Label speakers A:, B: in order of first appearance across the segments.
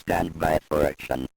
A: stand by for action.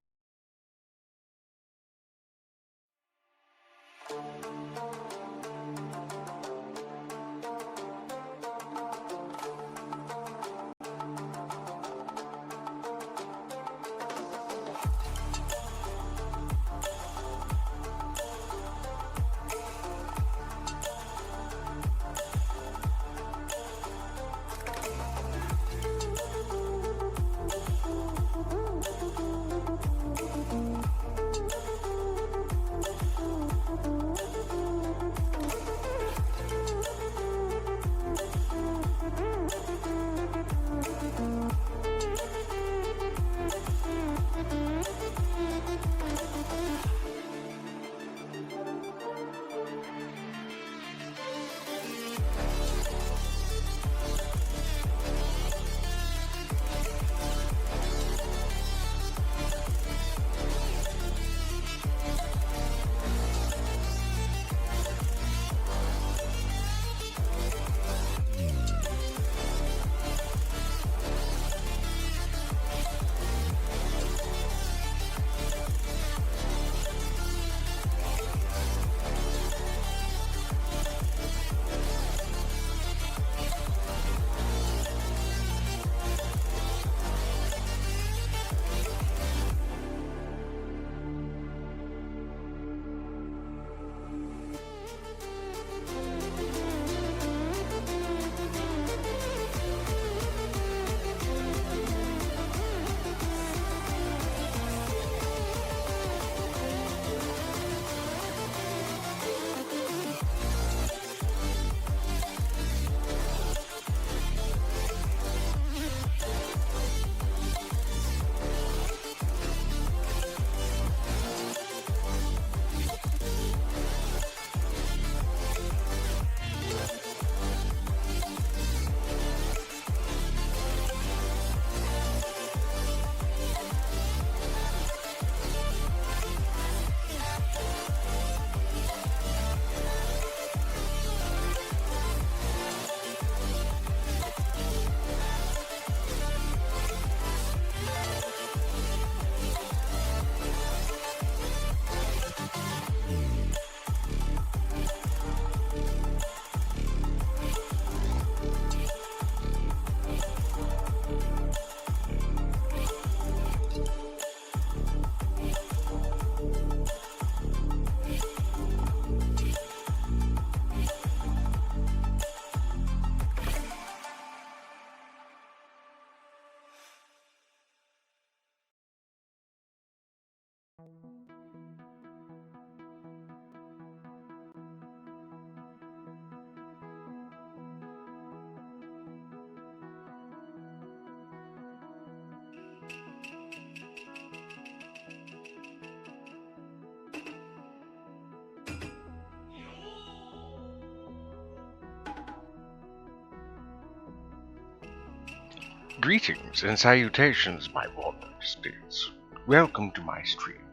B: Greetings and salutations, my wandering spirits. Welcome to my stream.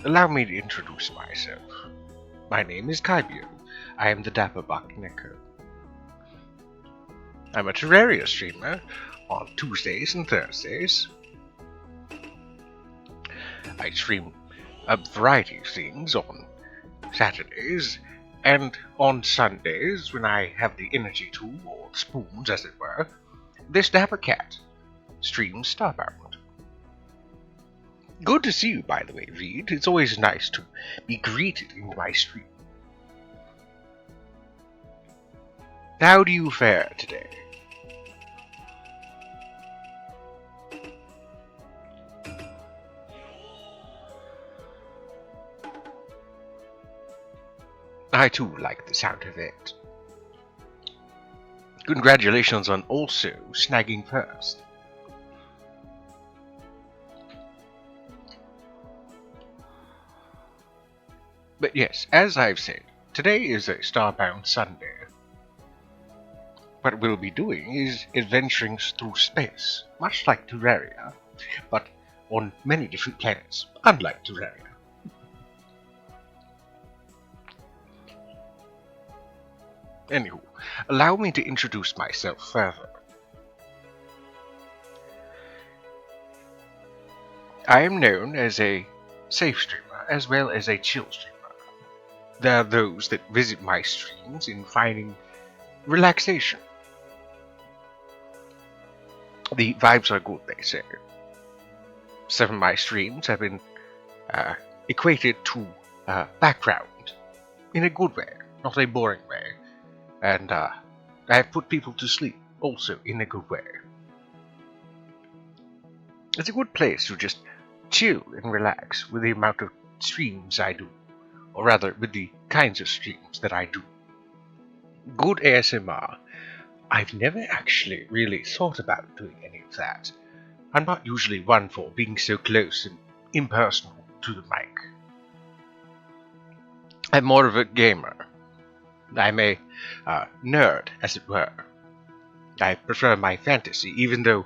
B: Allow me to introduce myself. My name is Kybio. I am the Dapper Buck Neko. I'm a Terraria streamer on Tuesdays and Thursdays. I stream a variety of things on Saturdays, and on Sundays, when I have the energy to, or spoons as it were, this Dapper Cat streams Starbound. Good to see you, by the way, Reed. It's always nice to be greeted in my stream. How do you fare today? I too like the sound of it. Congratulations on also snagging first. But yes, as I've said, today is a Starbound Sunday. What we'll be doing is adventuring through space, much like Terraria, but on many different planets, unlike Terraria. Anywho, allow me to introduce myself further. I am known as a safe streamer as well as a chill streamer. There are those that visit my streams in finding relaxation. The vibes are good, they say. Some of my streams have been equated to background in a good way, not a boring way. And I have put people to sleep also in a good way. It's a good place to just chill and relax with the amount of streams I do, or rather with the kinds of streams that I do. Good ASMR. I've never actually really thought about doing any of that. I'm not usually one for being so close and impersonal to the mic. I'm more of a gamer. I'm a nerd, as it were. I prefer my fantasy, even though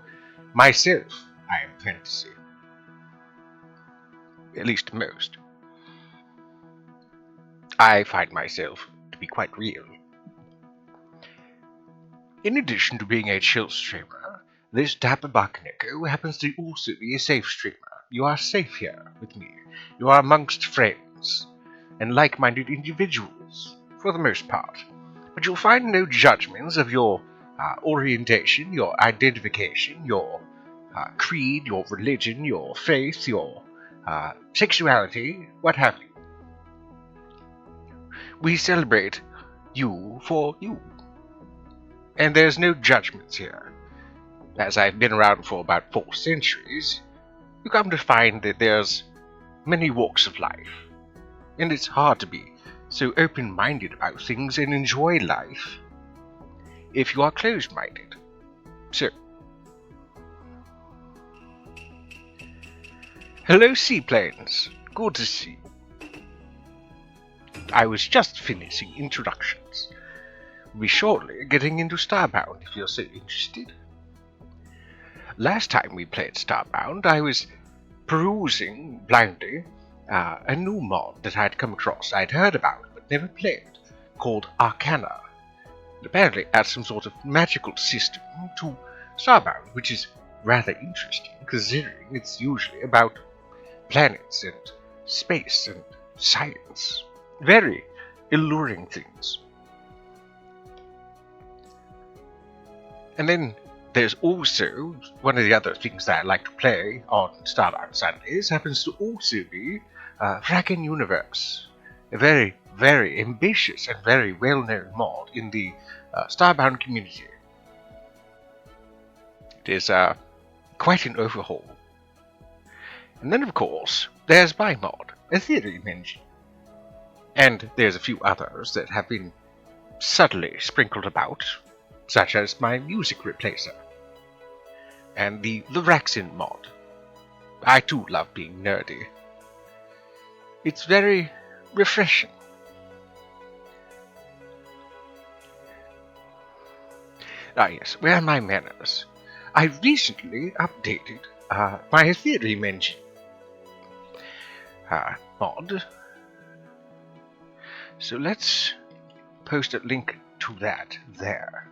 B: myself I am fantasy. At least most. I find myself to be quite real. In addition to being a chill streamer, this Dapper Bakaneko happens to also be a safe streamer. You are safe here with me. You are amongst friends and like-minded individuals, for the most part. But you'll find no judgments of your orientation, your identification, your creed, your religion, your faith, your sexuality, what have you. We celebrate you for you. And there's no judgments here. As I've been around for about 4 centuries, you come to find that there's many walks of life. And it's hard to be so open-minded about things and enjoy life if you are closed-minded. So, hello seaplanes, good to see you. I was just finishing introductions. We'll be shortly getting into Starbound if you're so interested. Last time we played Starbound, I was perusing blindly a new mod that I'd come across. I'd heard about but never played, called Arcana. It apparently adds some sort of magical system to Starbound, which is rather interesting, considering it's usually about planets and space and science. Very alluring things. And then there's also one of the other things that I like to play on Starbound Sundays happens to also be Fracking Universe, a very, very ambitious and very well-known mod in the Starbound community. It is quite an overhaul. And then, of course, there's my mod, Aetherium Engine. And there's a few others that have been subtly sprinkled about, such as my Music Replacer, and the Raxin mod. I too love being nerdy. It's very refreshing. Ah yes, where are my manners? I recently updated my Aetherium Engine mod. So let's post a link to that there.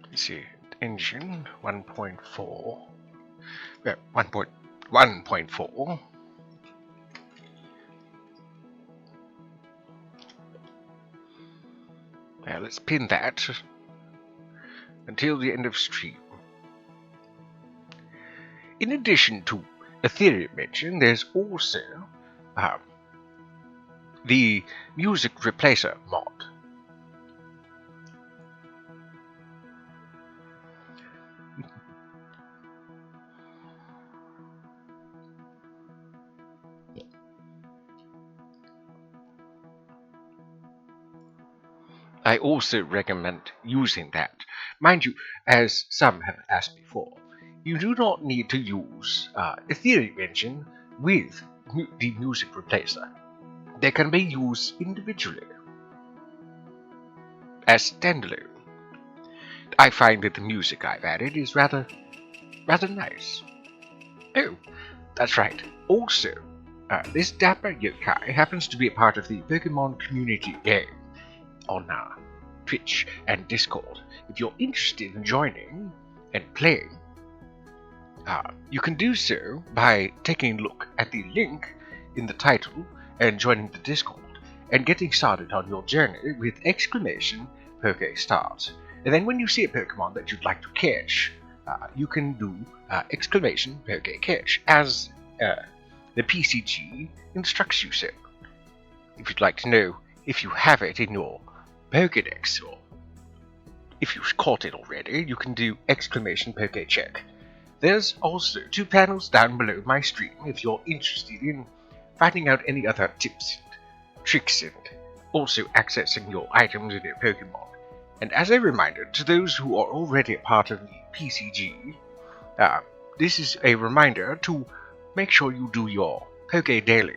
B: Let's see, engine 1.4. Well, 1.1.4. Now let's pin that until the end of stream. In addition to Aetherium Engine, there's also the Music Replacer mod. I also recommend using that. Mind you, as some have asked before, you do not need to use Aetherium Engine with the Music Replacer. They can be used individually, as standalone. I find that the music I've added is rather nice. Oh, that's right. Also, this Dapper Yokai happens to be a part of the Pokemon community game on Twitch and Discord. If you're interested in joining and playing, You can do so by taking a look at the link in the title and joining the Discord and getting started on your journey with exclamation !start. And then when you see a Pokemon that you'd like to catch, you can do exclamation !catch as the PCG instructs you so. If you'd like to know if you have it in your Pokedex or if you've caught it already, you can do exclamation !check. There's also 2 panels down below my stream if you're interested in finding out any other tips and tricks and also accessing your items in your Pokemon. And as a reminder to those who are already a part of the PCG, this is a reminder to make sure you do your Poke Daily.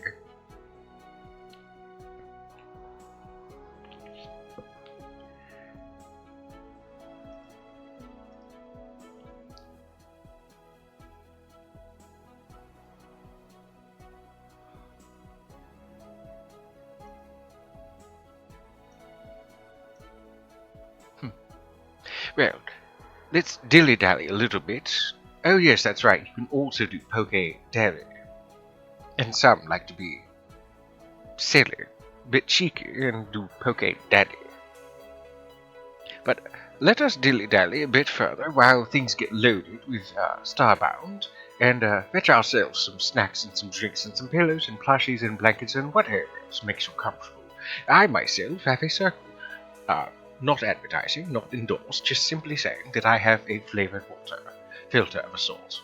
B: Well, let's dilly-dally a little bit. Oh yes, that's right, you can also do Poke Daily. And some like to be silly, a bit cheeky, and do Poke Daddy. But let us dilly-dally a bit further while things get loaded with Starbound, and fetch ourselves some snacks and some drinks and some pillows and plushies and blankets and whatever else makes you comfortable. I myself have a circle. Not advertising, not endorsed, just simply saying that I have a flavored water filter of a sort.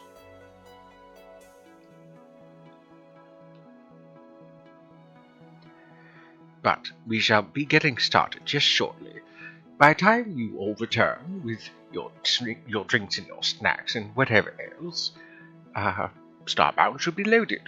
B: But we shall be getting started just shortly. By the time you all return with your drinks and your snacks and whatever else, Starbound should be loaded.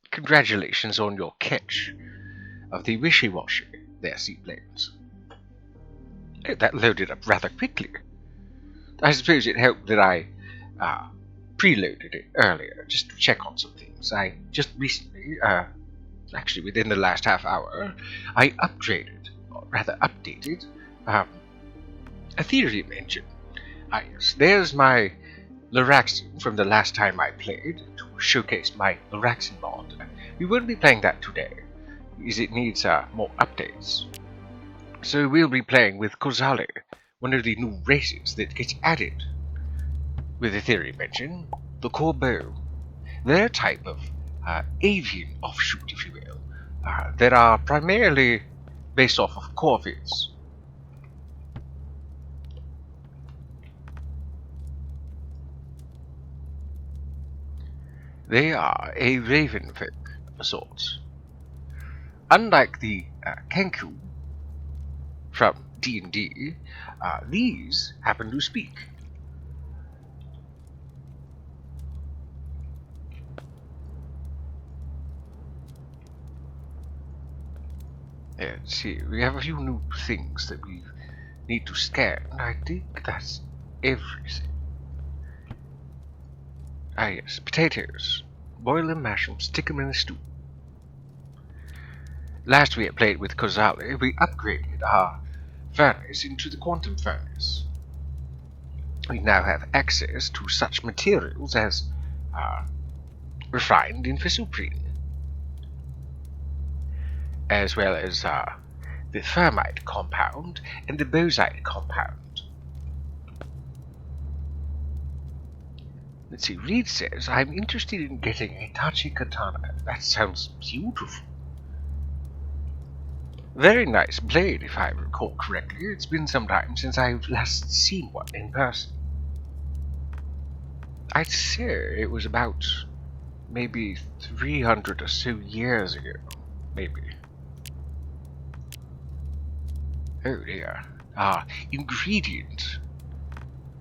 B: Congratulations on your catch of the wishy-washy there, Seaplanes. Oh, that loaded up rather quickly. I suppose it helped that I preloaded it earlier, just to check on some things. I just recently, actually within the last half hour, I upgraded, or rather updated, Aetherium Engine. Yes, there's my Luraxin from the last time I played, to showcase my Luraxin mod. We won't be playing that today, because it needs more updates. So we'll be playing with Kozali, one of the new races that gets added with Aetherium Engine, the Corbeau. They're a type of avian offshoot, if you will, that are primarily based off of corvids. They are a raven folk of sorts. Unlike the Kenku from D&D, these happen to speak. Let's see, we have a few new things that we need to scan. I think that's everything. Yes, potatoes. Boil them, mash them, stick them in a stew. Last we had played with Kozali, we upgraded our furnace into the quantum furnace. We now have access to such materials as refined infisuprine, as well as the thermite compound and the bosite compound. Let's see, Reed says, I'm interested in getting a Tachi Katana. That sounds beautiful. Very nice blade, if I recall correctly. It's been some time since I've last seen one in person. I'd say it was about maybe 300 or so years ago. Maybe. Oh dear. Ingredient.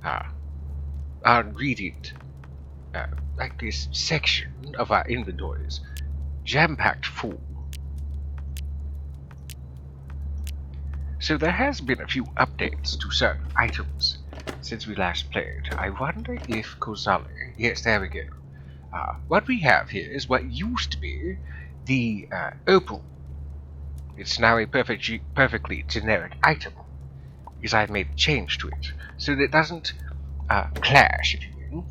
B: Our ingredient. Like this section of our inventories, jam-packed full. So there has been a few updates to certain items since we last played. I wonder if Kozali... Yes, there we go. What we have here is what used to be the opal. It's now a perfectly generic item, because I've made a change to it, so that it doesn't clash, if you will,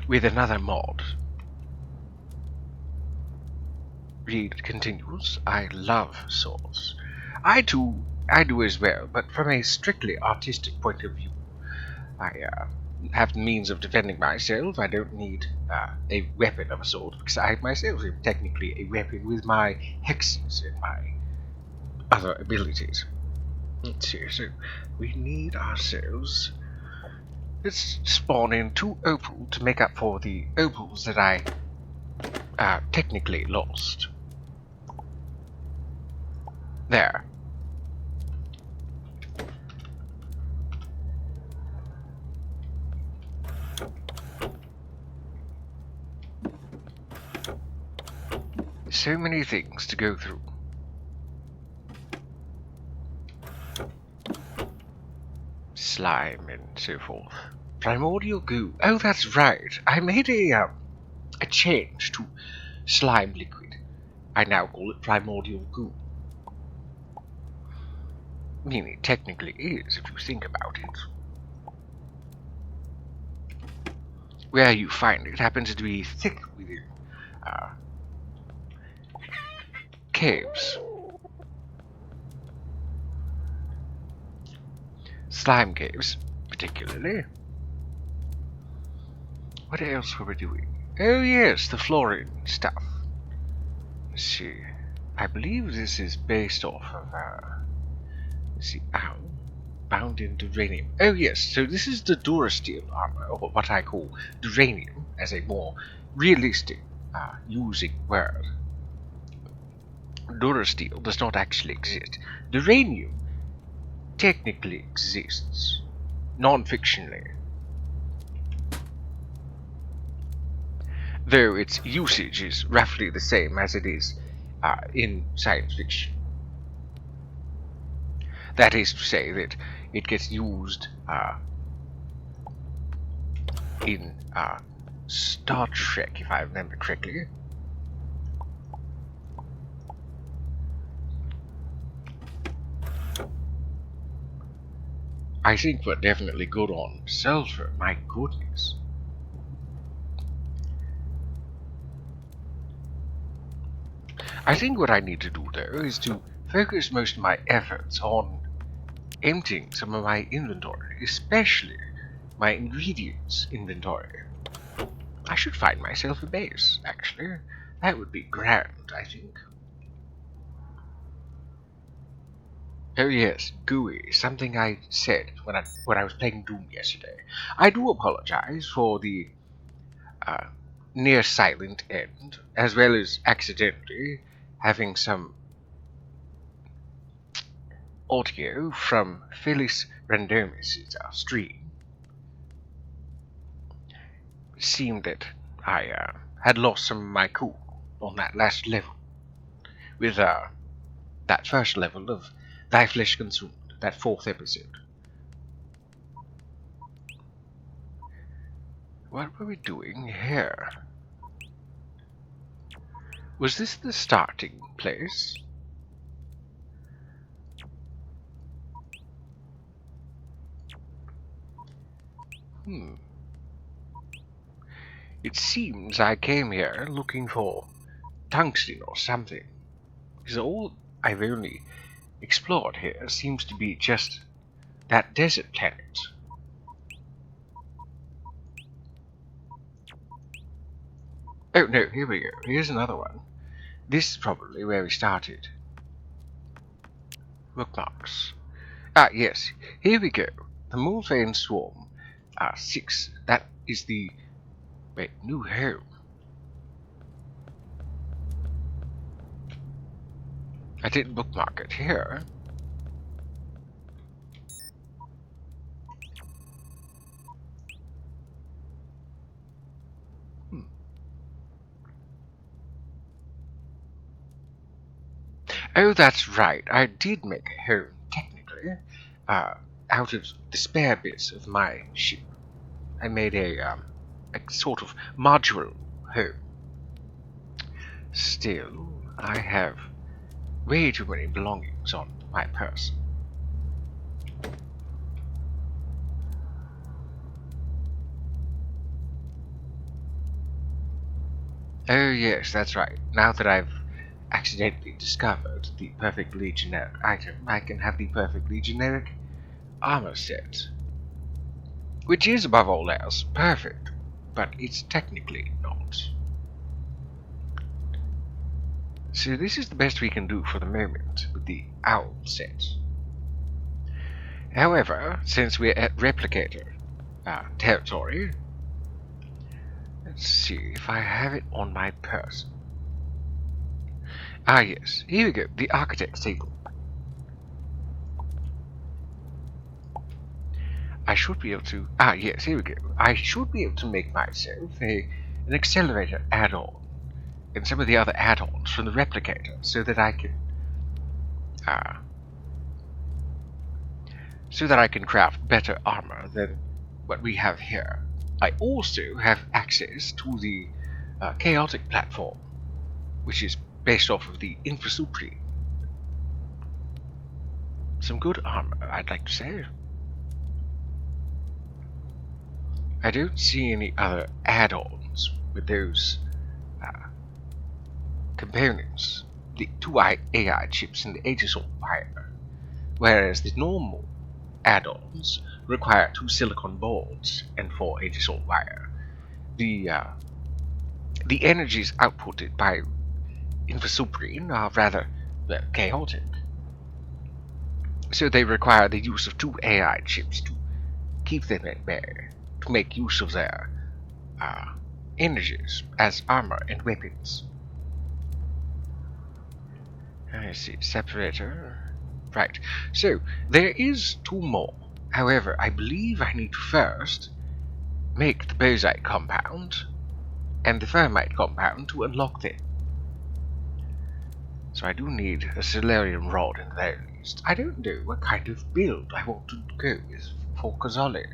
B: with another mod. Read continues. I love swords. I do as well, but from a strictly artistic point of view. I have the means of defending myself. I don't need a weapon of a sort, because I myself am technically a weapon with my hexes and my other abilities. Let's see, so we need ourselves... Let's spawn in 2 opal to make up for the opals that I technically lost. There. So many things to go through. Slime and so forth. Primordial goo. Oh, that's right. I made a change to slime liquid. I now call it primordial goo. I mean, it technically is, if you think about it. Where you find it happens to be thick within caves. Slime caves, particularly. What else were we doing? Oh yes, the fluorine stuff. Let's see. I believe this is based off of, let's see, bound in duranium. Oh yes, so this is the Durasteel armor, or what I call duranium, as a more realistic using word. Durasteel does not actually exist. Duranium technically exists, non-fictionally, though its usage is roughly the same as it is in science fiction. That is to say that it gets used in Star Trek, if I remember correctly. I think we're definitely good on sulfur, my goodness. I think what I need to do, though, is to focus most of my efforts on emptying some of my inventory, especially my ingredients inventory. I should find myself a base, actually. That would be grand, I think. Oh yes, GUI, something I said when I was playing Doom yesterday. I do apologize for the near silent end, as well as accidentally having some audio from Phyllis Randomis' stream. It seemed that I had lost some of my cool on that last level, with that first level of Thy Flesh Consumed, that 4th episode. What were we doing here? Was this the starting place? It seems I came here looking for tungsten or something, because all I've only explored here seems to be just that desert planet. Oh no, here we go. Here's another one. This is probably where we started. Bookmarks. Ah, yes. Here we go. The Mulvane Swarm. 6. That is the... Wait, new home. I didn't bookmark it here. Oh, that's right. I did make a home, technically, out of the spare bits of my ship. I made a sort of modular home. Still, I have way too many belongings on my person. Oh yes, that's right. Now that I've accidentally discovered the perfectly generic item, I can have the perfectly generic armor set. Which is, above all else, perfect, but it's technically not. So this is the best we can do for the moment with the owl set. However, since we're at replicator territory, let's see if I have it on my person. Ah yes, here we go, the architect's table. I should be able to... Ah yes, here we go. I should be able to make myself an accelerator add-on and some of the other add-ons from the replicator so that I can... so that I can craft better armor than what we have here. I also have access to the chaotic platform, which is based off of the Infrasupreme. Some good armor, I'd like to say. I don't see any other add-ons with those components, the two AI chips and the Aegis wire, whereas the normal add-ons require 2 silicon boards and 4 Aegis wire. The energies outputted by Infrasupreme are rather chaotic, so they require the use of 2 AI chips to keep them at bay, to make use of their energies as armor and weapons. I see, separator. Right, so there is 2 more. However, I believe I need to first make the bosite compound and the thermite compound to unlock them. So I do need a Celerium rod in the very least. I don't know what kind of build I want to go with for Kazali.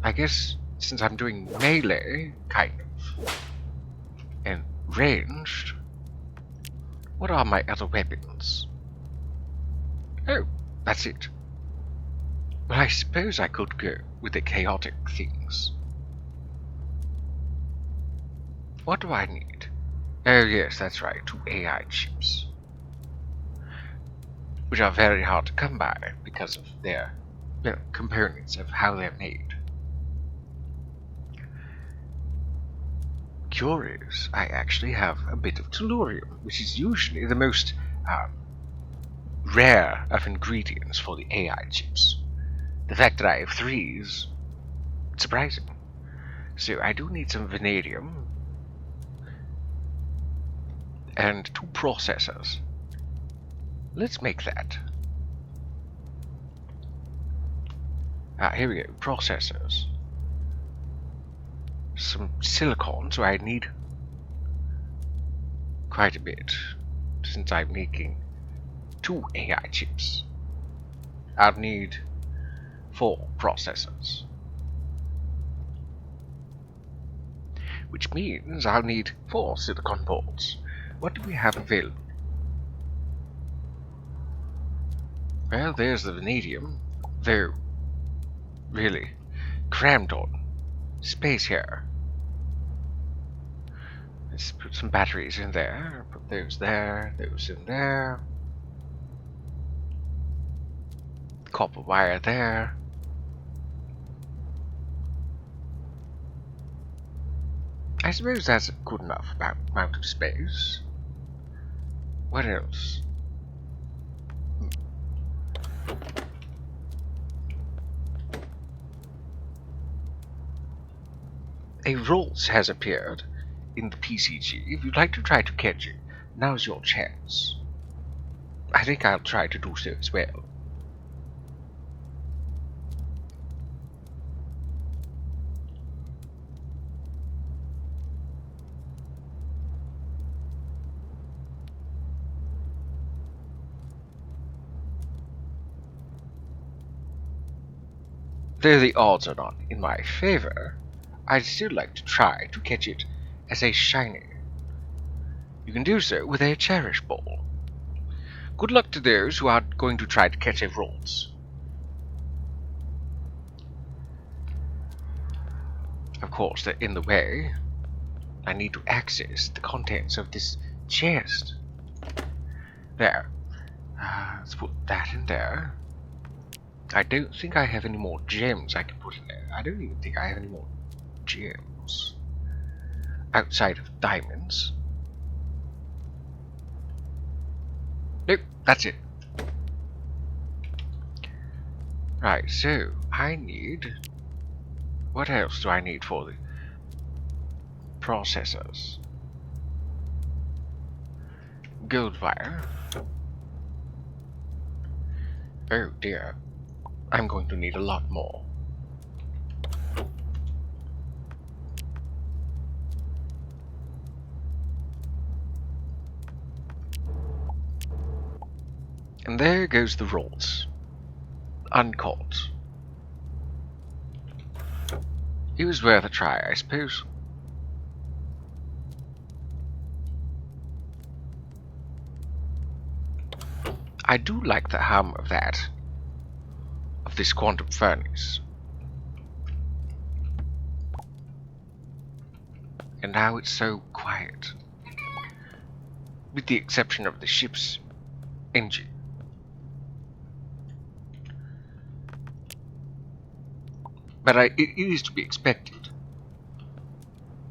B: I guess since I'm doing melee, kind of, and ranged, what are my other weapons? Oh, that's it. Well, I suppose I could go with the chaotic things. What do I need? Oh yes, that's right, 2 AI chips. Which are very hard to come by because of their components of how they're made. Curious, I actually have a bit of tellurium, which is usually the most rare of ingredients for the AI chips. The fact that I have 3 is surprising. So I do need some vanadium and 2 processors. Let's make that. Here we go, processors. Some silicon, so I need quite a bit, since I'm making 2 AI chips. I'll need 4 processors. Which means I'll need 4 silicon boards. What do we have available? Well, there's the vanadium, though really crammed on space here. Let's put some batteries in there, put those there, those in there. Copper wire there. I suppose that's good enough amount of space. What else? A Rolls has appeared in the PCG. If you'd like to try to catch it, now's your chance. I think I'll try to do so as well. Though the odds are not in my favor, I'd still like to try to catch it as a shiny. You can do so with a cherish ball. Good luck to those who are going to try to catch a Rhodes. Of course, they're in the way. I need to access the contents of this chest. There. Let's put that in there. I don't think I have any more gems I can put in there. I don't even think I have any more gems. Outside of diamonds. Nope, that's it. Right, so I need... What else do I need for the processors? Gold wire. Oh dear. I'm going to need a lot more. And there goes the rolls. Uncaught. It was worth a try, I suppose. I do like the hum of that. Of this quantum furnace. And now it's so quiet. With the exception of the ship's engine. But it is to be expected,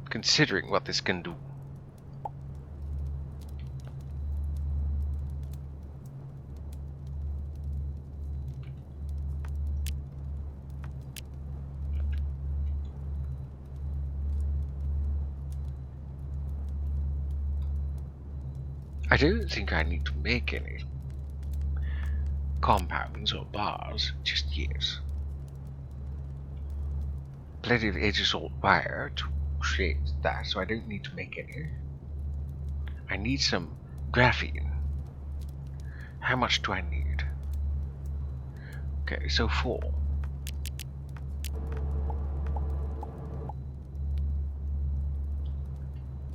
B: considering what this can do. I don't think I need to make any compounds or bars just yet. Plenty of Aegis-Salt wire to create that, so I don't need to make any. I need some graphene. How much do I need? Okay, so 4.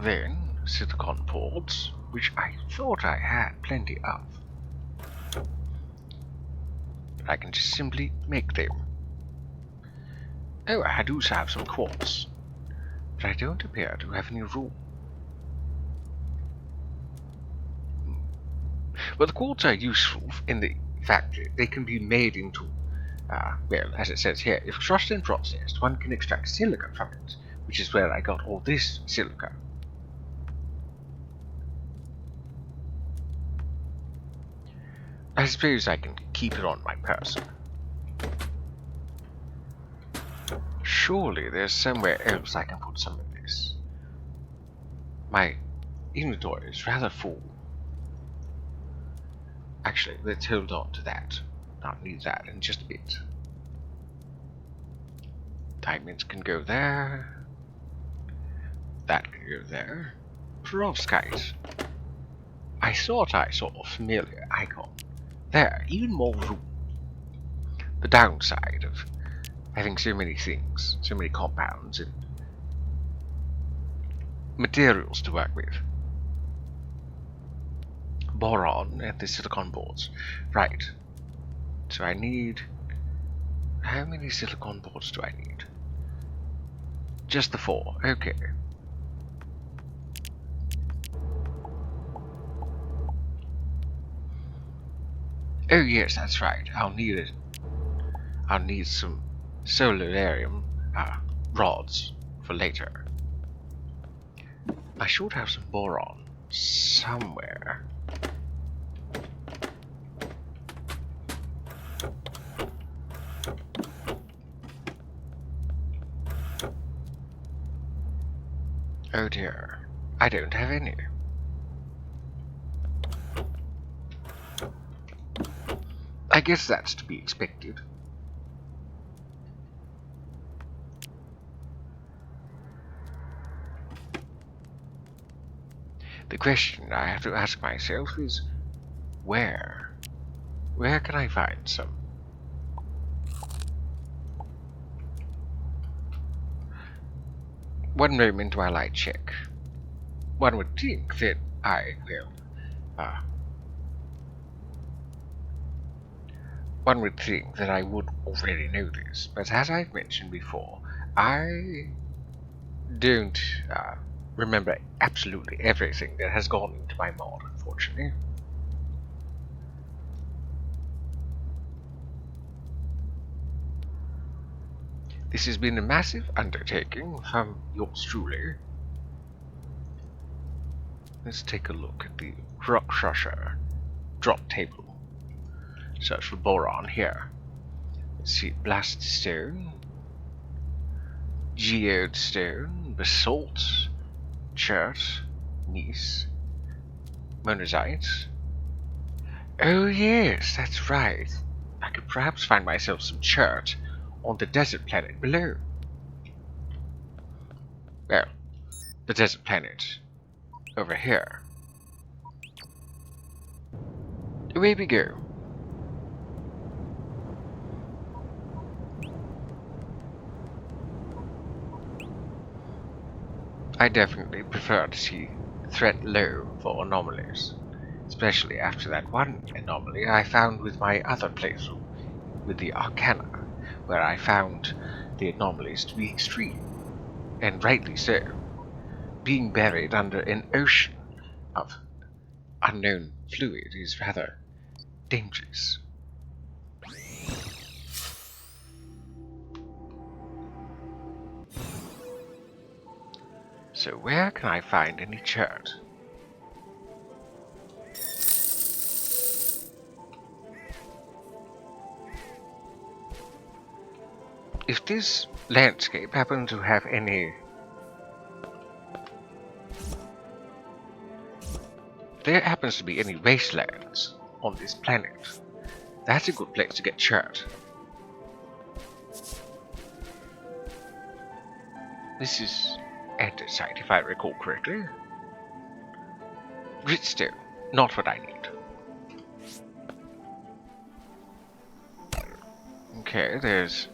B: Then, silicon ports, which I thought I had plenty of. But I can just simply make them. Oh, I do have some quartz, but I don't appear to have any room. Well, the quartz are useful in the fact that they can be made into, well, as it says here, if crushed and processed, one can extract silica from it, which is where I got all this silica. I suppose I can keep it on my person. Surely there's somewhere else I can put some of this. My inventory is rather full. Actually, let's hold on to that. I'll need that in just a bit. Diamonds can go there. That can go there. Perovskite. I thought I saw a familiar icon. There, even more room. The downside of having so many things, so many compounds and materials to work with. Boron and the silicon boards. Right. So I need... How many silicon boards do I need? Just the 4. Okay. Oh yes, that's right. I'll need it. I'll need some solarium rods for later. I should have some boron somewhere. Oh dear, I don't have any. I guess that's to be expected. The question I have to ask myself is, where? Where can I find some? One moment while I check. One would think that I will. One would think that I would already know this, but as I've mentioned before, I don't remember absolutely everything that has gone into my mod, unfortunately. This has been a massive undertaking from yours truly. Let's take a look at the Rock Crusher drop table. Search for boron here. Let's see, blast stone, geode stone, basalt, chert, gneiss, monazite. Oh yes, that's right. I could perhaps find myself some chert on the desert planet below. Well, the desert planet over here. Away we go. I definitely prefer to see threat low for anomalies, especially after that one anomaly I found with my other playthrough, with the Arcana, where I found the anomalies to be extreme, and rightly so. Being buried under an ocean of unknown fluid is rather dangerous. So where can I find any chert? If this landscape happens to have any... there happens to be any wastelands on this planet, that's a good place to get chert. This is andesite, if I recall correctly. Gritstone, not what I need. Okay, there's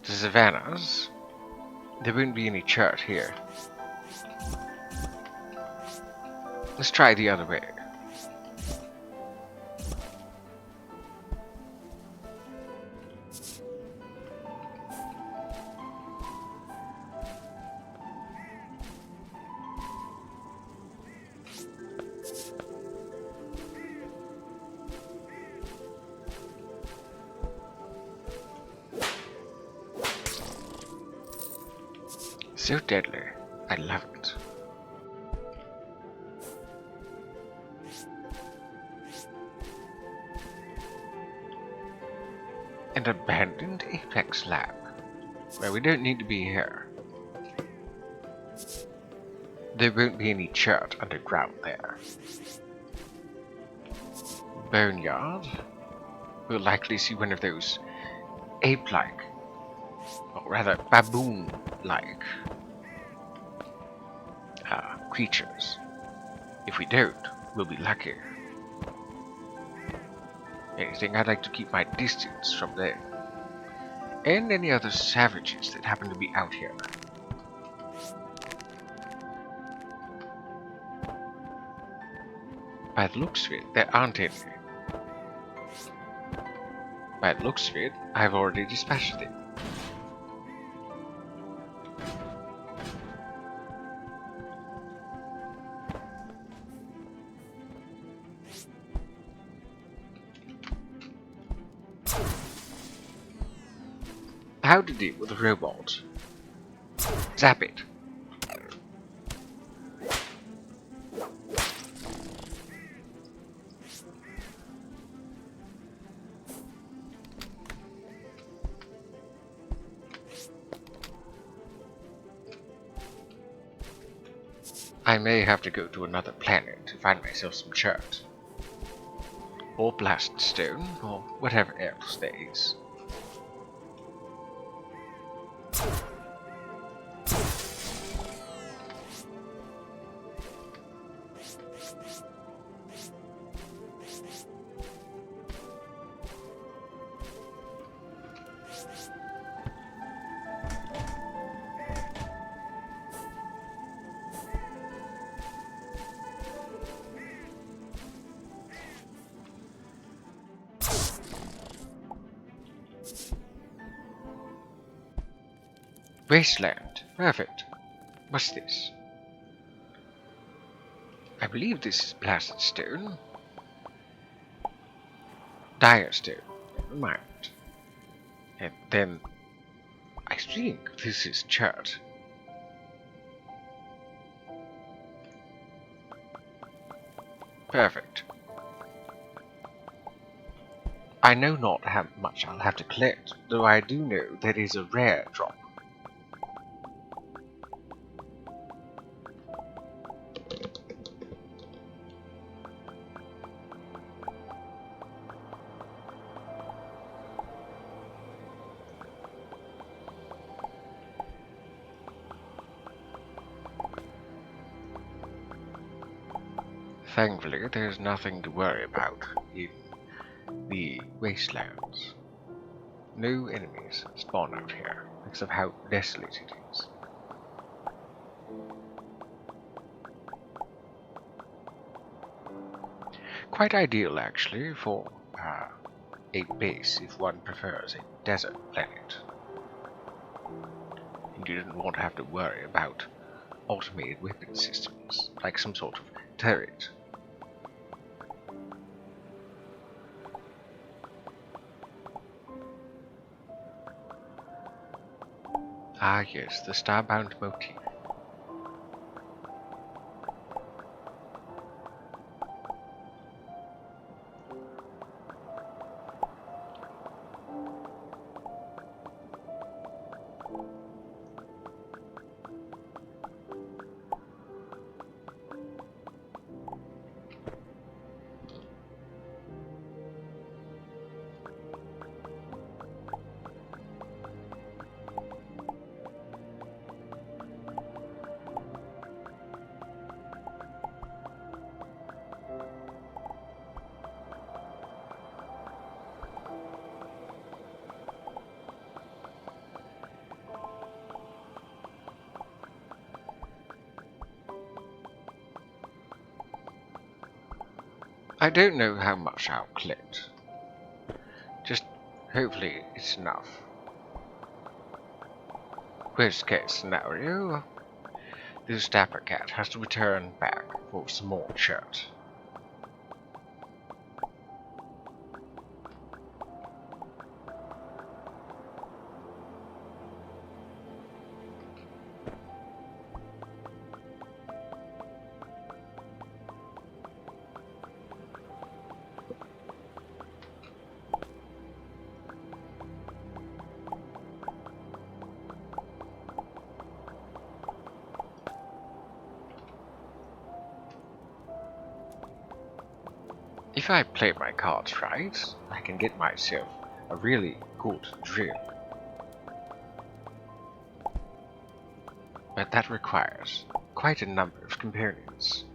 B: the savannas. There won't be any chert here. Let's try the other way. So deadly. I love it. An abandoned Apex lab. Well, we don't need to be here. There won't be any chert underground there. Boneyard. We'll likely see one of those ape-like, or rather baboon-like creatures. If we don't, we'll be lucky. Anything, I'd like to keep my distance from them. And any other savages that happen to be out here. By the looks of it, there aren't any. By the looks of it, I've already dispatched them. How to deal with a robot? Zap it. I may have to go to another planet to find myself some chert. Or blast stone, or whatever else there is. Wasteland. Perfect. What's this? I believe this is blasted stone. Dire stone. Never mind. And then I think this is chert. Perfect. I know not how much I'll have to collect, though I do know that it is a rare drop. Thankfully, there's nothing to worry about in the wastelands. No enemies spawn out here, because of how desolate it is. Quite ideal, actually, for a base if one prefers a desert planet. And you didn't want to have to worry about automated weapon systems, like some sort of turret. Ah yes, the Starbound motif. I don't know how much I'll collect. Just hopefully it's enough. Worst case scenario, this dapper cat has to return back for some more chert. If I play my cards right, I can get myself a really good drill. But that requires quite a number of companions.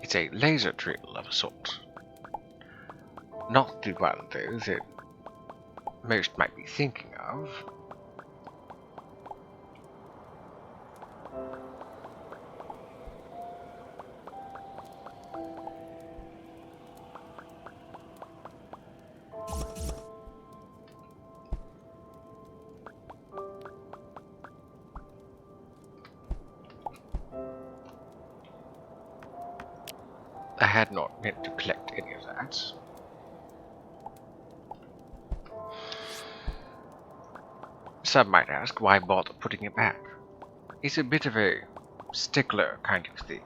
B: It's a laser drill of a sort. Not the one, though, that most might be thinking of. I had not meant to collect any of that. Some might ask, why bother putting it back? It's a bit of a stickler kind of thing.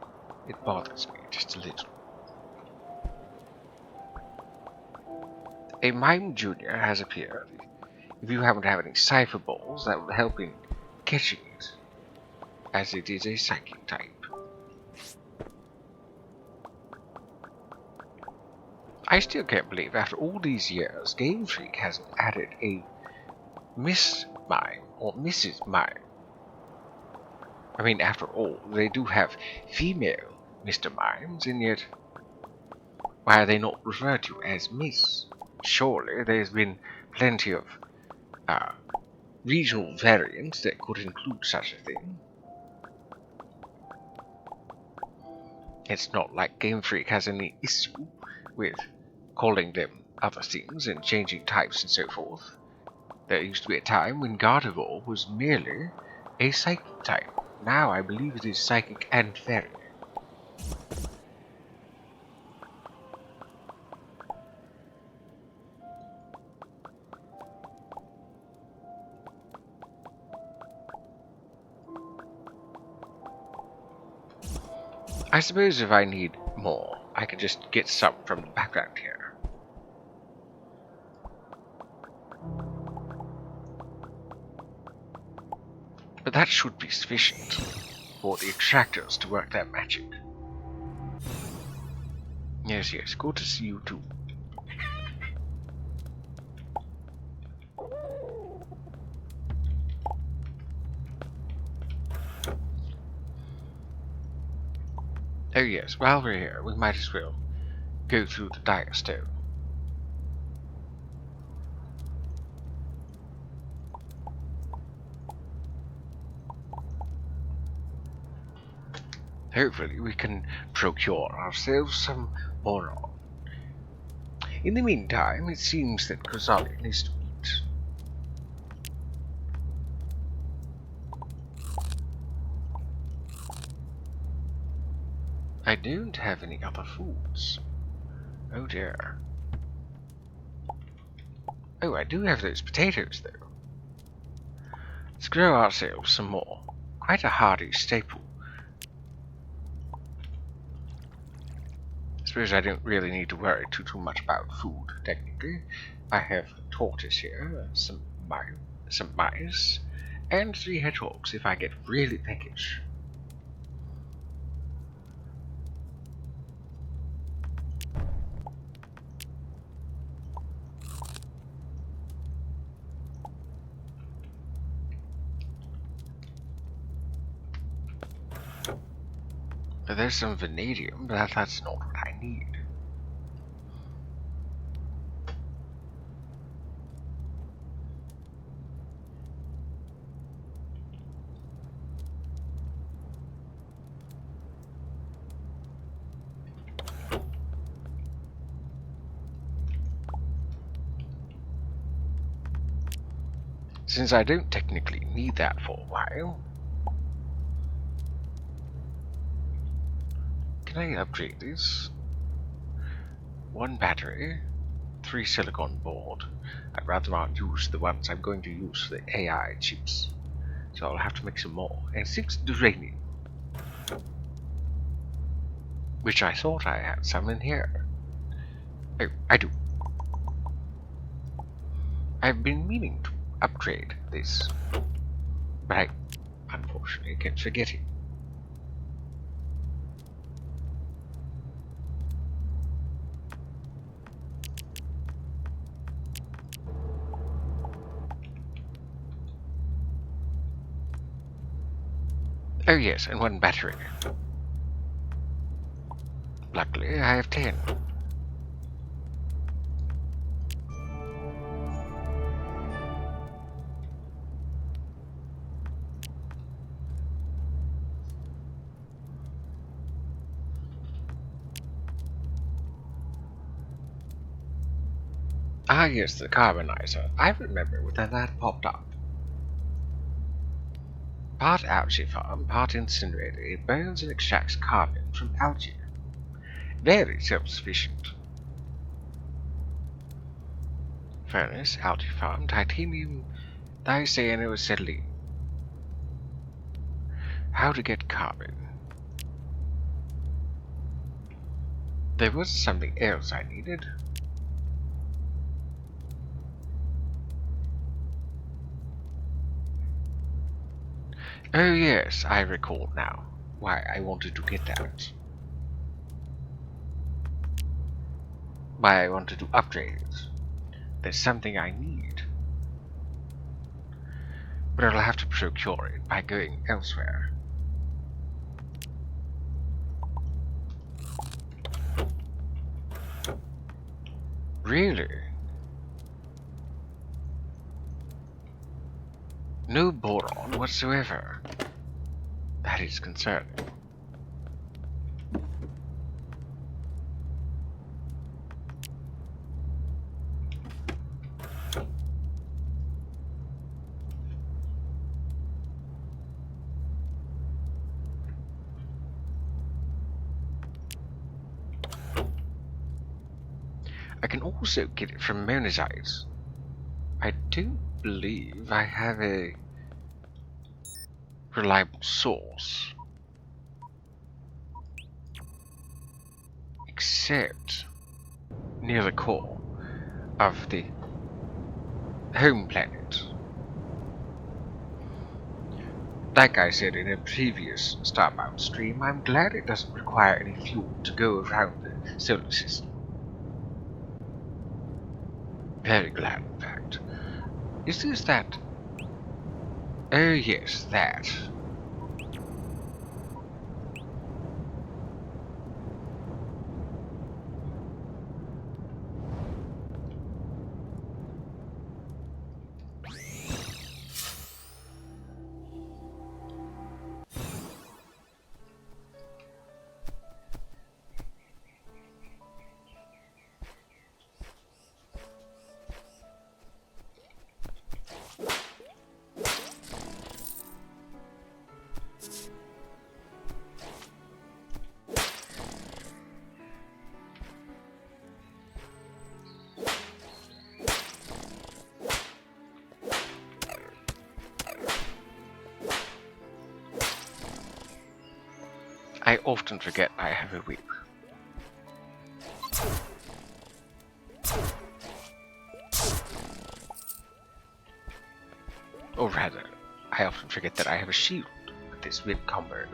B: It bothers me just a little. A Mime Junior has appeared. If you happen to have any cipher balls, that will help in catching it, as it is a psychic type. I still can't believe after all these years, Game Freak hasn't added a Miss Mime or Mrs. Mime. I mean, after all, they do have female Mr. Mimes, and yet why are they not referred to as Miss? Surely there's been plenty of regional variants that could include such a thing. It's not like Game Freak has any issue with calling them other things and changing types and so forth. There used to be a time when Gardevoir was merely a psychic type. Now I believe it is psychic and fairy. I suppose if I need more, I can just get some from the background here. But that should be sufficient for the extractors to work their magic. Yes, yes, good to see you too. Oh yes, while we're here, we might as well go through the Dire Stone. Hopefully we can procure ourselves some boron. In the meantime, it seems that Kozali needs to eat. I don't have any other foods. Oh dear. Oh, I do have those potatoes though. Let's grow ourselves some more. Quite a hardy staple. I suppose I don't really need to worry too much about food, technically. I have a tortoise here, some mice, and 3 hedgehogs if I get really peckish. There's some vanadium, but that's not what I need. Since I don't technically need that for a while, can I upgrade this? 1 battery, 3 silicon board. I'd rather not use the ones I'm going to use for the AI chips, so I'll have to make some more. And 6 uranium, which I thought I had some in here. Oh, I do. I've been meaning to upgrade this, but I unfortunately kept forgetting. Oh yes, and 1 battery. Luckily, I have 10. Ah yes, the carbonizer. I remember when that popped up. Part algae farm, part incinerator. It burns and extracts carbon from algae. Very self-sufficient. Furnace, algae farm, titanium, thiocyanoacetylene. How to get carbon. There was something else I needed. Oh yes, I recall now why I wanted to get that. Why I wanted to upgrade it. There's something I need. But I'll have to procure it by going elsewhere. Really? No boron whatsoever. That is concerning. I can also get it from monazite. I don't believe I have a reliable source. Except near the core of the home planet. Like I said in a previous Starbound stream, I'm glad it doesn't require any fuel to go around the solar system. Very glad, in fact. Is this that? Oh yes, that. I often forget I have a whip. Or rather, I often forget that I have a shield with this whip combo.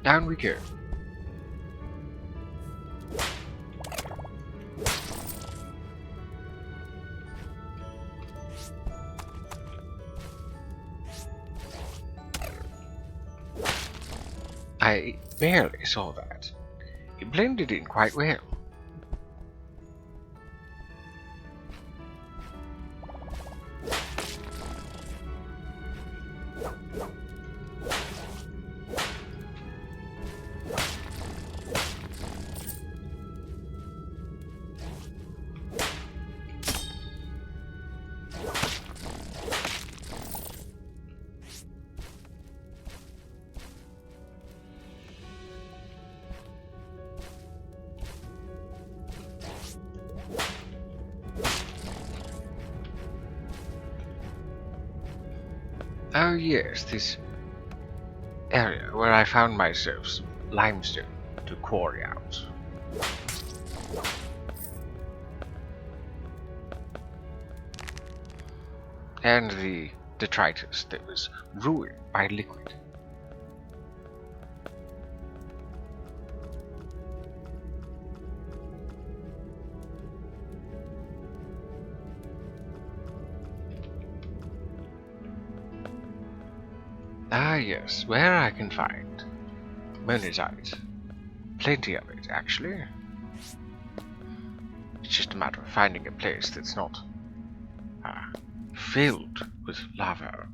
B: Down we go. I barely saw that. It blended in quite well. Oh yes, this area where I found myself some limestone to quarry out. And the detritus that was ruined by liquid. Ah yes, where I can find monazite. Plenty of it, actually. It's just a matter of finding a place that's not filled with lava.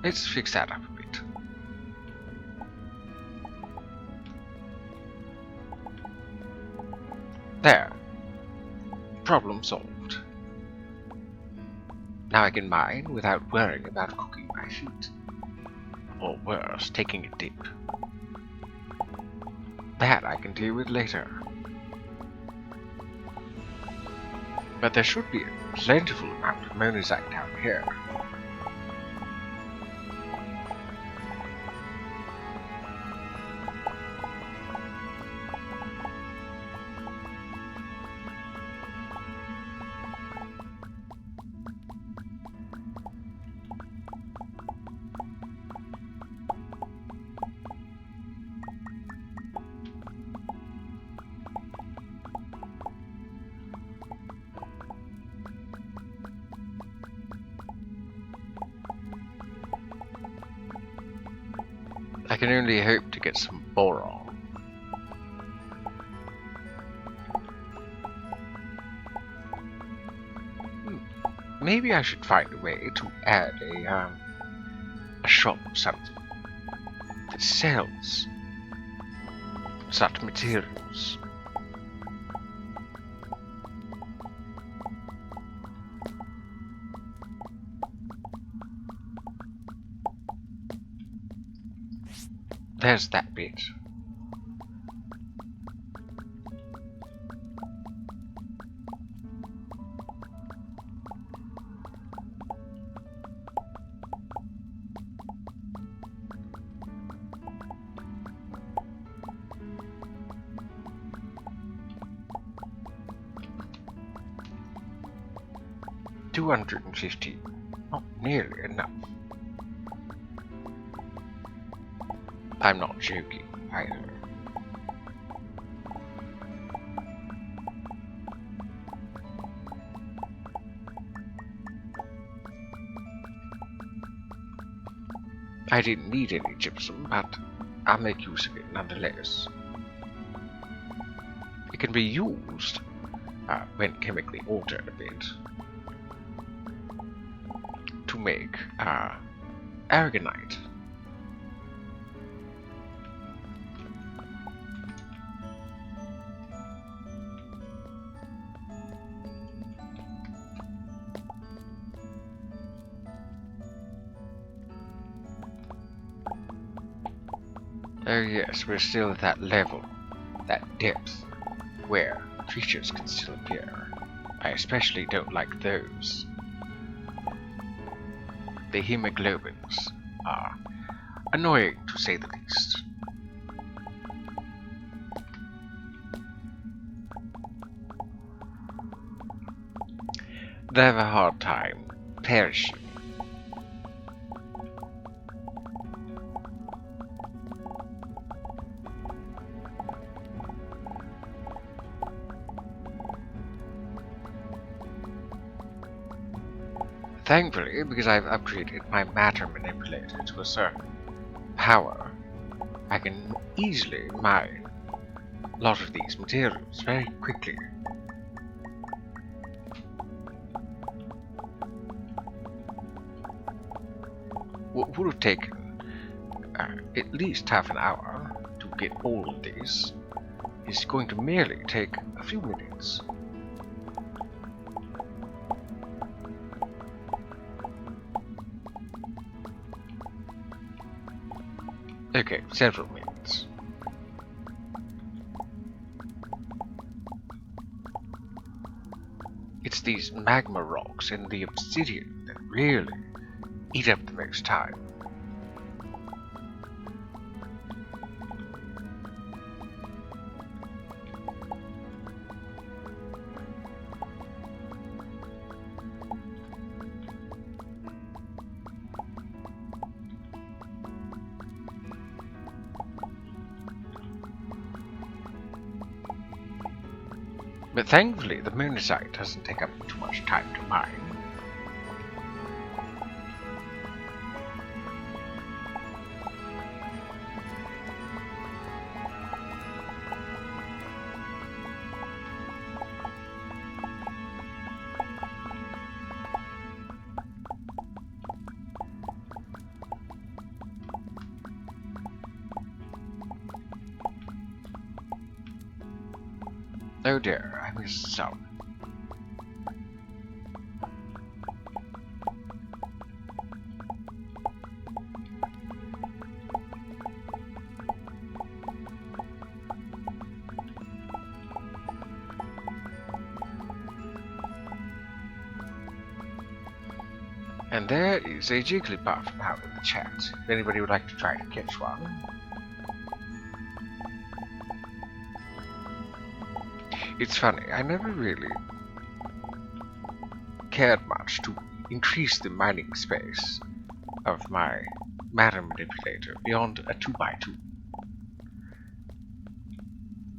B: Let's fix that up a bit. There. Problem solved. Now I can mine without worrying about cooking my feet. Or worse, taking a dip. That I can deal with later. But there should be a plentiful amount of monazite down here. I can only hope to get some boron. Maybe I should find a way to add a shop or something that sells such materials. there's that bit. $250. Not nearly enough. I'm not joking either. I didn't need any gypsum, but I'll make use of it nonetheless. It can be used, when chemically altered a bit, to make aragonite. Oh yes, we're still at that level, that depth, where creatures can still appear. I especially don't like those. The hemoglobins are annoying, to say the least. They have a hard time perishing. Thankfully, because I've upgraded my matter manipulator to a certain power, I can easily mine a lot of these materials very quickly. What would have taken at least half an hour to get all of these is going to merely take a few minutes. Okay, several minutes. It's these magma rocks and the obsidian that really eat up the most time. But thankfully, the monazite doesn't take up too much time to mine. Oh dear, I missed some. And there is a Jigglypuff out in the chat, if anybody would like to try to catch one. It's funny, I never really cared much to increase the mining space of my matter manipulator beyond a 2x2.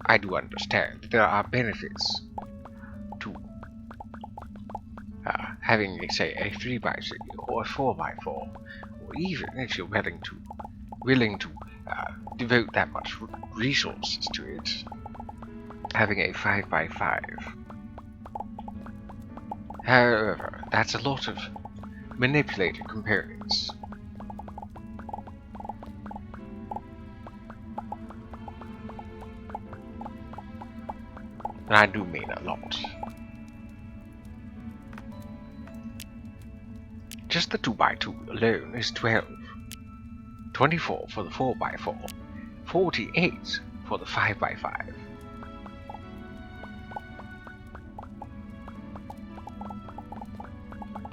B: I do understand that there are benefits to having, say, a 3x3 or a 4x4, or even if you're willing to devote that much resources to it, having a 5x5. However, that's a lot of manipulator components. And I do mean a lot. Just the 2x2 alone is 12. 24 for the 4x4, 48 for the 5x5.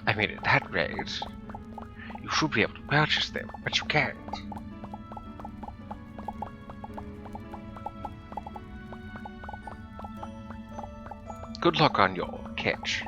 B: I mean, at that rate, you should be able to purchase them, but you can't. Good luck on your catch.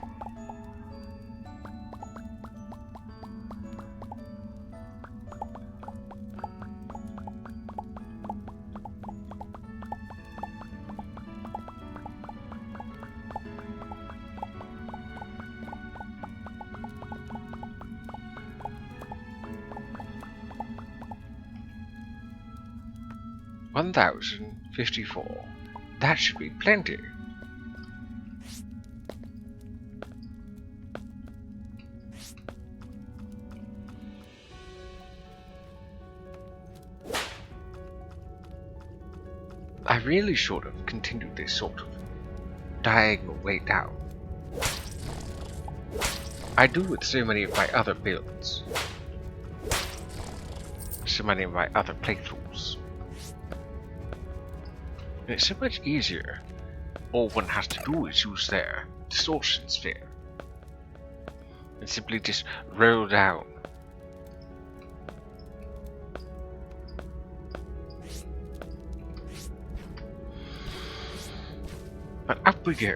B: $1,054. That should be plenty. I really should have continued this sort of diagonal way down. I do with so many of my other builds. So many of my other playthroughs. And it's so much easier. All one has to do is use their distortion sphere. And simply just roll down. But up we go.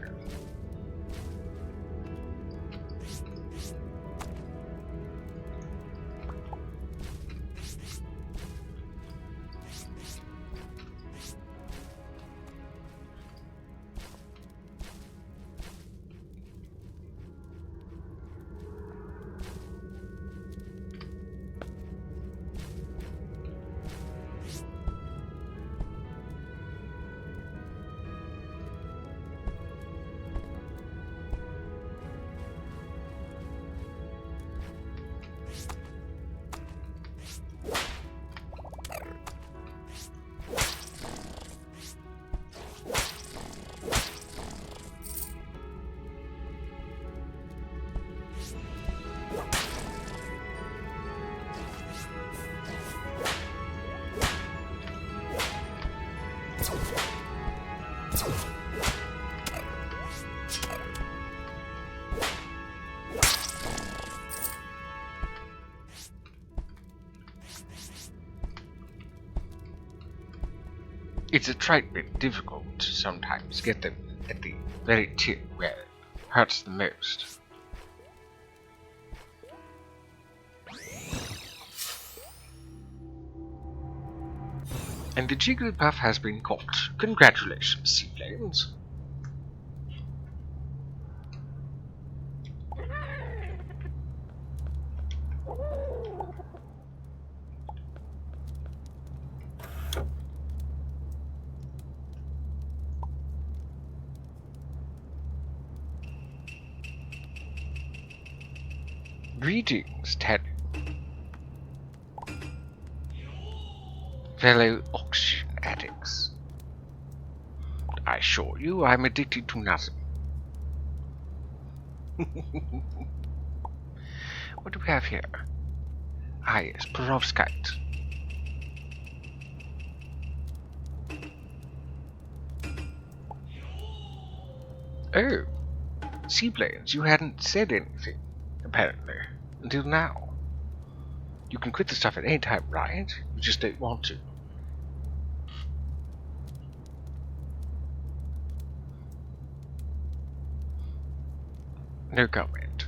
B: It's a trite bit difficult to sometimes get them at the very tip where it hurts the most. And the Jigglypuff has been caught. Congratulations, Seaplanes. Greetings, Ted. Fellow oxygen addicts. I assure you I'm addicted to nothing. What do we have here? Ah yes, perovskite. Oh, Seaplanes, you hadn't said anything, apparently, until now. You can quit the stuff at any time, right? You just don't want to. No comment.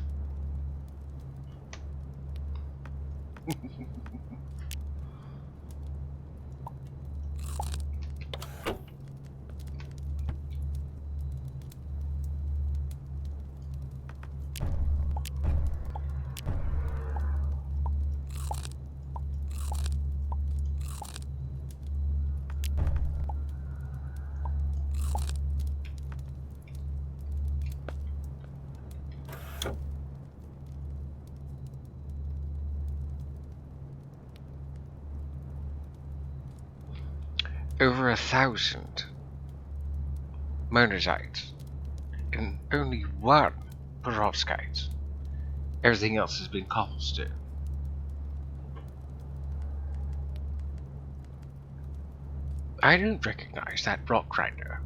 B: Over 1,000 monazite and only 1 perovskite. Everything else has been cobblestone. I don't recognize that rock grinder.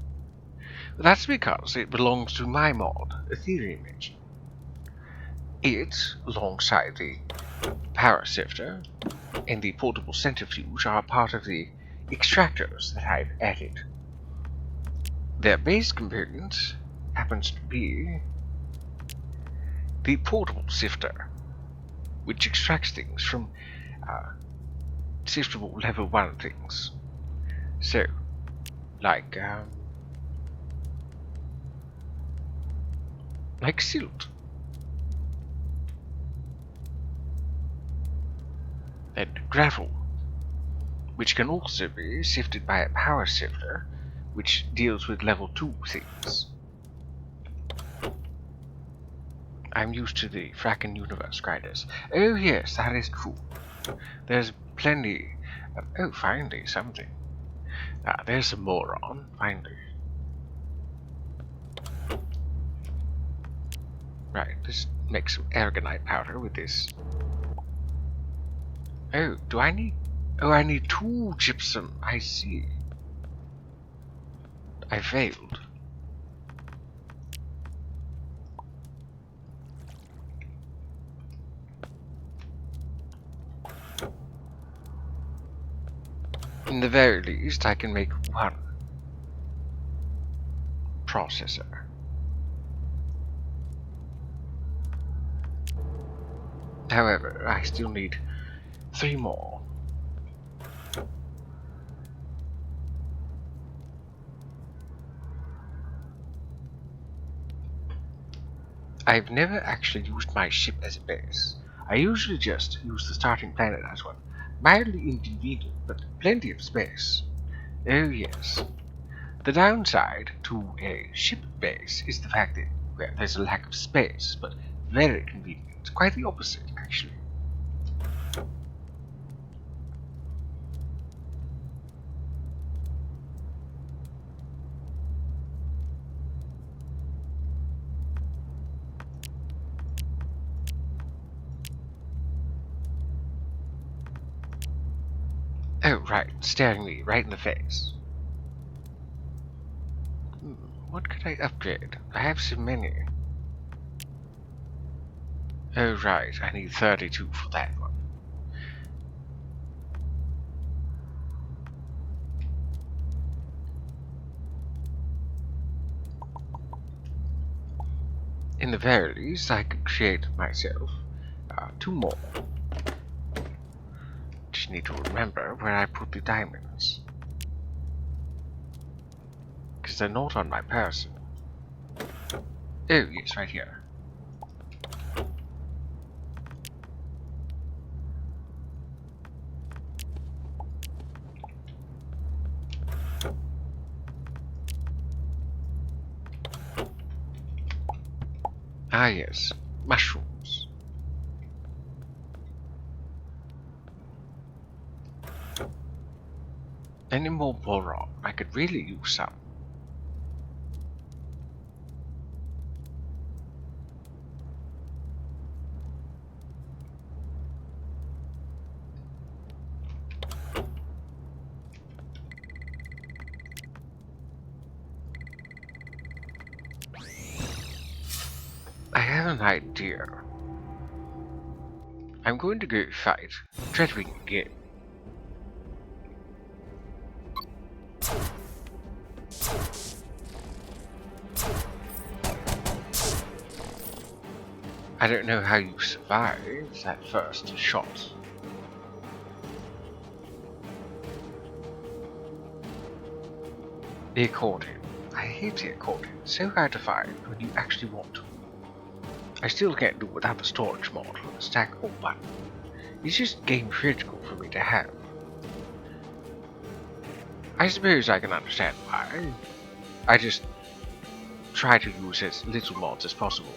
B: That's because it belongs to my mod, Aetherium Engine. It, alongside the power sifter and the portable centrifuge, are part of the extractors that I've added. Their base component happens to be the portable sifter, which extracts things from siftable level 1 things. So, like silt. And gravel, which can also be sifted by a power sifter, which deals with level 2 things. I'm used to the fracking universe grinders. Oh yes, that is true. There's plenty of... Oh, finally, something. Ah, there's a moron, finally. Right, let's make some aragonite powder with this. Oh, do I need... Oh, I need 2 gypsum, I see. I failed. In the very least, I can make 1 processor. However, I still need 3 more. I've never actually used my ship as a base. I usually just use the starting planet as one. Mildly inconvenient, but plenty of space. Oh yes. The downside to a ship base is the fact that, well, there's a lack of space, but very convenient. Quite the opposite, actually. Oh, right, staring me right in the face. What could I upgrade? I have so many. Oh, right, I need 32 for that one. In the very least, I could create myself 2 more. Just need to remember where I put the diamonds. Because they're not on my person. Oh, yes, right here. Ah, yes, mushrooms. Any more boron? I could really use some. I have an idea. I'm going to go fight Dreadwing again. I don't know how you survived that first shot. The accordion. I hate the accordion. It's so hard to find when you actually want to. I still can't do without the storage mod or the stackable button. It's just game critical for me to have. I suppose I can understand why. I just try to use as little mods as possible.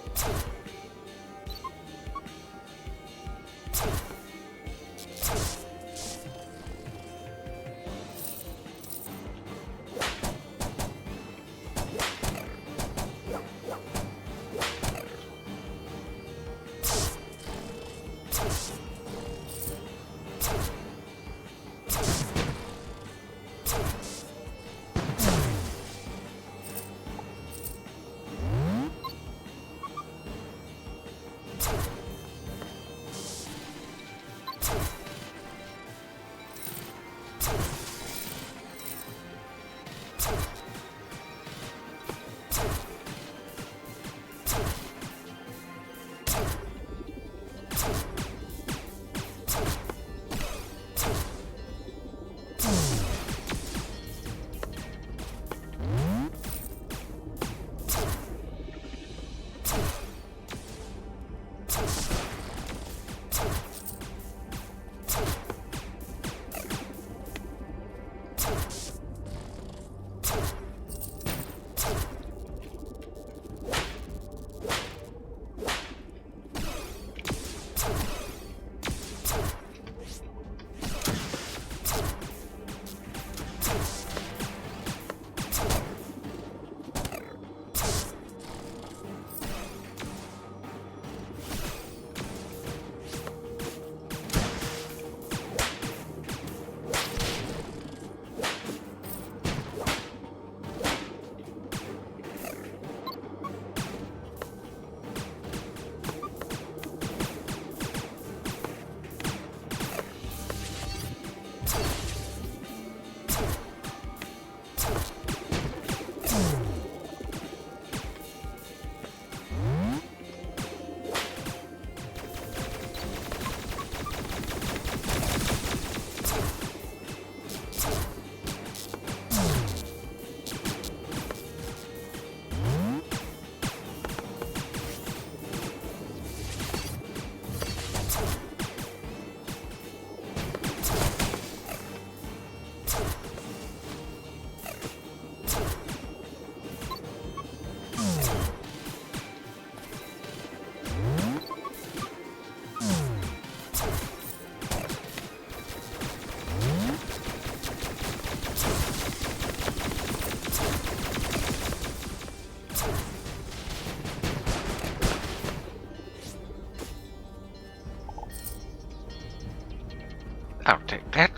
B: I'll take that.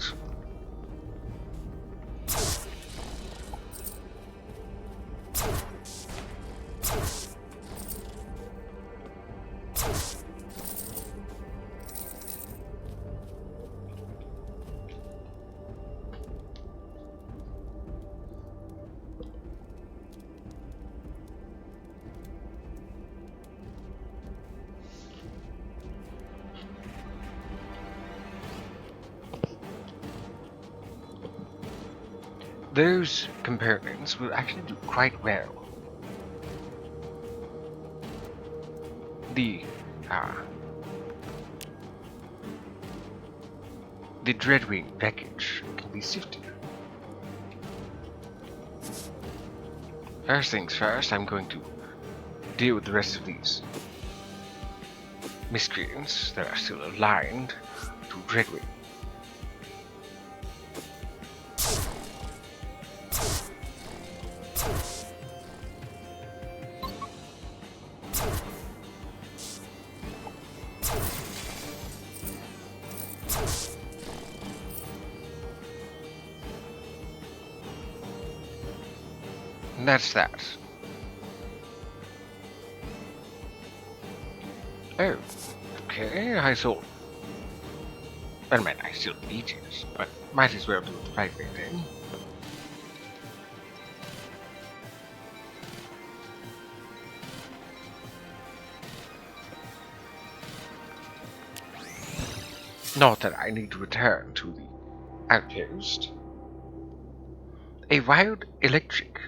B: Those components will actually do quite well. The Dreadwing package can be sifted. First things first, I'm going to deal with the rest of these miscreants that are still aligned to Dreadwing. And that's that. Oh, okay, I thought... Well, man, I still need it, but might as well do it the right way then. Not that I need to return to the outpost. A wild electric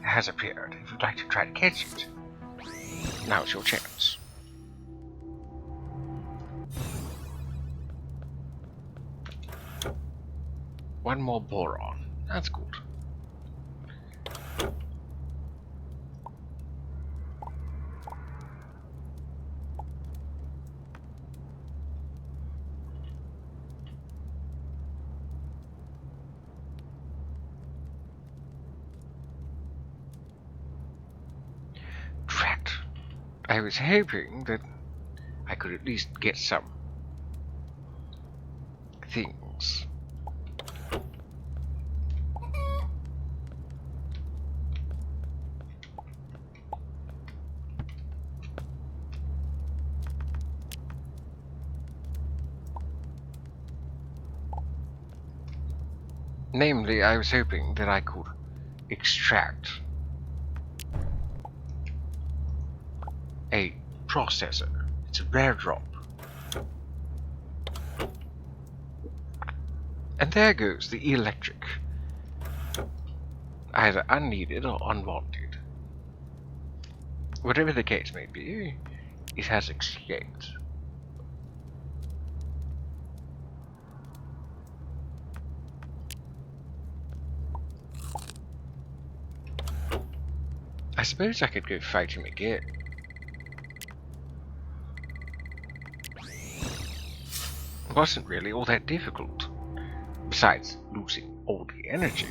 B: has appeared. If you'd like to try to catch it, now's your chance. One more boron. That's good. I was hoping that I could at least get some things. Namely, I was hoping that I could extract a processor. It's a rare drop. And there goes the electric. Either unneeded or unwanted. Whatever the case may be, it has escaped. I suppose I could go fight him again. It wasn't really all that difficult. Besides losing all the energy.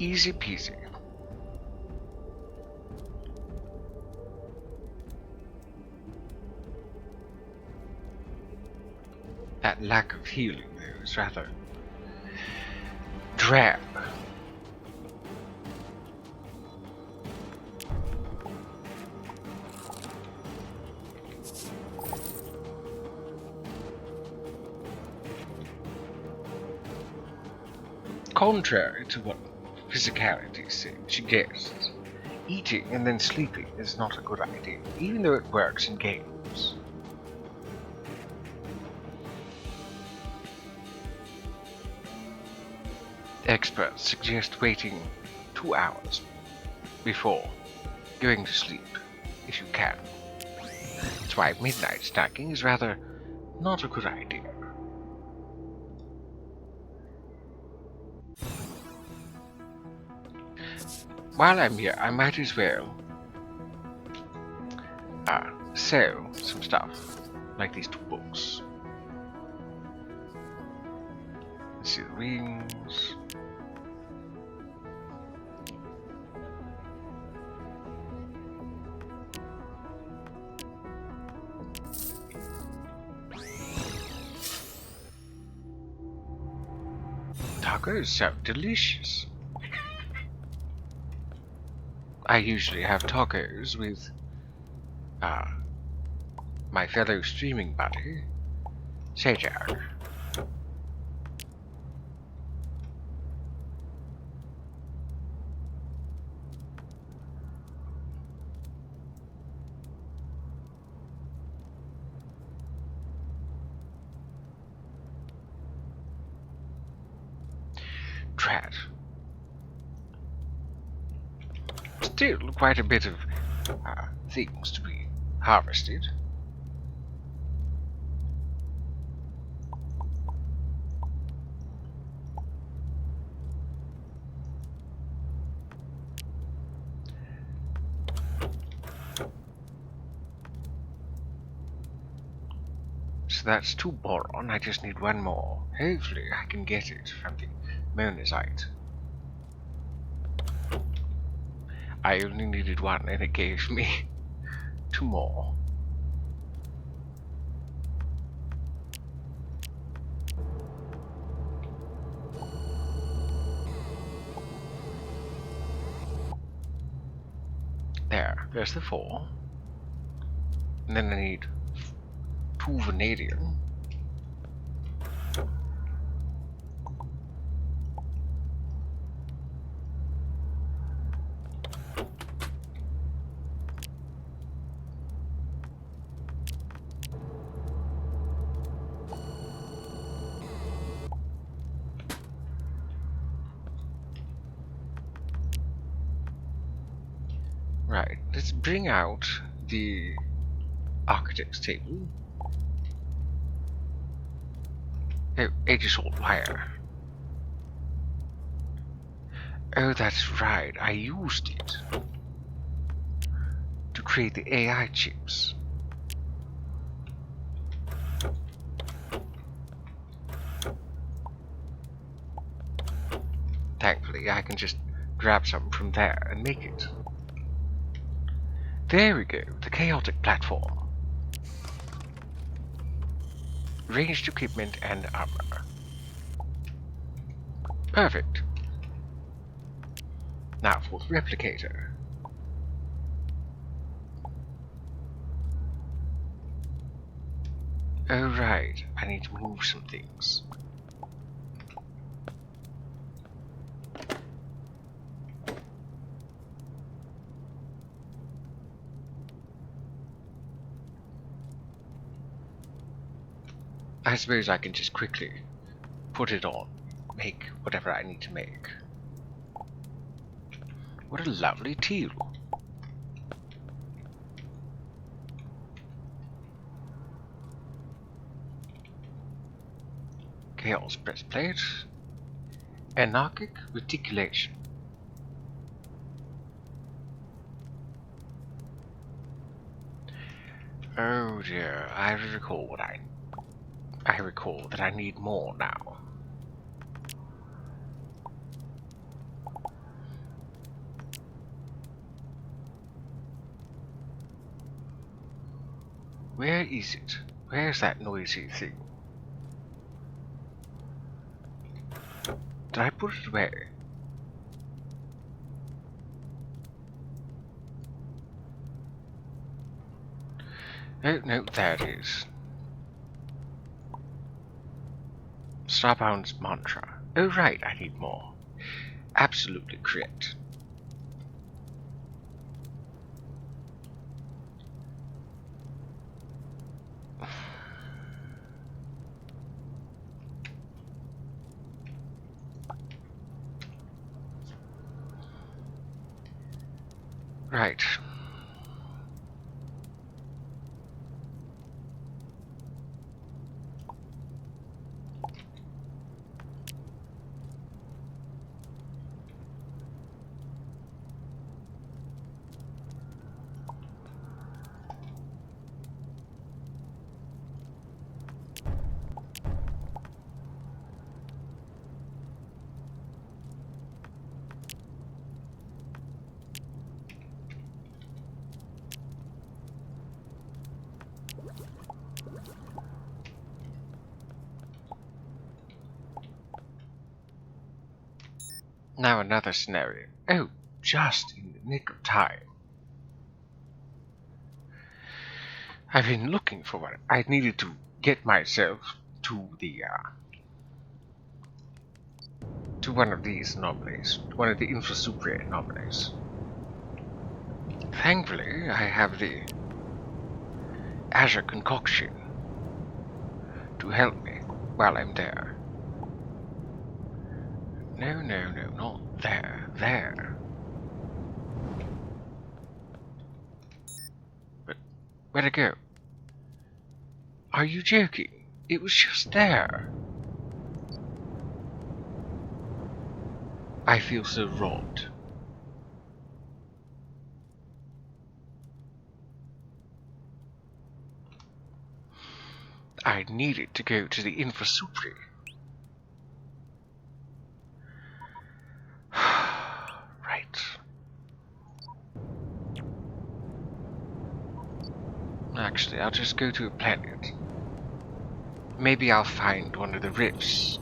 B: Easy peasy. That lack of healing there is rather drab. Contrary to what physicality suggests, eating and then sleeping is not a good idea, even though it works in games. Experts suggest waiting 2 hours before going to sleep, if you can. That's why midnight snacking is rather not a good idea. While I'm here, I might as well sell some stuff, like these 2 books. Let's see the wings. Tacos sound delicious. I usually have tacos with my fellow streaming buddy, Sajak. Drat. Still quite a bit of things to be harvested. So that's 2 boron, I just need 1 more. Hopefully I can get it from the monazite. I only needed 1 and it gave me 2 more. There's the 4. And then I need 2 vanadium. Right, let's bring out the architect's table. Oh, Aegis-old wire. Oh, that's right, I used it to create the AI chips. Thankfully, I can just grab some from there and make it. There we go, the chaotic platform. Ranged equipment and armor. Perfect. Now for the replicator. Oh right, I need to move some things. I suppose I can just quickly put it on, make whatever I need to make. What a lovely teal. Chaos breastplate. Anarchic reticulation. Oh dear, I recall that I need more now. Where is it? Where's that noisy thing? Did I put it away? Oh, no, there it is. Starbound's mantra. Oh, right, I need more. Absolutely correct. Right. Now another scenario. Oh, just in the nick of time. I've been looking for one. I needed to get myself to the, to one of these anomalies. One of the infrasupra anomalies. Thankfully, I have the Azure concoction to help me while I'm there. No, no, no, not there. There. But where'd it go? Are you joking? It was just there. I feel so robbed. I needed to go to the infrasupra. Right. Actually, I'll just go to a planet. Maybe I'll find one of the rifts.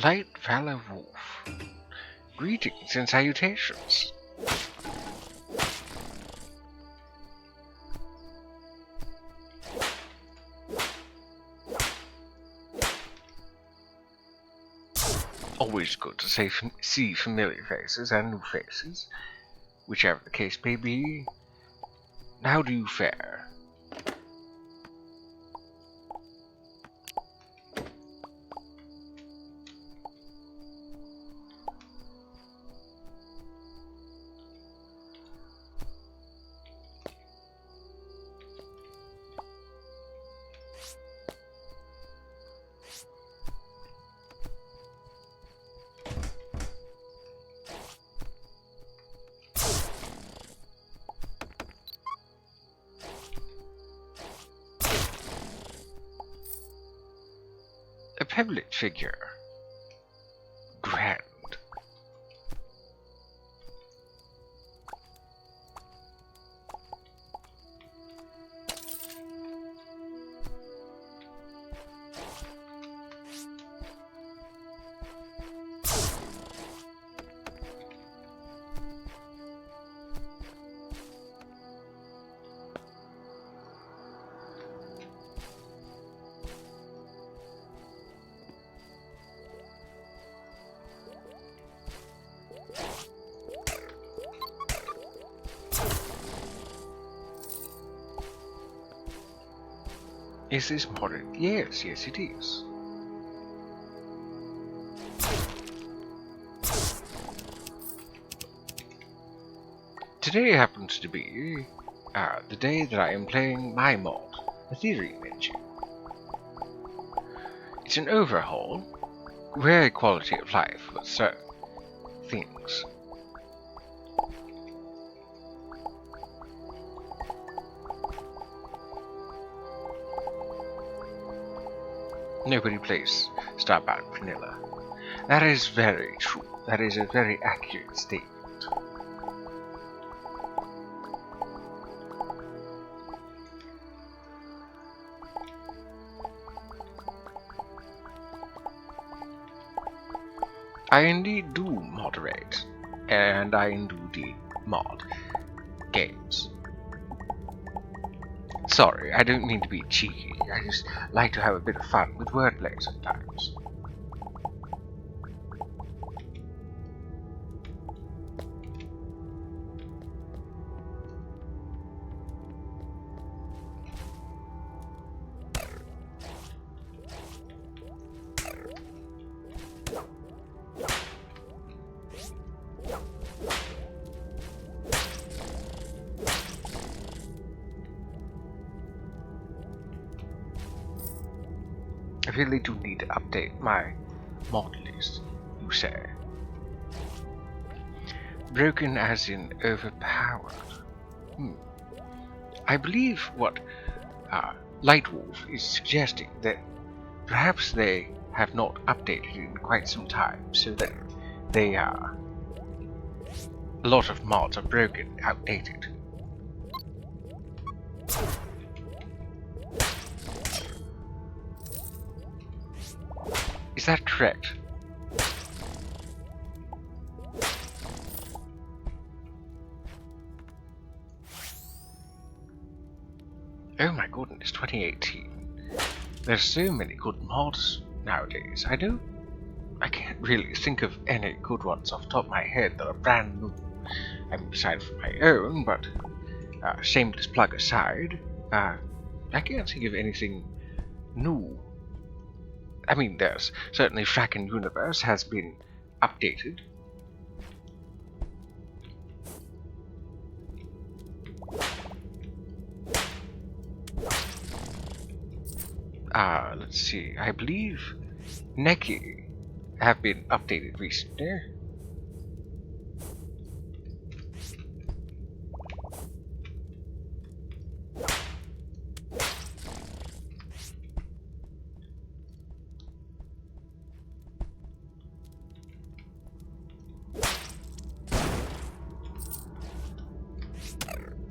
B: Light Valor Wolf. Greetings and salutations. Always good to see familiar faces and new faces, whichever the case may be. How do you fare? A pebblet figure. Grand. Is this modern? Yes, yes it is. today happens to be the day that I am playing my mod, Aetherium Engine. It's an overhaul, very quality of life with certain things. Nobody plays Starbound Vanilla. That is very true. That is a very accurate statement. I indeed do moderate, and I indeed mod games. Sorry, I don't mean to be cheeky, I just like to have a bit of fun with wordplay sometimes. I really do need to update my mod list, you say. Broken as in overpowered. I believe what Lightwolf is suggesting, that perhaps they have not updated in quite some time, so that they are... a lot of mods are broken, outdated. Is that correct? Oh my goodness, 2018. There's so many good mods nowadays. I can't really think of any good ones off the top of my head that are brand new. I mean, besides from my own, but shameless plug aside, I can't think of anything new. I mean, there's certainly Fracken Universe has been updated. Let's see, I believe Neki have been updated recently.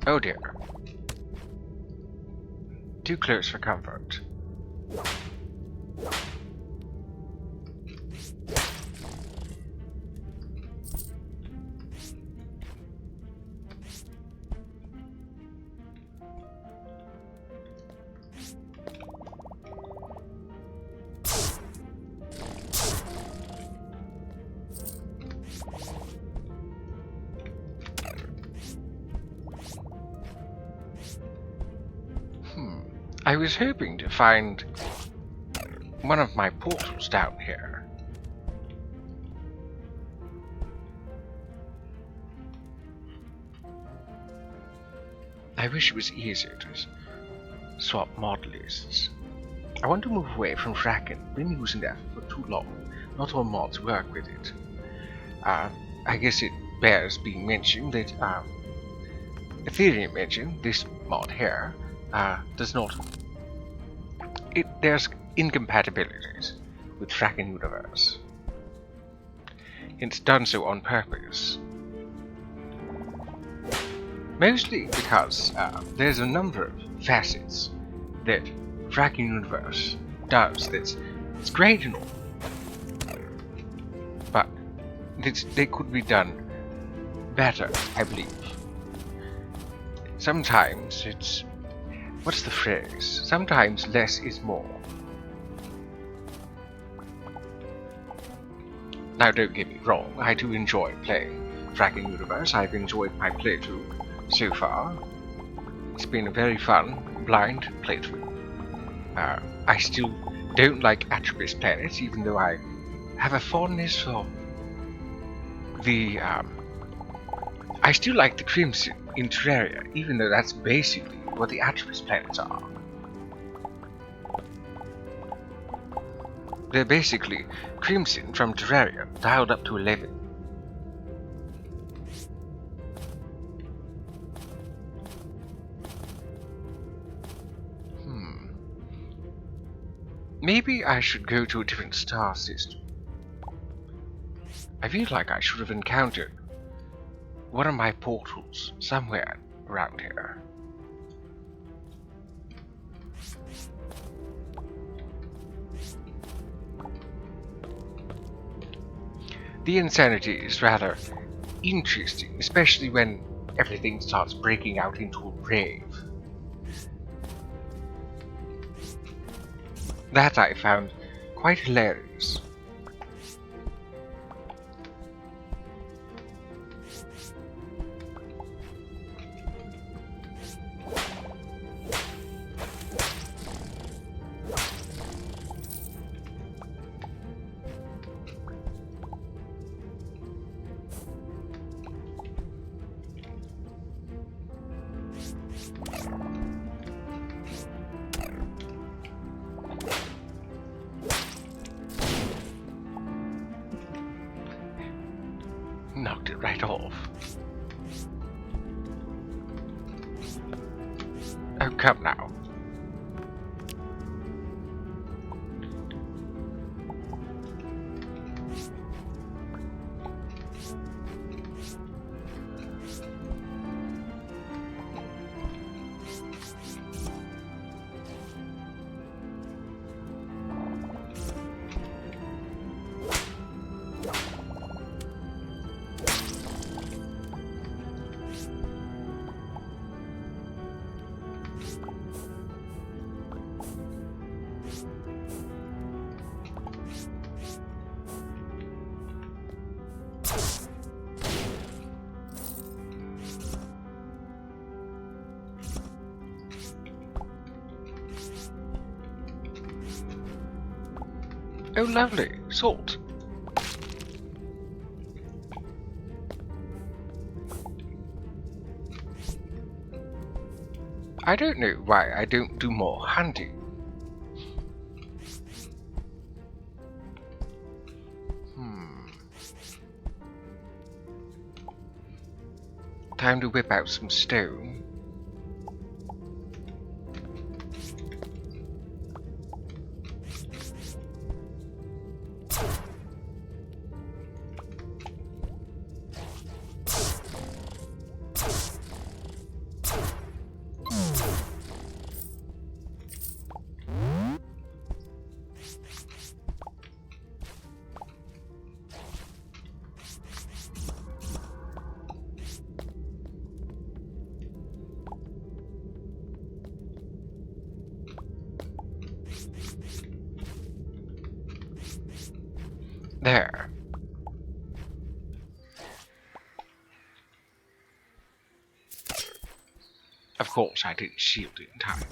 B: Oh dear. Too close for comfort. I was hoping to find one of my portals down here. I wish it was easier to swap mod lists. I want to move away from Fracken. Been using that for too long. Not all mods work with it. I guess it bears being mentioned that Aetherium Engine, this mod here, does not... there's incompatibilities with Fracken Universe. It's done so on purpose. Mostly because there's a number of facets that Fracken Universe does that's great and all, but they could be done better, I believe. Sometimes it's... what's the phrase? Sometimes less is more. Now don't get me wrong, I do enjoy playing Fracken Universe. I've enjoyed my playthrough so far. It's been a very fun, blind playthrough. I still don't like Atropos planets, even though I have a fondness for the I still like the crimson in Terraria, even though that's basically what the Atropos planets are. They're basically crimson from Terraria, dialed up to 11. Maybe I should go to a different star system. I feel like I should have encountered one of my portals somewhere around here. The insanity is rather interesting, especially when everything starts breaking out into a rave. That I found quite hilarious. Knocked it right off. Oh, come now. Oh, lovely. Salt. I don't know why I don't do more hunting. Time to whip out some stone. There. Of course, I didn't shield it in time.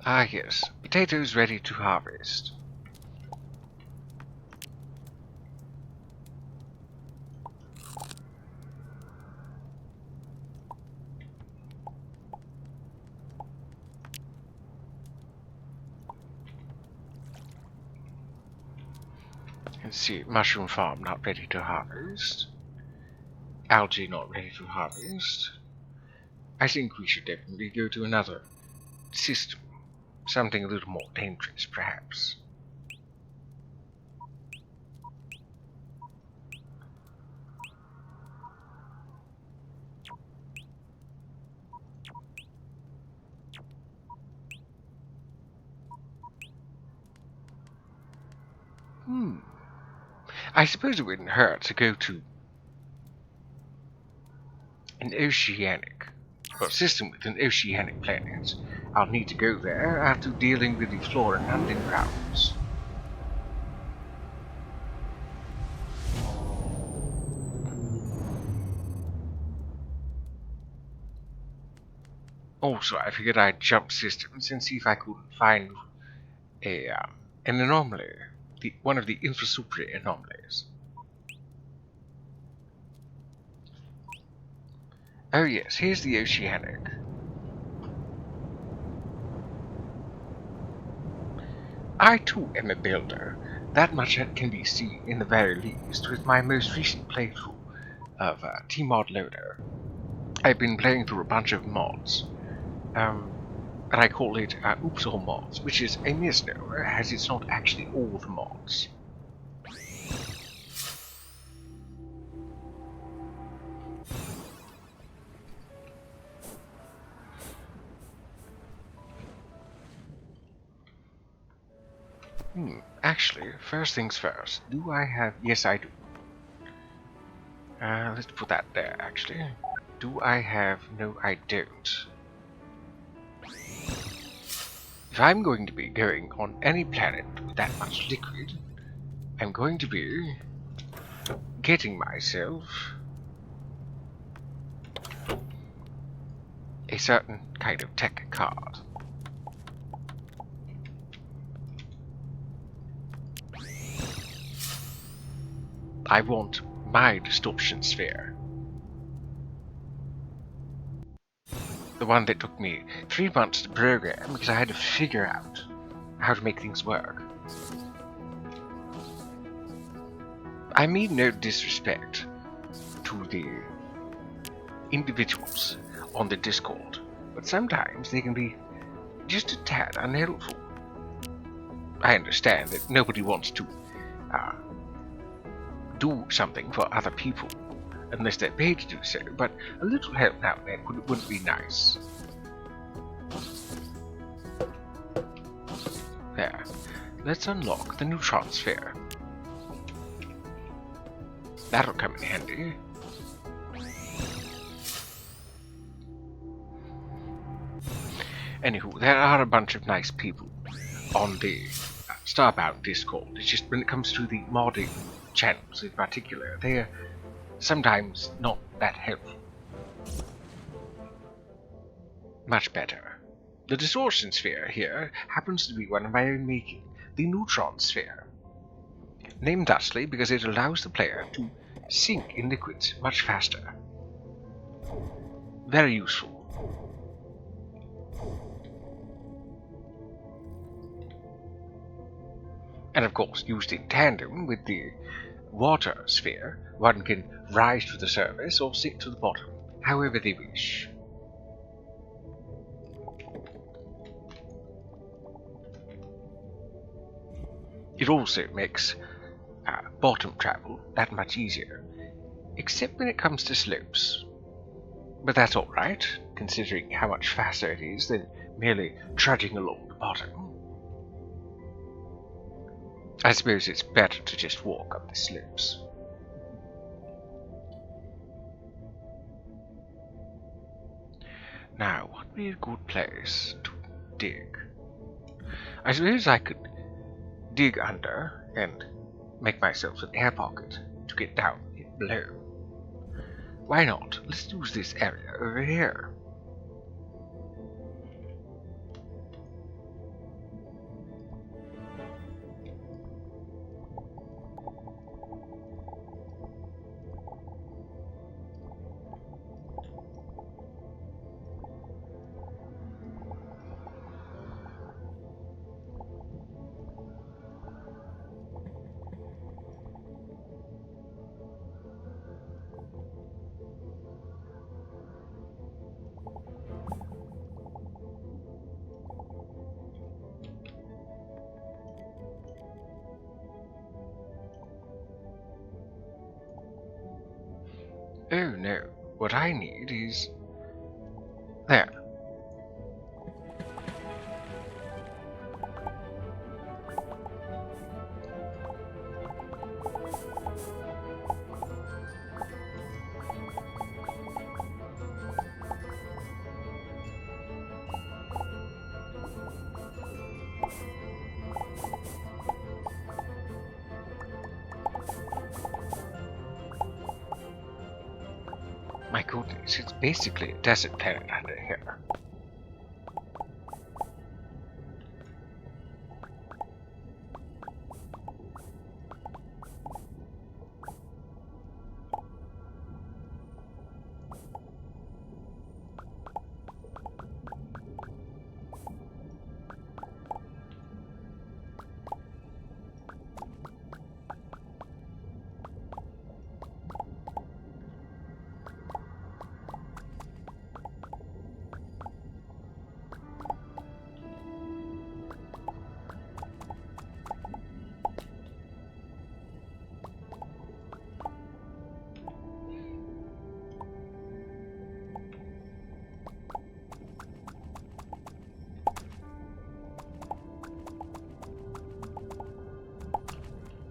B: Ah yes, potatoes ready to harvest. Let's see, mushroom farm not ready to harvest. Algae not ready to harvest. I think we should definitely go to another system. Something a little more dangerous, perhaps. I suppose it wouldn't hurt to go to an oceanic, well, system with an oceanic planet. I'll need to go there after dealing with the Floran undergrounds. Also, I figured I'd jump systems and see if I couldn't find an anomaly, one of the infrasupra anomalies. Oh yes, here's the oceanic. I too am a builder. That much can be seen, in the very least, with my most recent playthrough of T-Mod Loader. I've been playing through a bunch of mods, and I call it Oops All Mods, which is a misnomer, as it's not actually all the mods. Actually, first things first, do I have... Yes, I do. Let's put that there, actually. Do I have... No, I don't. If I'm going to be going on any planet with that much liquid, I'm going to be getting myself a certain kind of tech card. I want my distortion sphere. The one that took me 3 months to program because I had to figure out how to make things work. I mean no disrespect to the individuals on the Discord, but sometimes they can be just a tad unhelpful. I understand that nobody wants to do something for other people unless they're paid to do so, but a little help now and then would be nice. There. Let's unlock the neutron sphere. That'll come in handy. Anywho, there are a bunch of nice people on the Starbound Discord. It's just when it comes to the modding channels in particular, they're sometimes not that helpful. Much better. The distortion sphere here happens to be one of my own making, the neutron sphere. Named thusly because it allows the player to sink in liquids much faster. Very useful. And of course, used in tandem with the water sphere, one can rise to the surface or sink to the bottom, however they wish. It also makes bottom travel that much easier, except when it comes to slopes. But that's alright, considering how much faster it is than merely trudging along the bottom. I suppose it's better to just walk up the slopes. Now, what would be a good place to dig? I suppose I could dig under and make myself an air pocket to get down below. Why not? Let's use this area over here. Oh no, what I need is... there. goodness, it's basically a desert planet under here.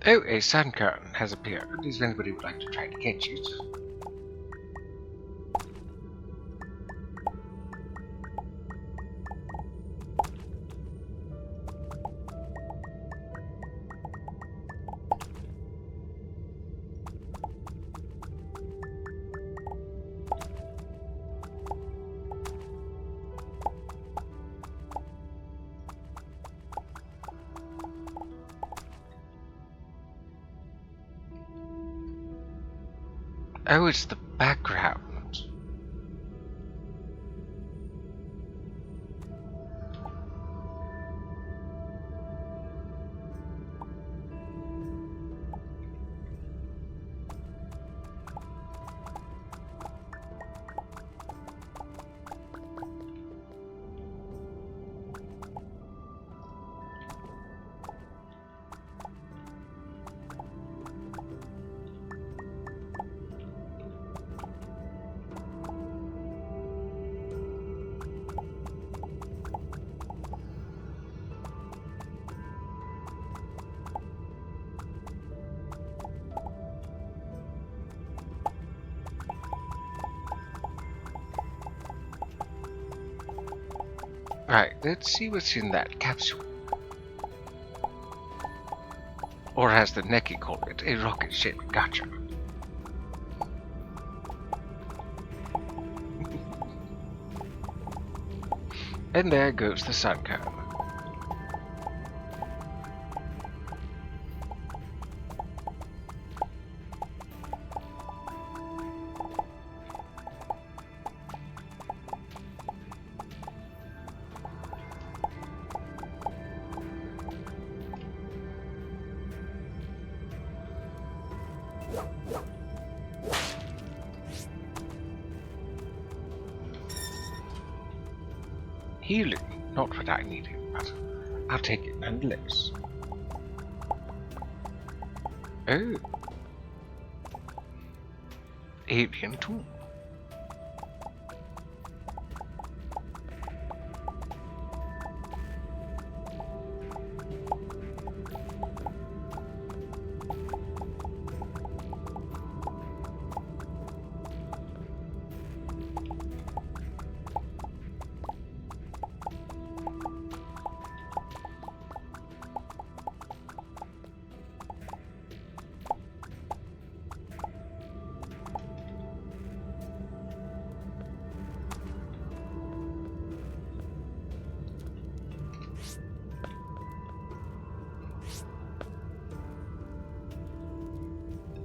B: Oh, a sun curtain has appeared. If anybody would like to try to catch it. Oh, it's the background. Right, let's see what's in that capsule. Or as the Neki call it, a rocket ship. Gotcha. And there goes the sun curtain. Healing, not what I needed, but I'll take it nonetheless. Oh. Alien tool.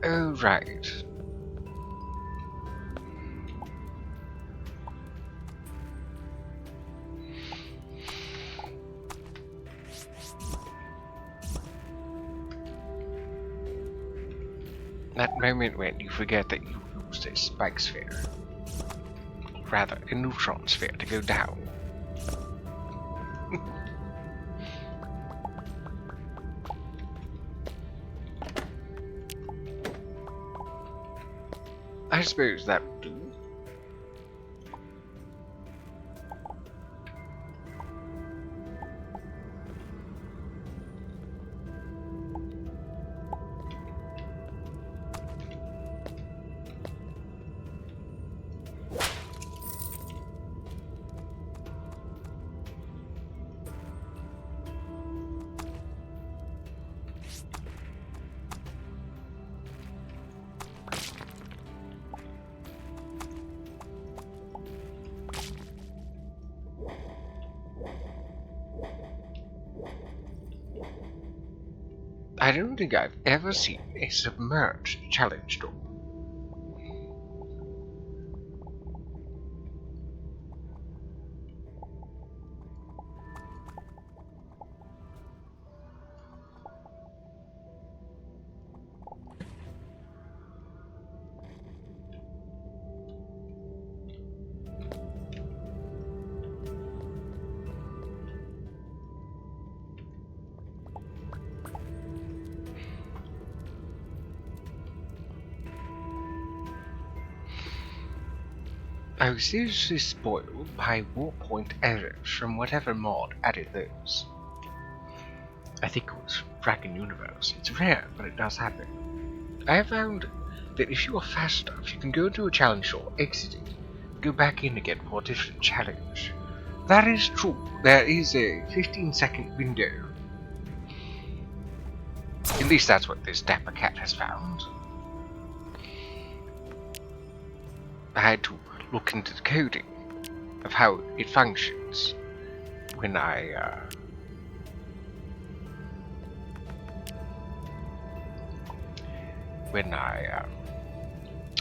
B: Oh, right. That moment when you forget that you used a spike sphere. Rather, a neutron sphere to go down. I suppose that would do. I don't think I've ever seen a submerged challenge door. I was seriously spoiled by warp point errors from whatever mod added those. I think it was Dragon Universe. It's rare, but it does happen. I have found that if you are fast enough, you can go into a challenge door, exit it, go back in again for a different challenge. That is true. There is a 15-second window. At least that's what this dapper cat has found. I had to look into the coding of how it functions when I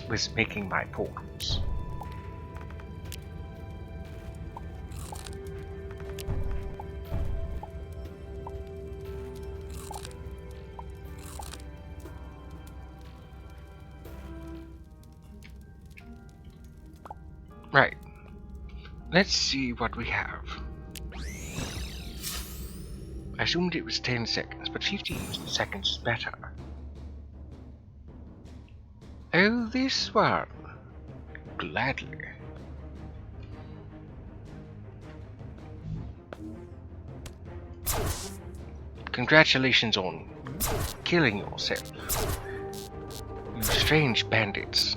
B: was making my portals. Right. Let's see what we have. I assumed it was 10 seconds, but 15 seconds is better. Oh, this one. Gladly. Congratulations on killing yourself, you strange bandits.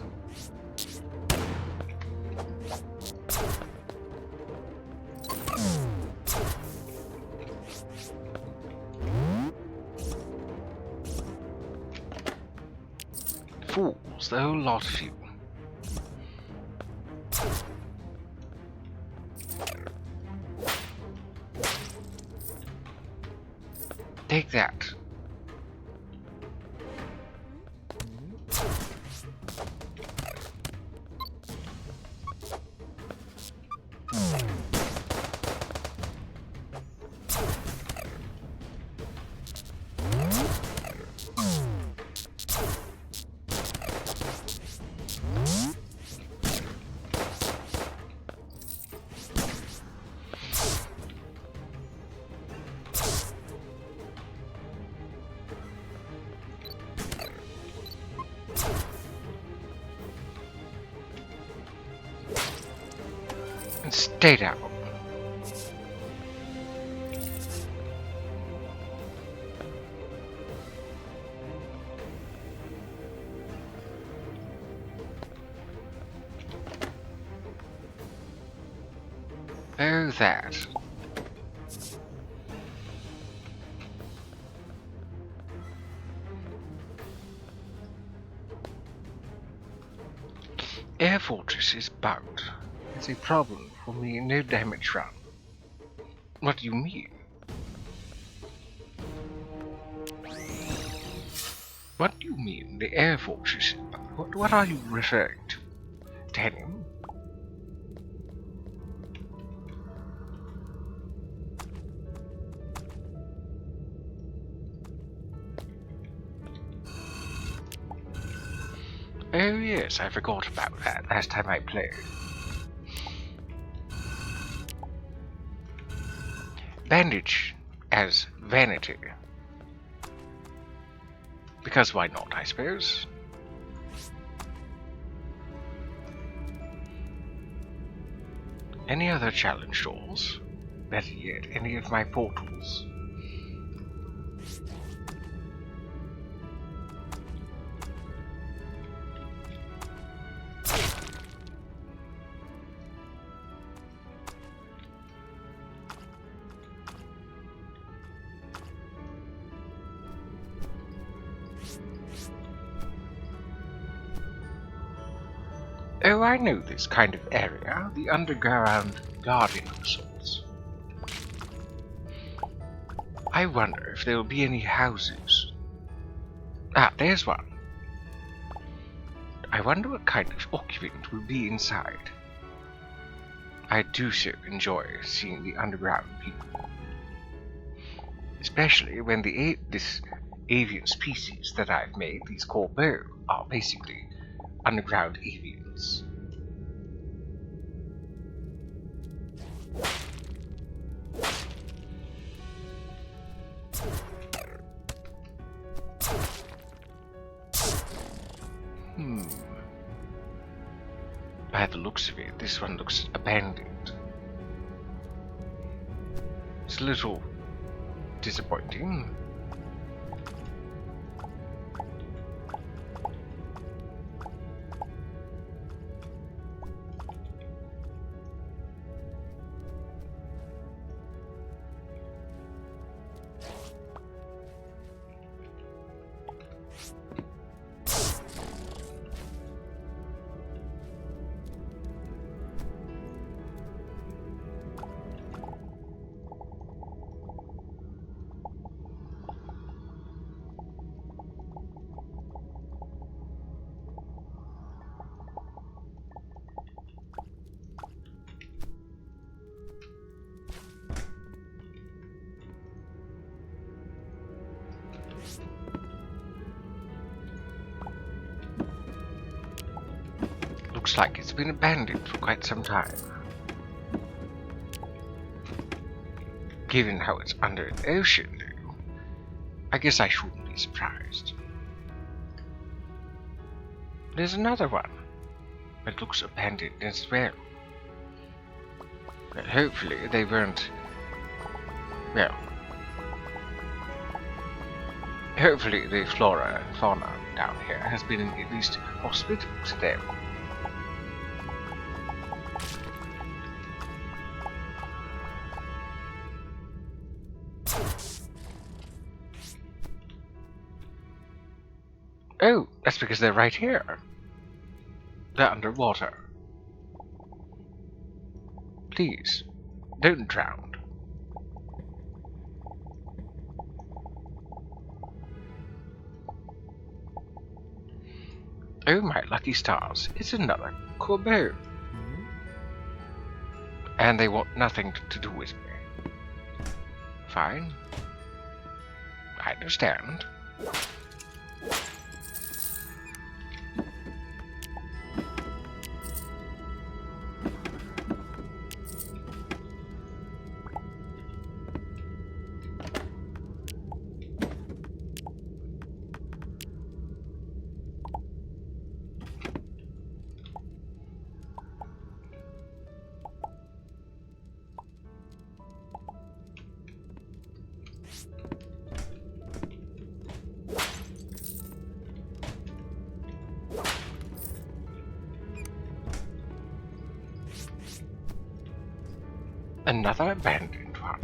B: Fools, the whole lot of you. Take that. And stay down. Oh, that. Air Fortress is bugged. It's a problem for me, no damage run. What do you mean? What do you mean, the Air Fortress is bugged? What are you referring to? Denim? Oh yes, I forgot about that last time I played. Bandage as vanity. Because why not, I suppose? Any other challenge doors? Better yet, any of my portals? Oh, I know this kind of area, the underground garden of sorts. I wonder if there will be any houses Ah, there's one. I wonder what kind of occupant will be inside. I do so enjoy seeing the underground people. Especially when this avian species that I've made, these corbeaux, are basically underground avians. By the looks of it, this one looks abandoned. It's a little disappointing. Looks like it's been abandoned for quite some time. Given how it's under an ocean, though, I guess I shouldn't be surprised. There's another one, but it looks abandoned as well. But hopefully they weren't... well... hopefully the flora and fauna down here has been at least hospitable to them. Oh, that's because they're right here. They're underwater. Please, don't drown. Oh my lucky stars, it's another corbeau. And they want nothing to do with me. Fine. I understand. Another abandoned one.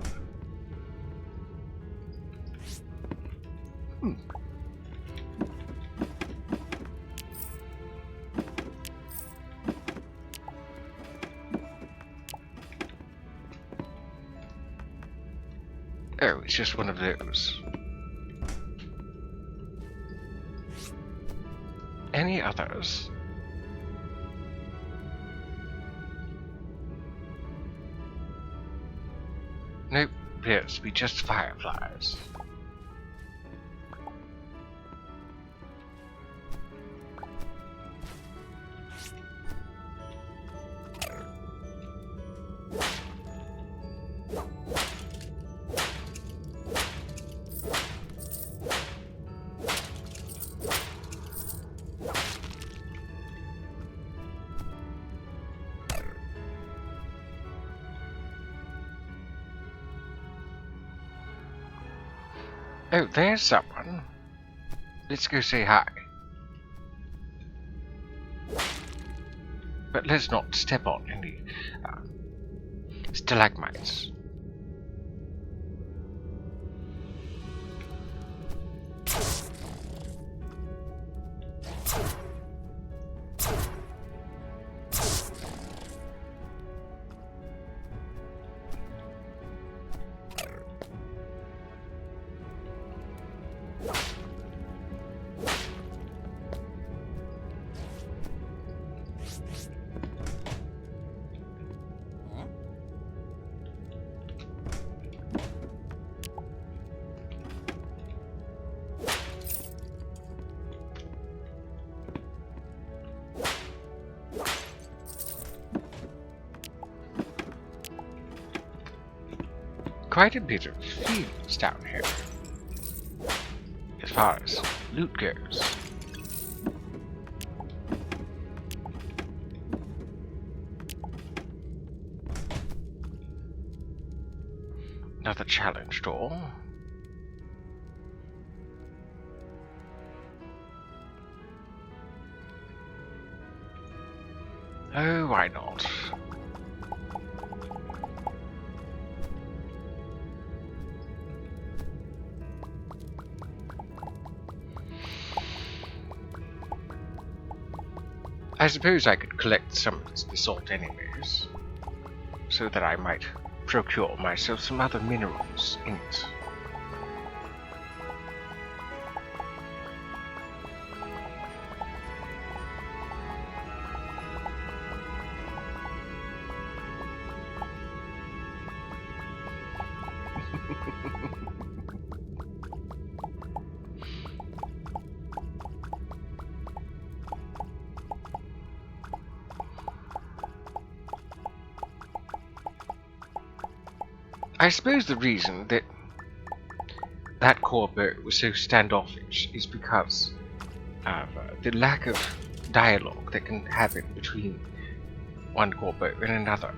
B: Oh, it's just one of those. Any others? Nope, appears to be just fireflies. Oh, there's someone. Let's go say hi. But let's not step on any stalagmites. quite a bit of fields down here, as far as loot goes. Another challenge door. Oh, why not? I suppose I could collect some of the salt anyways, so that I might procure myself some other minerals in it. I suppose the reason that that corpo was so standoffish is because of the lack of dialogue that can happen between one corpo and another.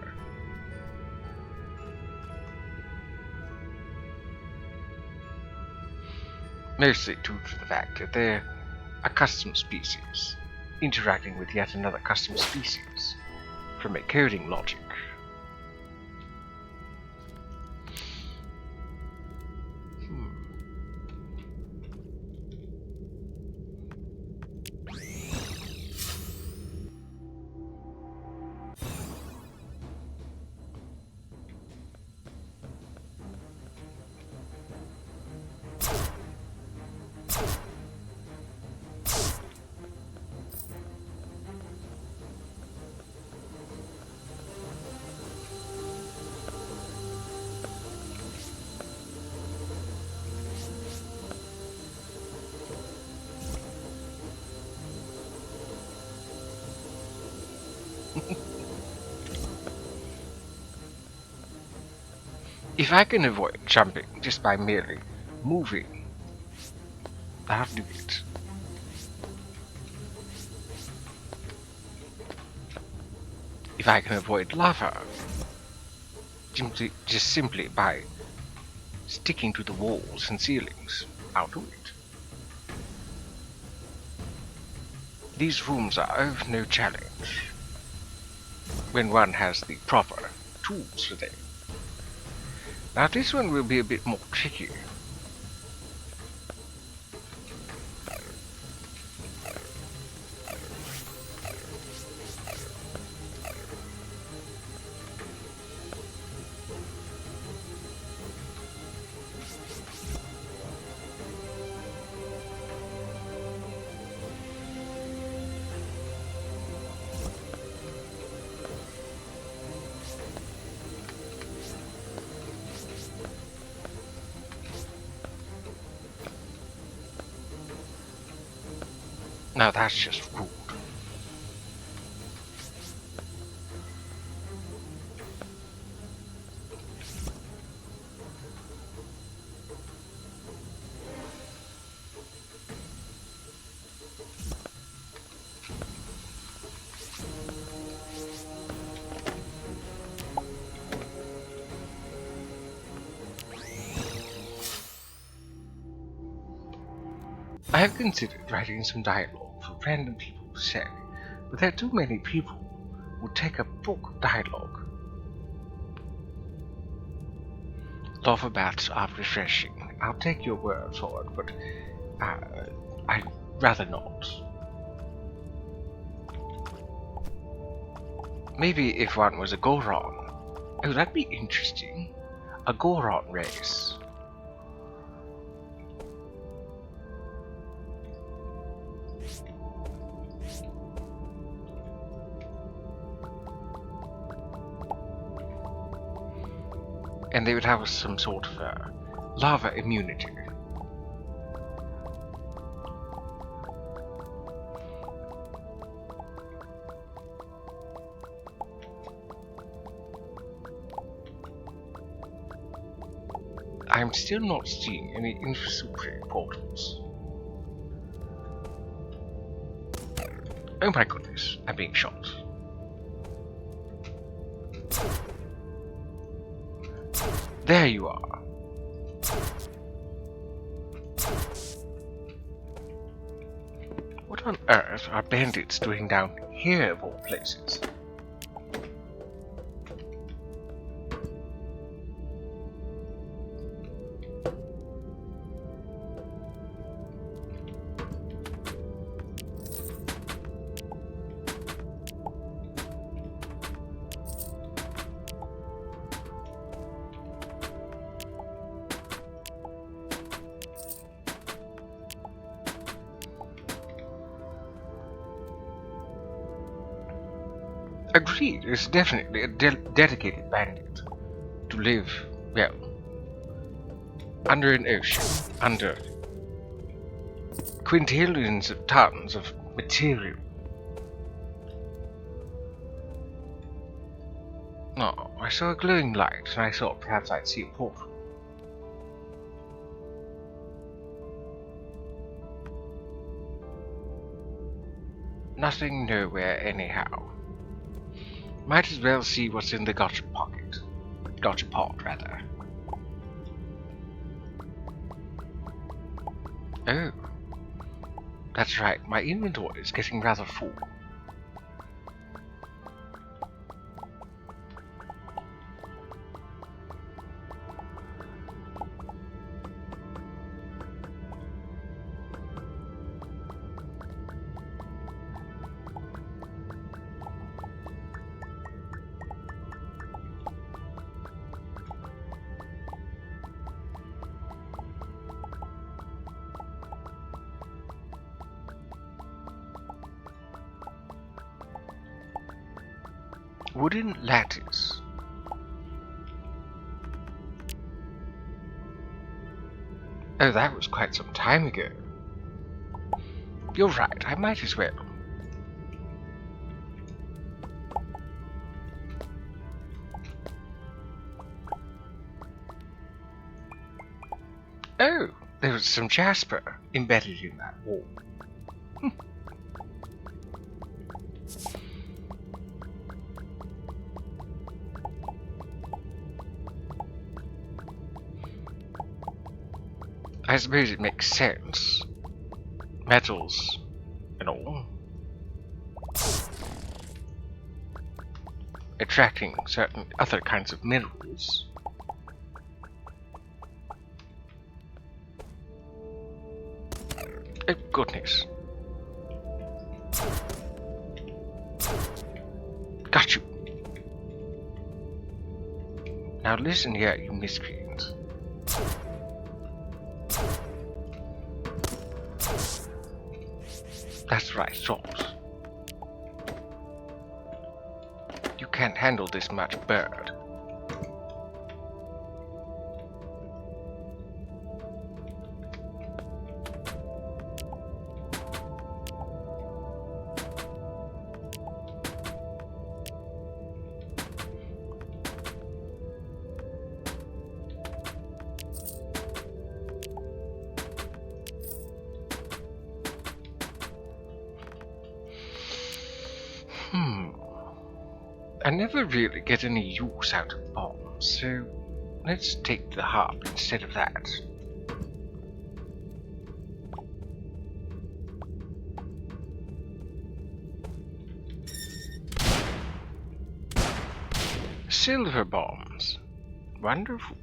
B: Mostly due to the fact that they're a custom species, interacting with yet another custom species from a coding logic. If I can avoid jumping just by merely moving, I'll do it. If I can avoid lava, just simply by sticking to the walls and ceilings, I'll do it. These rooms are of no challenge when one has the proper tools for them. Now this one will be a bit more tricky. Now that's just rude. I have considered writing some dialogue for random people to say, but there are too many people who would take a book of dialogue. Lava baths are refreshing. I'll take your word for it, but I'd rather not. Maybe if one was a Goron. Oh, that'd be interesting. A Goron race. And they would have some sort of lava immunity. I'm still not seeing any infrastructure portals. Oh my goodness, I'm being shot. There you are. What on earth are bandits doing down here of all places? Agreed, it's definitely a dedicated bandit to live, well, under an ocean, under quintillions of tons of material. No, I saw a glowing light and I thought perhaps I'd see a portal. Nothing nowhere anyhow. Might as well see what's in the gotcha pocket. Gotcha pot, rather. Oh. That's right, my inventory is getting rather full. Wooden lattice. Oh, that was quite some time ago. You're right, I might as well. Oh, there was some jasper embedded in that wall. I suppose it makes sense. Metals and all. Attracting certain other kinds of minerals. Oh goodness. Got you. Now listen here, you miscreants. That's right, salt. You can't handle this much bird. I never really get any use out of bombs, so let's take the harp instead of that. Silver bombs. Wonderful.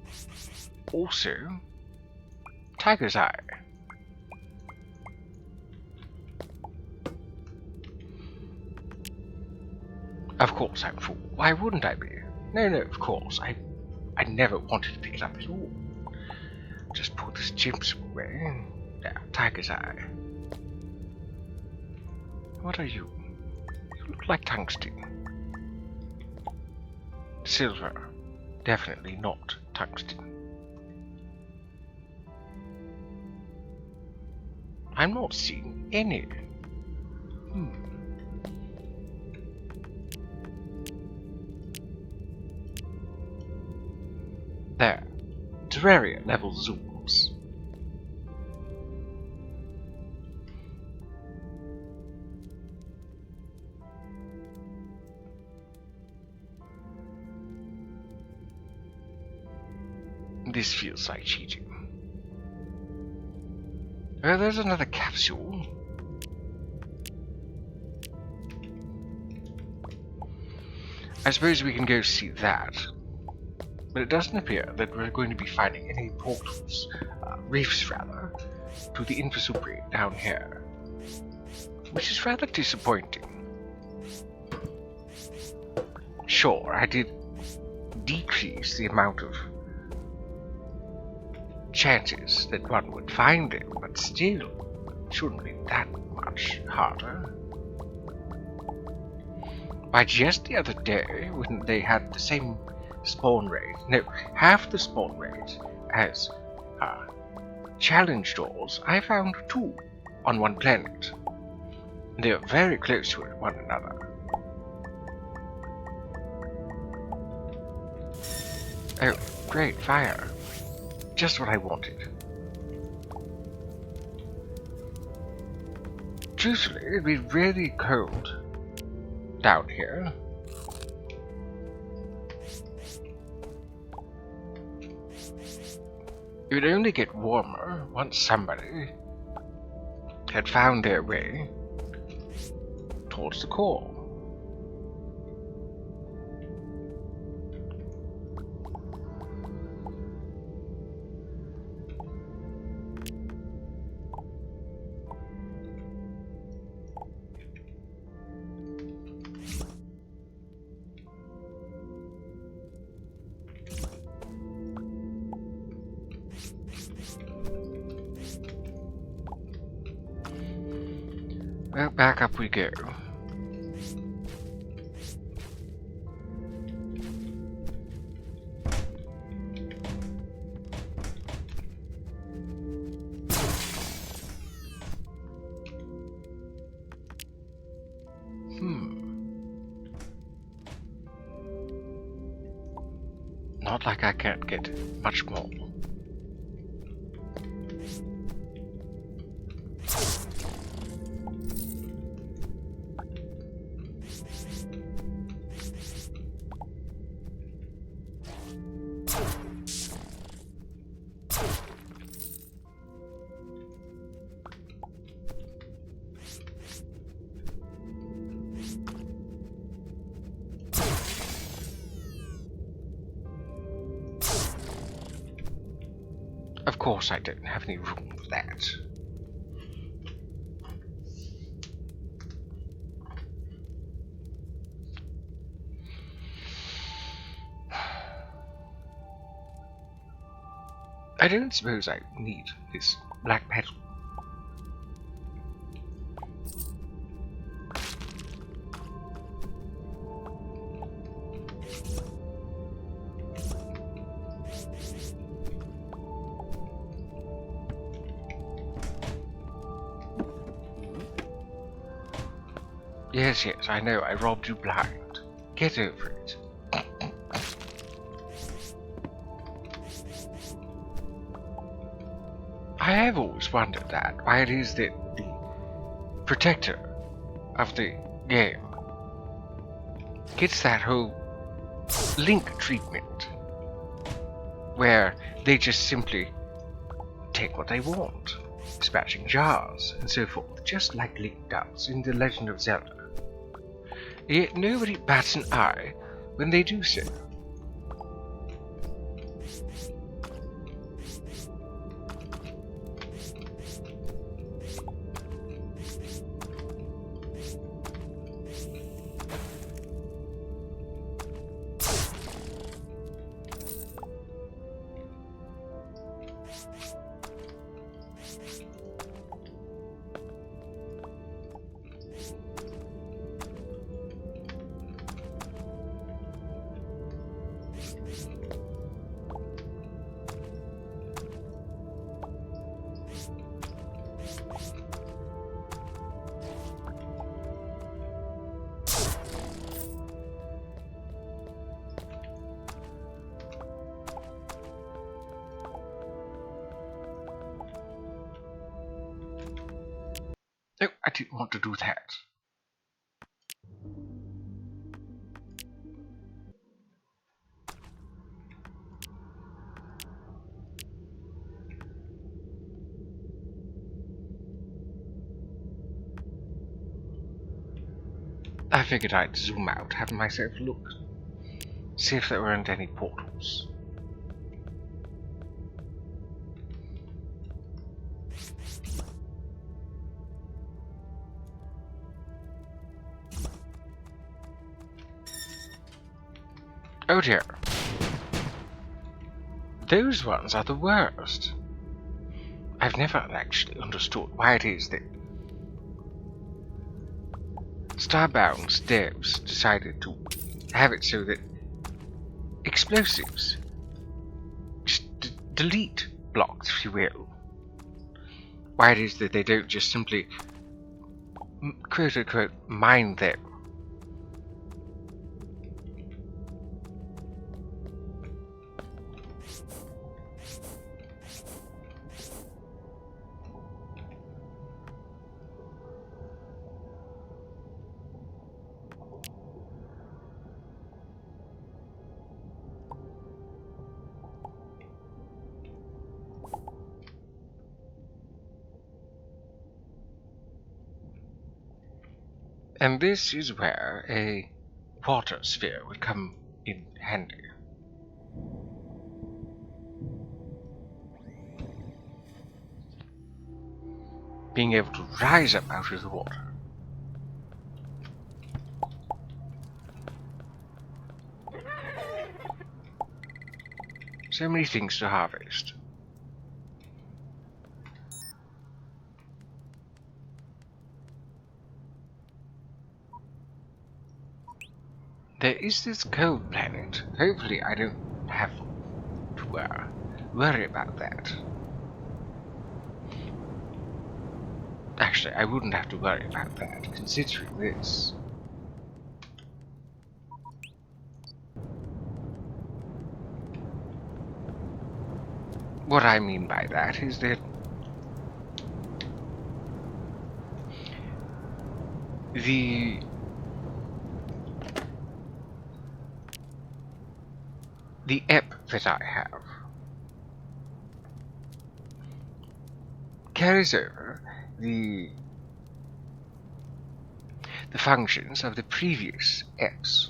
B: Also, Tiger's Eye. Of course I'm full. Why wouldn't I be? No, of course. I never wanted to pick it up at all. Just put this chimps away. There, Tiger's Eye. What are you? You look like tungsten. Silver. Definitely not tungsten. I'm not seeing any. There. Terraria level zooms. This feels like cheating. Oh, there's another capsule. I suppose we can go see that. But it doesn't appear that we're going to be finding any portals, reefs rather, to the infrastructure down here. Which is rather disappointing. Sure, I did decrease the amount of chances that one would find it, but still, it shouldn't be that much harder. Why, just the other day, when they had the same spawn rate, no, half the spawn rate as challenge doors, I found 2 on one planet. They are very close to one another. Oh, great, fire. Just what I wanted. Truthfully, it'd be really cold down here. It would only get warmer once somebody had found their way towards the core. Well, back up we go. Not like I can't get much more. Of course I don't have any room for that. I don't suppose I need this black metal. Yes, yes, I know, I robbed you blind. Get over it. I have always wondered that, why it is that the protector of the game gets that whole Link treatment, where they just simply take what they want, smashing jars and so forth, just like Link does in The Legend of Zelda. Yet nobody bats an eye when they do so. I didn't want to do that. I figured I'd zoom out, have myself look, see if there weren't any portals. Oh dear. Those ones are the worst. I've never actually understood why it is that Starbound's devs decided to have it so that explosives just delete blocks, if you will. Why it is that they don't just simply quote-unquote mine them. And this is where a water sphere would come in handy. Being able to rise up out of the water. So many things to harvest. There is this cold planet. Hopefully I don't have to worry about that. Actually, I wouldn't have to worry about that, considering this. What I mean by that is that the app that I have carries over the functions of the previous apps.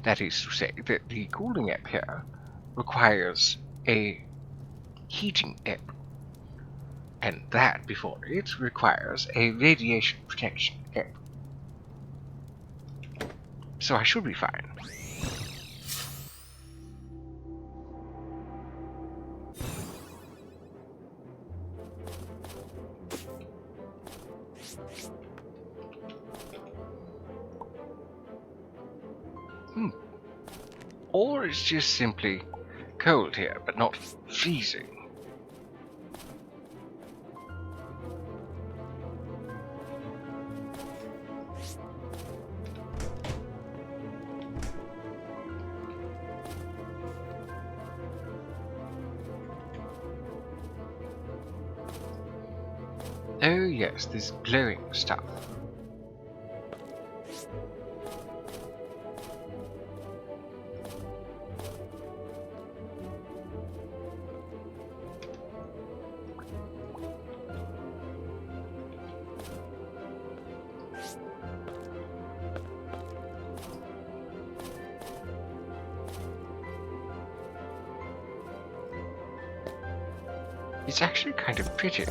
B: That is to say that the cooling app here requires a heating app, and that before it requires a radiation protection app. So I should be fine. Or it's just simply cold here, but not freezing. Oh yes, this glowing stuff. It's actually kind of pretty.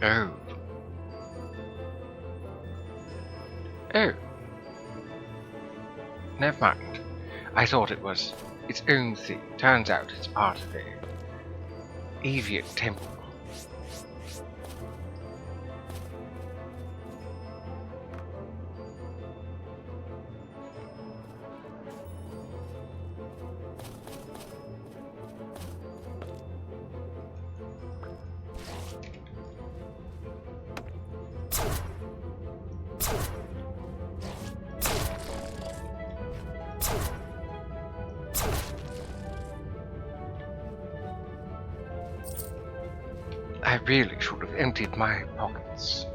B: Oh. Oh. Never mind. I thought it was its own thing. Turns out it's part of the Aetherium temple. I really should have emptied my pockets.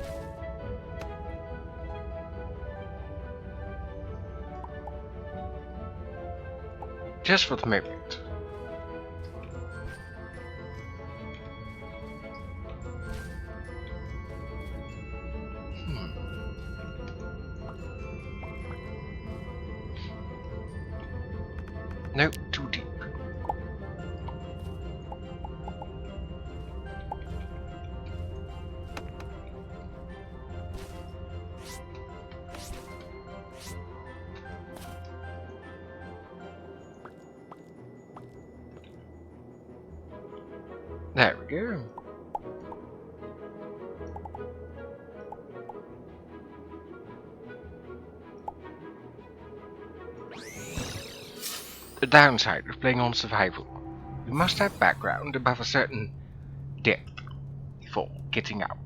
B: Just for the moment. Nope, too deep. There we go. The downside of playing on survival. You must have background above a certain depth before getting out.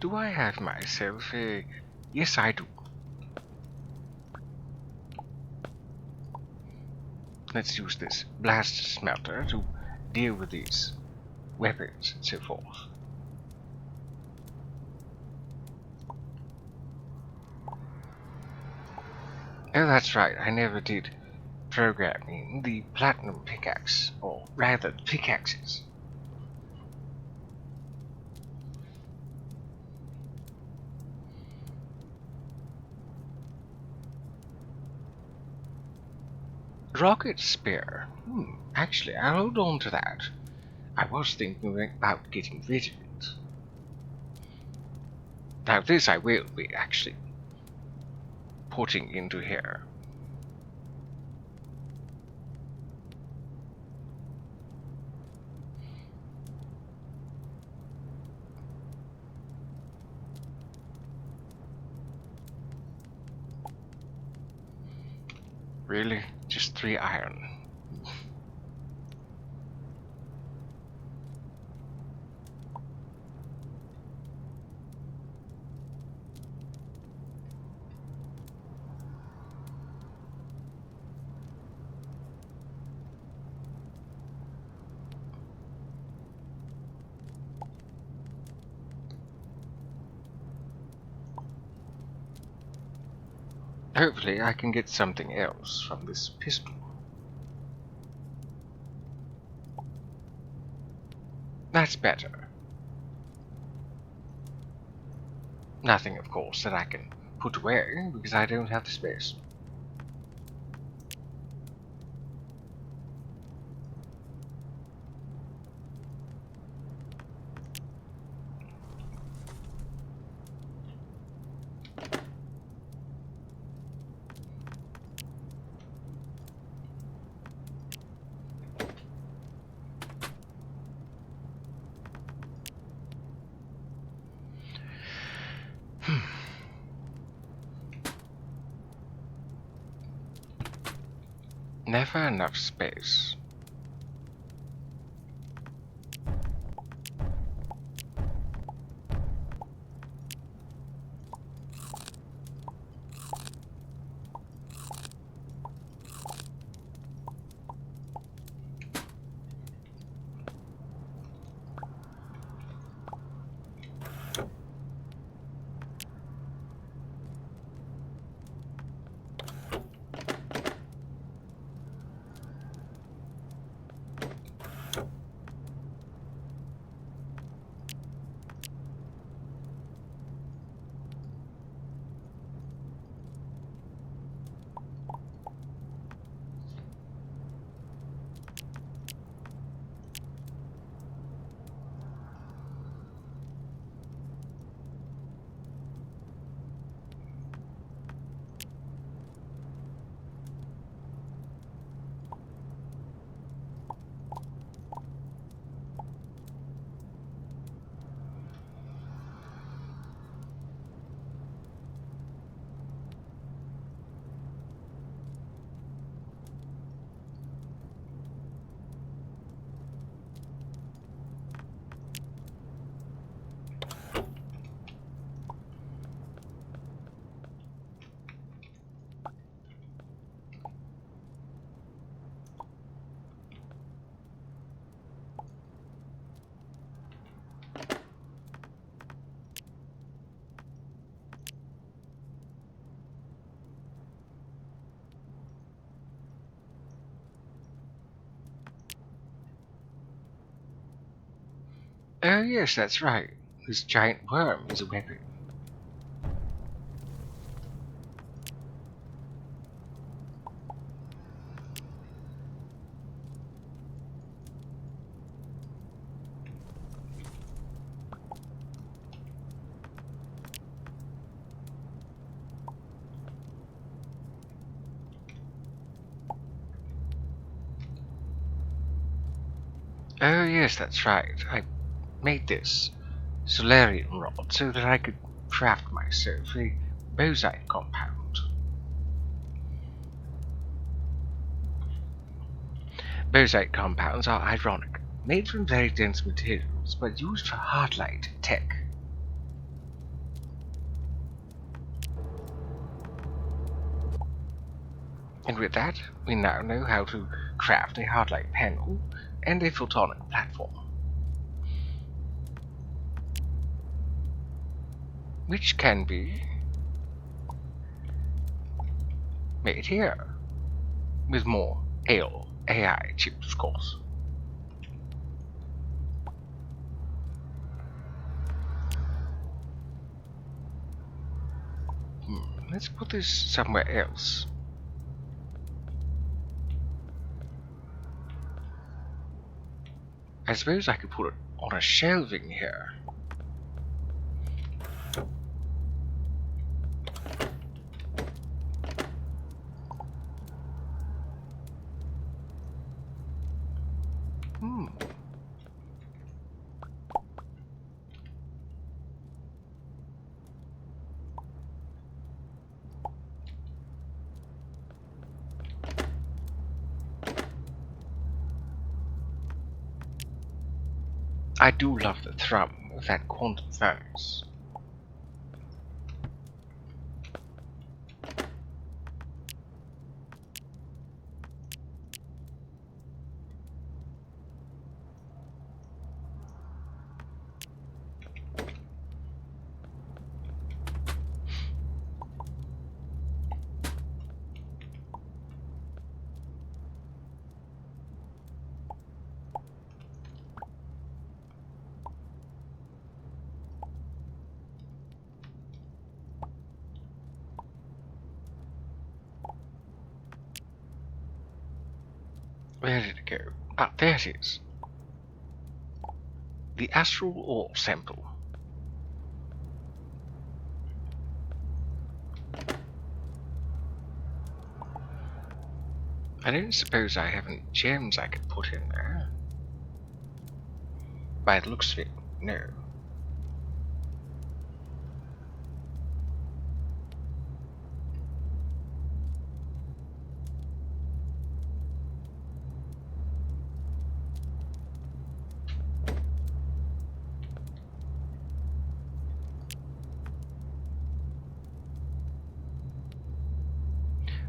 B: Do I have myself a... Yes, I do. Let's use this blast smelter to deal with these weapons and so forth. Oh, that's right, I never did programming the platinum pickaxe, or rather the pickaxes. Rocket spear. Actually, I'll hold on to that. I was thinking about getting rid of it. Now this I will be actually putting into here. Really? Just 3 iron. Hopefully I can get something else from this pistol. That's better. Nothing, of course, that I can put away, because I don't have the space. Never enough space. Oh yes, that's right. This giant worm is a weapon. Oh yes, that's right. I made this solarium rod so that I could craft myself a bosite compound. Bosite compounds are ironic, made from very dense materials, but used for hard-light tech. And with that, we now know how to craft a hard-light panel and a photonic platform, which can be made here, with more AI chips, of course. Let's put this somewhere else. I suppose I could put it on a shelving here. I do love the thrum of that quantum furnace. Where did it go? Ah, there it is. The astral ore sample. I don't suppose I have any gems I could put in there. By the looks of it, no.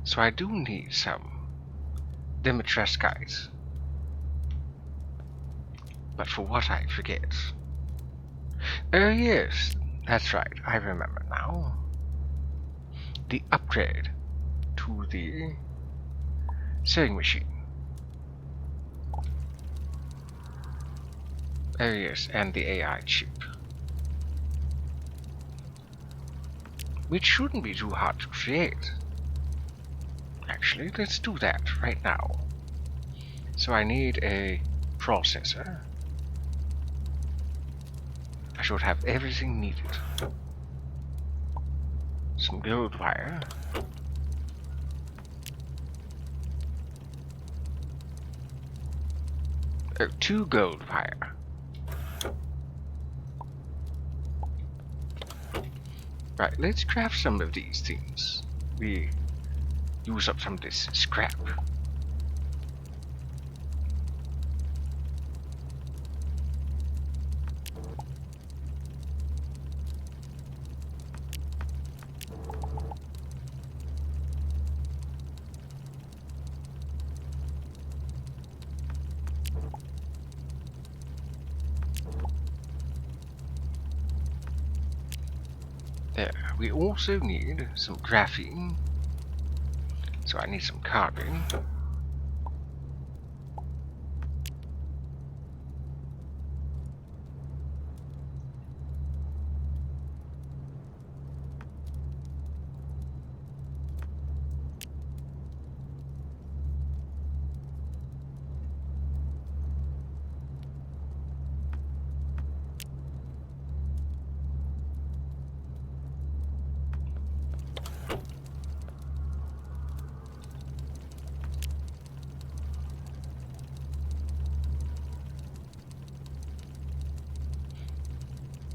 B: So I do need some Dimitrescites. But for what I forget. Oh yes, that's right, I remember now. The upgrade to the sewing machine. Oh yes, and the AI chip. Which shouldn't be too hard to create. Actually, let's do that right now. So I need a processor. I should have everything needed. Some gold wire. Oh, 2 gold wire. Right, let's craft some of these things. We use up some of this scrap. There. We also need some graphene. So I need some carbon.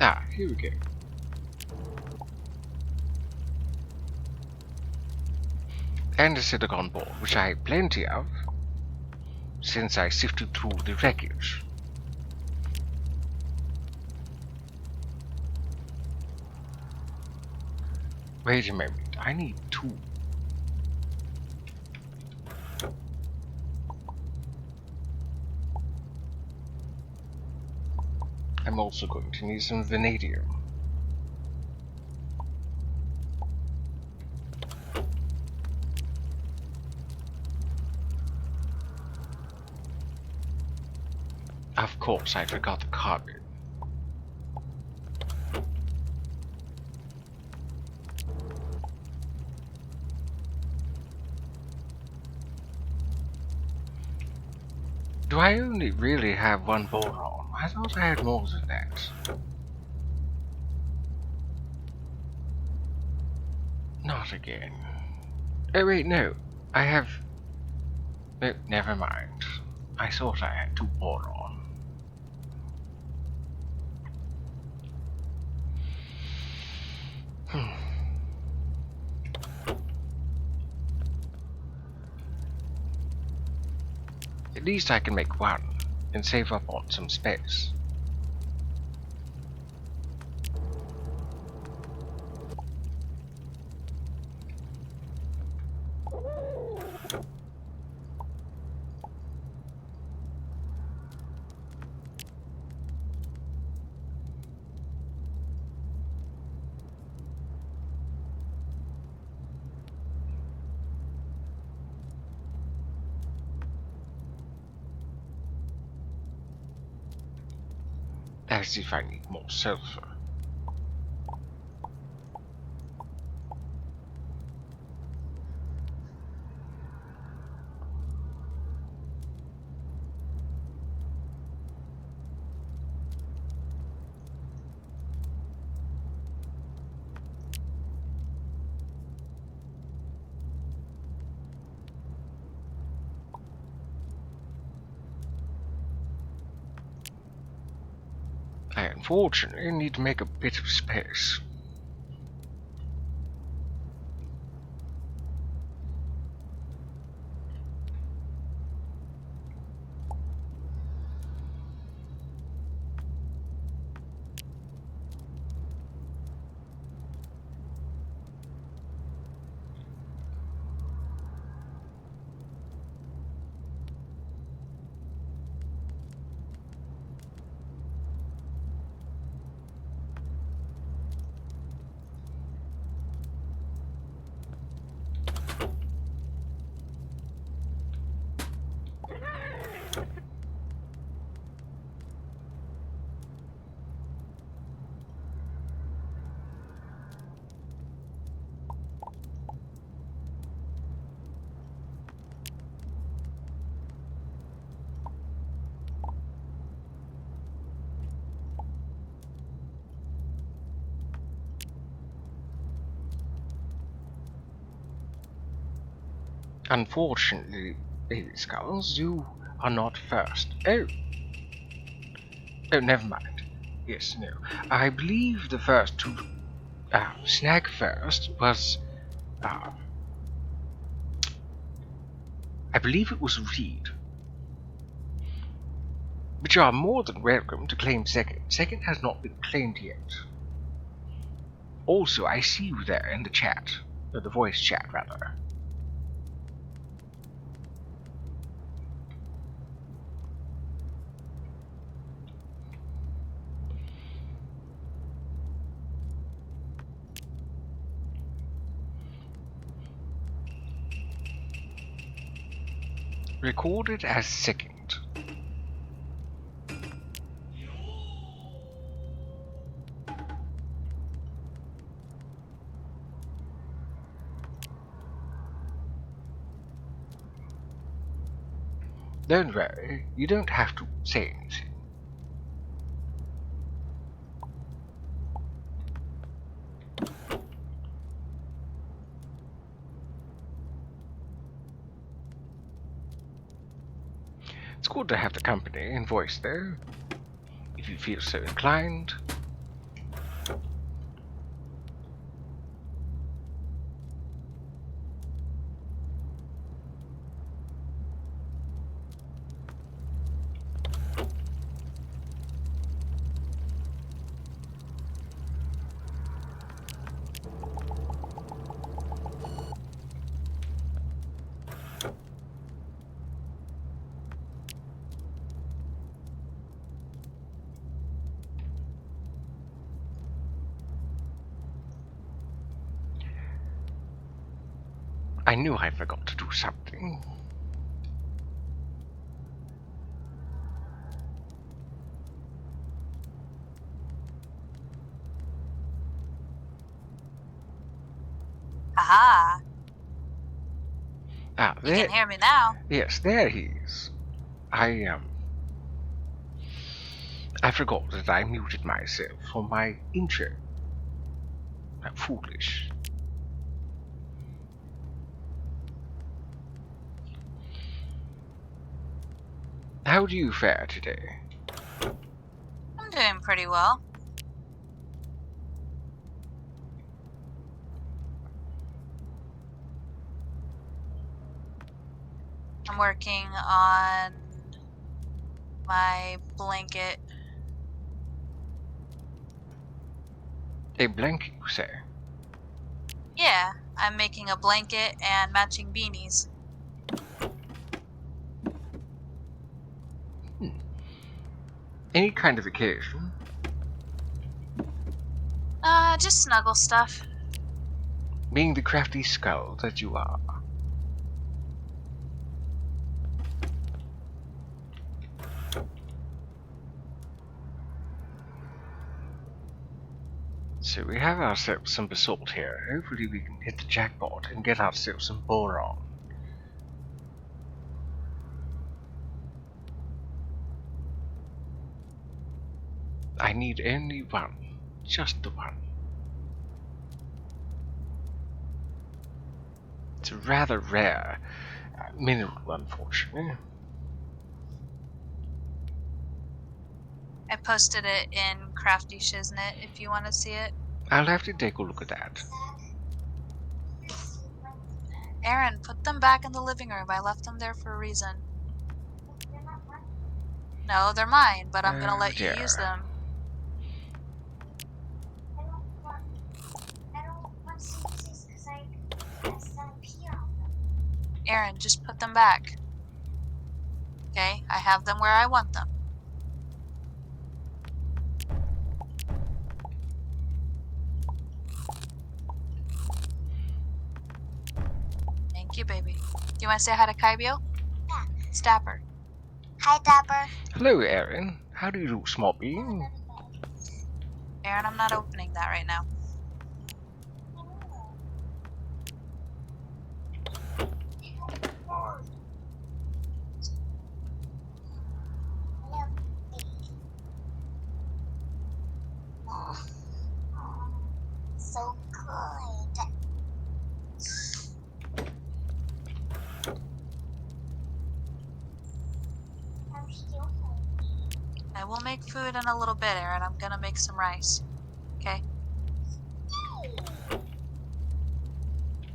B: Ah, here we go. And a silicon board, which I have plenty of, since I sifted through the wreckage. Wait a moment, I need 2. I'm also going to need some vanadium. Of course, I forgot the carbon. Do I only really have 1 boron? I thought I had more than that. Not again. Oh wait, no. I have... No, never mind. I thought I had 2 boron. At least I can make 1 and save up on some space. As if I need more sulfur. I unfortunately need to make a bit of space. Unfortunately, baby skulls, you are not first. Oh, never mind. Yes, no. I believe the first to snag first was, I believe it was Reed. But you are more than welcome to claim second. Second has not been claimed yet. Also, I see you there in the chat, or the voice chat rather. Recorded as second. Don't worry, you don't have to say anything. It's good to have the company and voice there, if you feel so inclined. I knew I forgot to do something.
A: Aha!
B: Ah,
A: You
B: there.
A: can hear me now.
B: Yes, there he is. I forgot that I muted myself for my intro. How foolish. How do you fare today?
A: I'm doing pretty well. I'm working on my blanket.
B: A blanket, you say?
A: Yeah, I'm making a blanket and matching beanies.
B: Any kind of occasion?
A: Just snuggle stuff.
B: Being the crafty skull that you are. So we have ourselves some basalt here. Hopefully we can hit the jackpot and get ourselves some boron. I need only one. Just the one. It's a rather rare mineral, unfortunately.
A: I posted it in Crafty Shiznit if you want to see it.
B: I'll have to take a look at that.
A: Aaron, put them back in the living room. I left them there for a reason. No, they're mine, but I'm gonna let you use them. Aaron, just put them back. Okay, I have them where I want them. Thank you, baby. Do you want to say hi to Kaibio?
C: Yeah.
A: Stapper.
C: Hi, Dapper.
B: Hello, Aaron. How do you do, small bean?
A: Aaron, I'm not opening that right now.
C: So good. I'm still hungry.
A: I will make food in a little bit, Aaron. I'm gonna make some rice. Okay?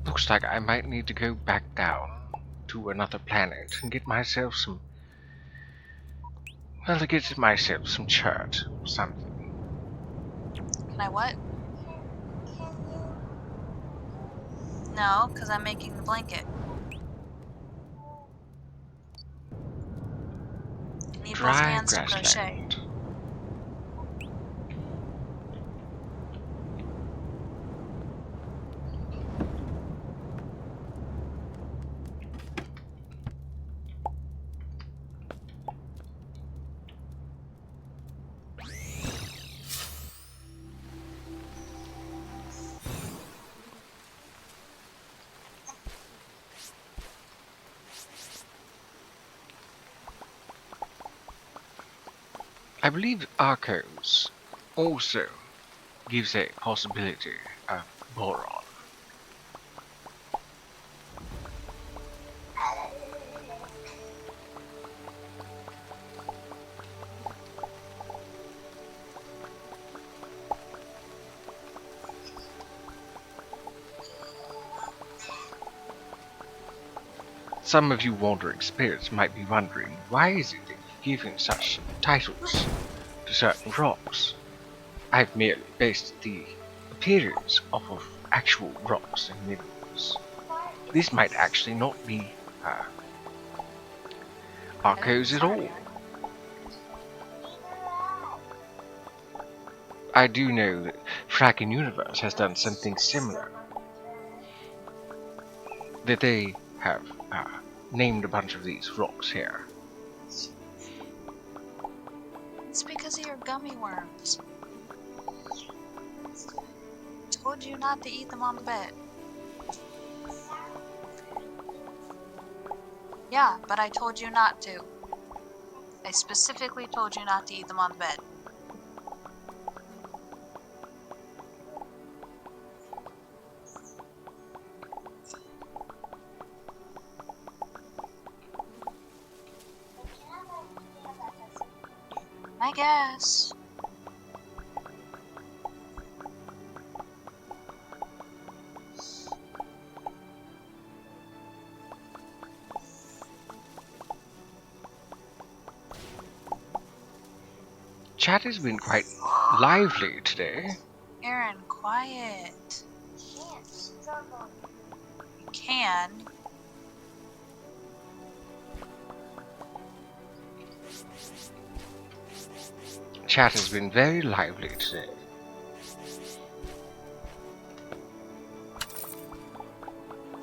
B: Looks like I might need to go back down to another planet and get myself some... Well, to get myself some chert or something.
A: Can I what?
C: Can you?
A: No, because I'm making the blanket. I need both
B: Dry
A: hands to crochet.
B: grassland. I believe Arcos also gives a possibility of boron. Some of you wandering spirits might be wondering, why is it that you're giving such titles to certain rocks? I've merely based the appearance off of actual rocks and minerals. This might actually not be Arcos at all. I do know that Fracking Universe has done something similar. that they have named a bunch of these rocks here.
A: It's because of your gummy worms. Told you not to eat them on the bed. Yeah, but I told you not to. I specifically told you not to eat them on the bed. I guess.
B: Chat has been quite lively today.
A: Aaron, quiet.
C: Can't struggle.
A: You can.
B: Chat has been very lively today.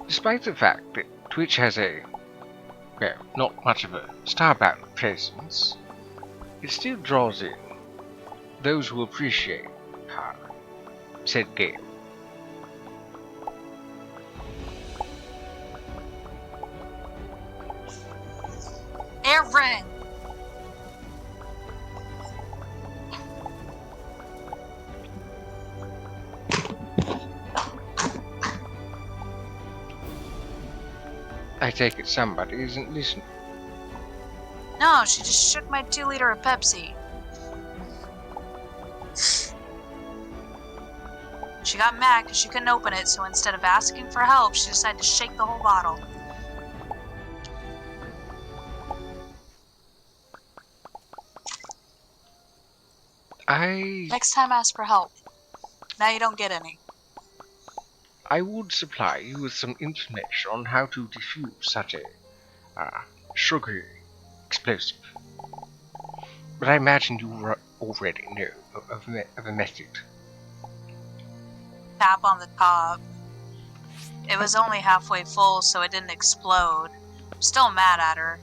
B: Despite the fact that Twitch has not much of a Starbound presence, it still draws in those who appreciate said game.
A: Aaron!
B: I take it somebody isn't listening.
A: No, she just shook my 2-liter of Pepsi. She got mad because she couldn't open it, so instead of asking for help, she decided to shake the whole bottle. Next time ask for help. Now you don't get any.
B: I would supply you with some information on how to defuse such a sugary explosive. But I imagine you already know of a method.
A: Tap on the top. It was only halfway full, so it didn't explode. I'm still mad at her.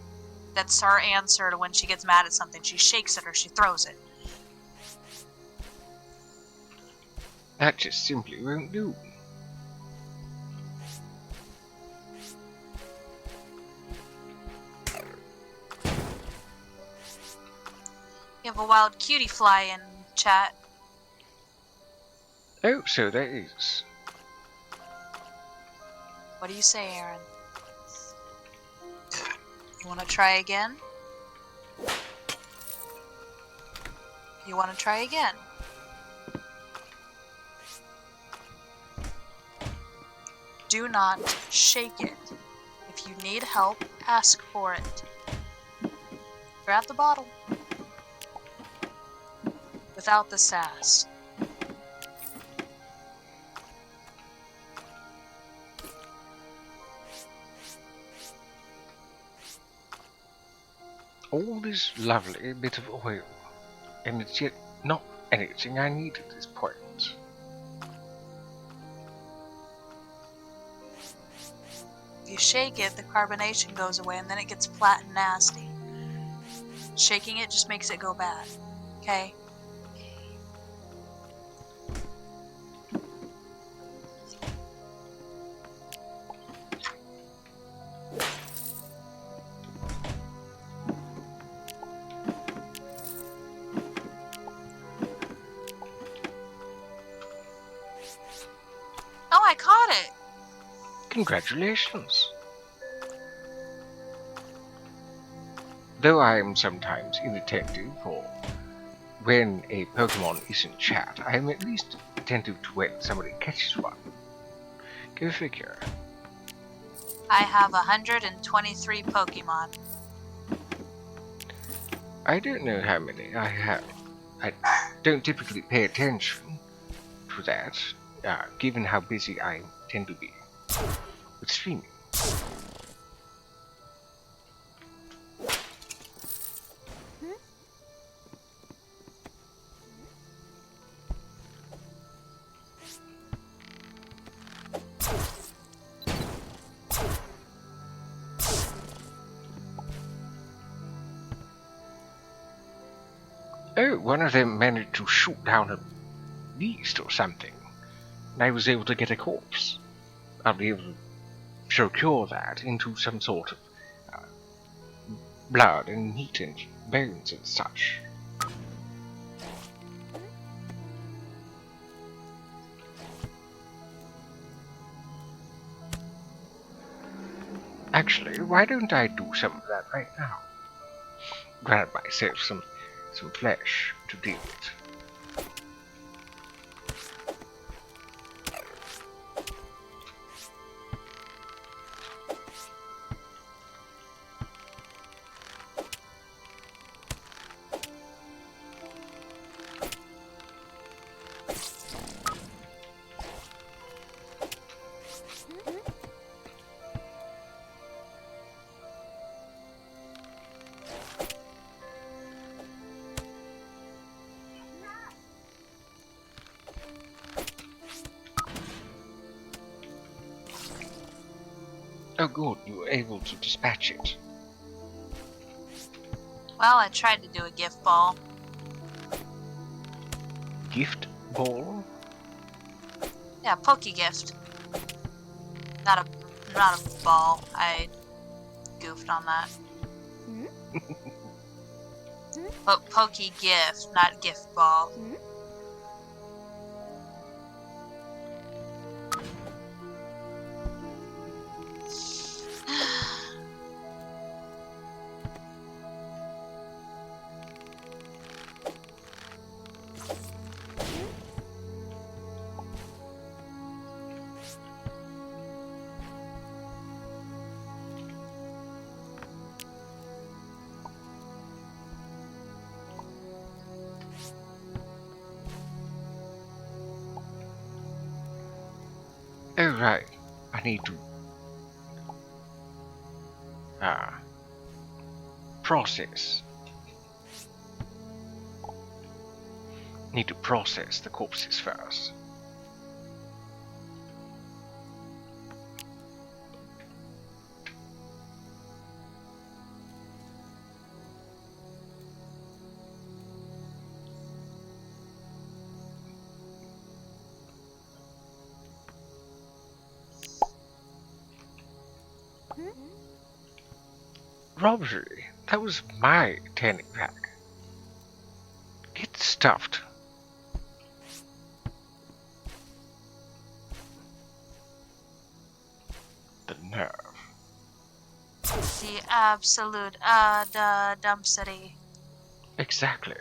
A: That's her answer to when she gets mad at something. She shakes it or she throws it.
B: That just simply won't do.
A: You have a wild cutie fly in chat.
B: Oh, so there is.
A: What do you say, Aaron? You want to try again? You want to try again? Do not shake it. If you need help, ask for it. Grab the bottle. Without the sass.
B: All this lovely bit of oil, and it's yet not anything I need at this point.
A: If you shake it, the carbonation goes away and then it gets flat and nasty. Shaking it just makes it go bad. Okay? Oh, I caught it!
B: Congratulations! Though I am sometimes inattentive, or when a Pokemon is in chat, I am at least attentive to when somebody catches one. Go figure.
A: I have 123 Pokemon.
B: I don't know how many I have. I don't typically pay attention to that, given how busy I tend to be with streaming. Oh, one of them managed to shoot down a beast or something, and I was able to get a corpse. I'll be able to procure that into some sort of blood and meat and bones and such. Actually, why don't I do some of that right now? Grab myself some flesh to deal with. Oh good, you were able to dispatch it.
A: Well, I tried to do a gift ball.
B: Gift ball?
A: Yeah, Poke gift. Not a ball. I goofed on that. But Poke gift, not gift ball.
B: Oh right, I need to process. Need to process the corpses first. Robbery? That was my tanning rack. Get stuffed. The nerve.
A: The absolute dumpsity.
B: Exactly.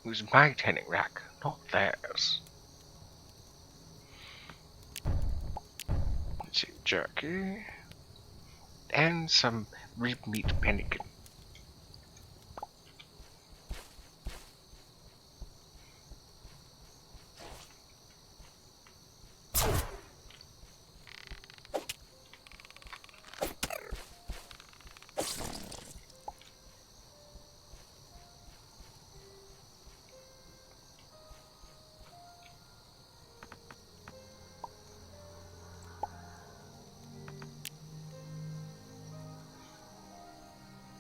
B: It was my tanning rack, not theirs. Let's see, jerky. And some rib meat pemmican.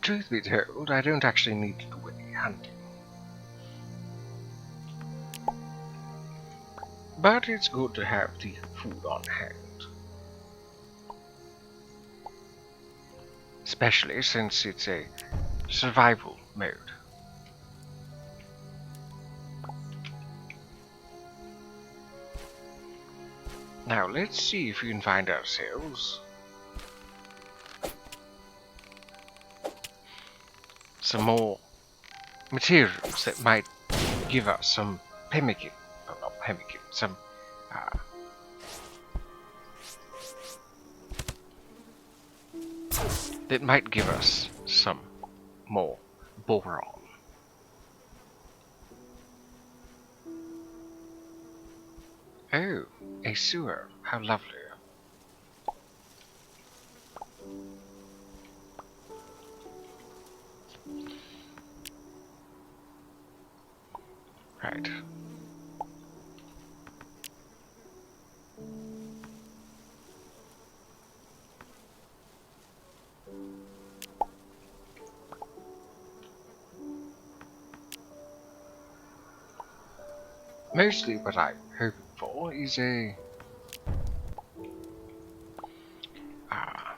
B: Truth be told, I don't actually need to do any hunting. But it's good to have the food on hand. Especially since it's a survival mode. Now let's see if we can find ourselves some more materials that might give us some pemmican, oh, not pemmican, some that might give us some more boron. Oh, a sewer, how lovely. Right. Mostly what I'm hoping for is a... Ah...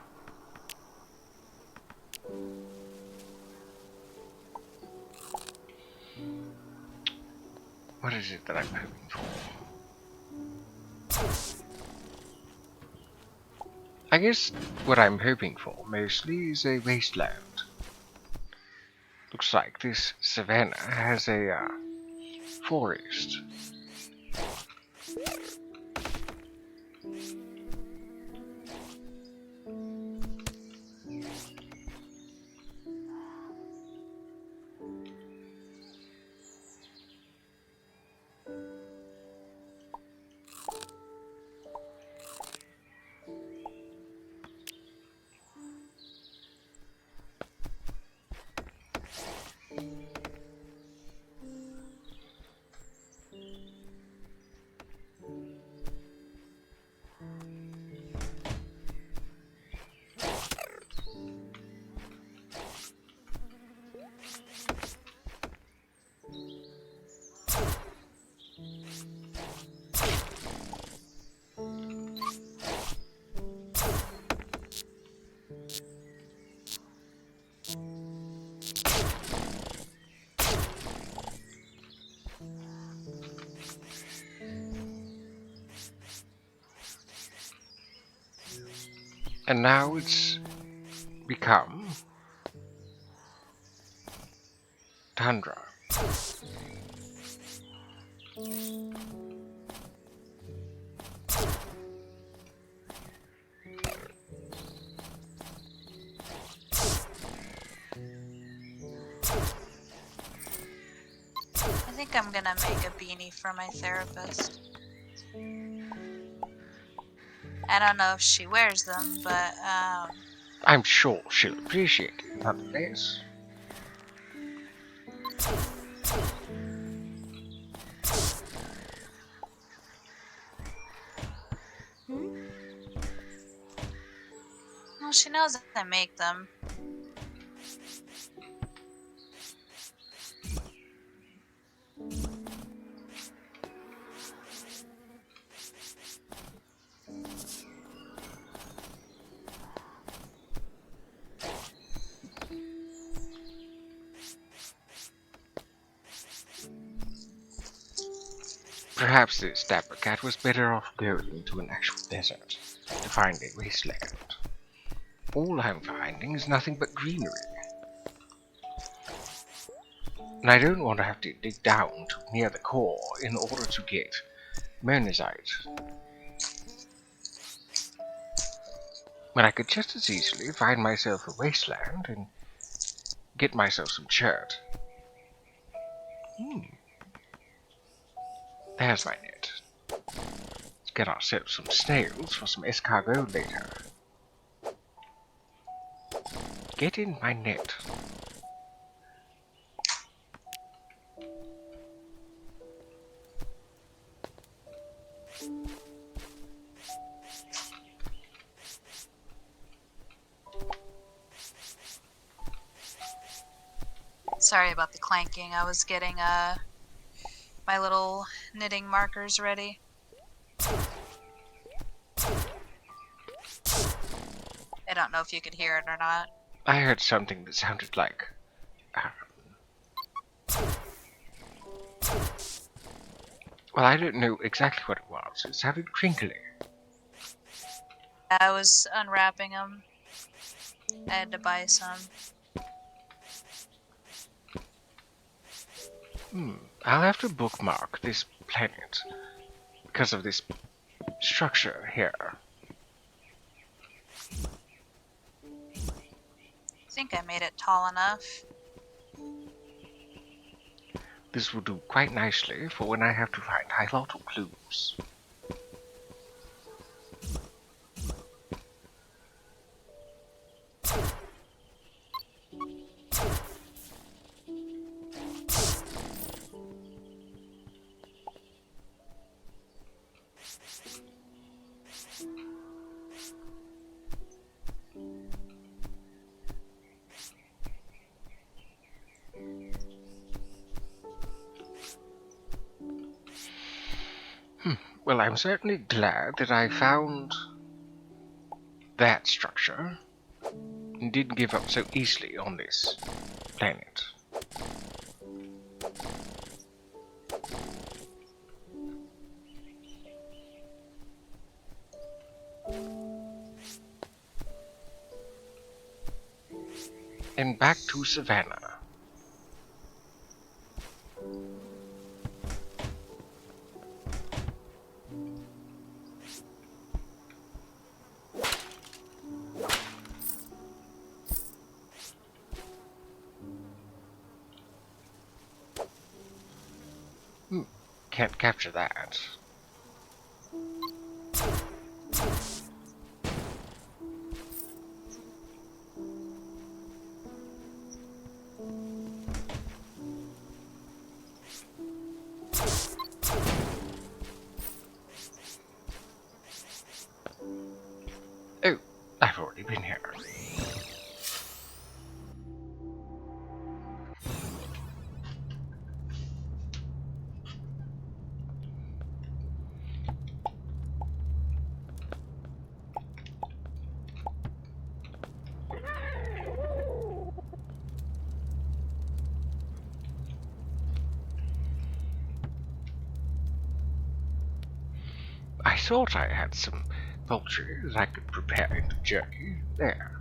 B: What is it that I'm hoping for? I guess what I'm hoping for mostly is a wasteland. Looks like this savannah has a forest. And now it's become tundra.
A: I think I'm gonna make a beanie for my therapist. I don't know if she wears them, but
B: I'm sure she'll appreciate it nonetheless.
A: well, she knows I make them.
B: Perhaps this dapper cat was better off going to an actual desert to find a wasteland. All I'm finding is nothing but greenery. And I don't want to have to dig down to near the core in order to get monazite. When I could just as easily find myself a wasteland and get myself some chert. There's my net. Let's get ourselves some snails for some escargot later. Get in my net.
A: Sorry about the clanking. I was getting my little knitting markers ready. I don't know if you could hear it or not.
B: I heard something that sounded like... well, I don't know exactly what it was. It sounded crinkly.
A: I was unwrapping them. I had to buy some.
B: I'll have to bookmark this planet because of this structure here.
A: I think I made it tall enough.
B: This will do quite nicely for when I have to find highlighted clues. Well, I'm certainly glad that I found that structure and didn't give up so easily on this planet. And back to Savannah. Can't capture that. Oh, I've already been here. I thought I had some poultry that I could prepare in the journey. There.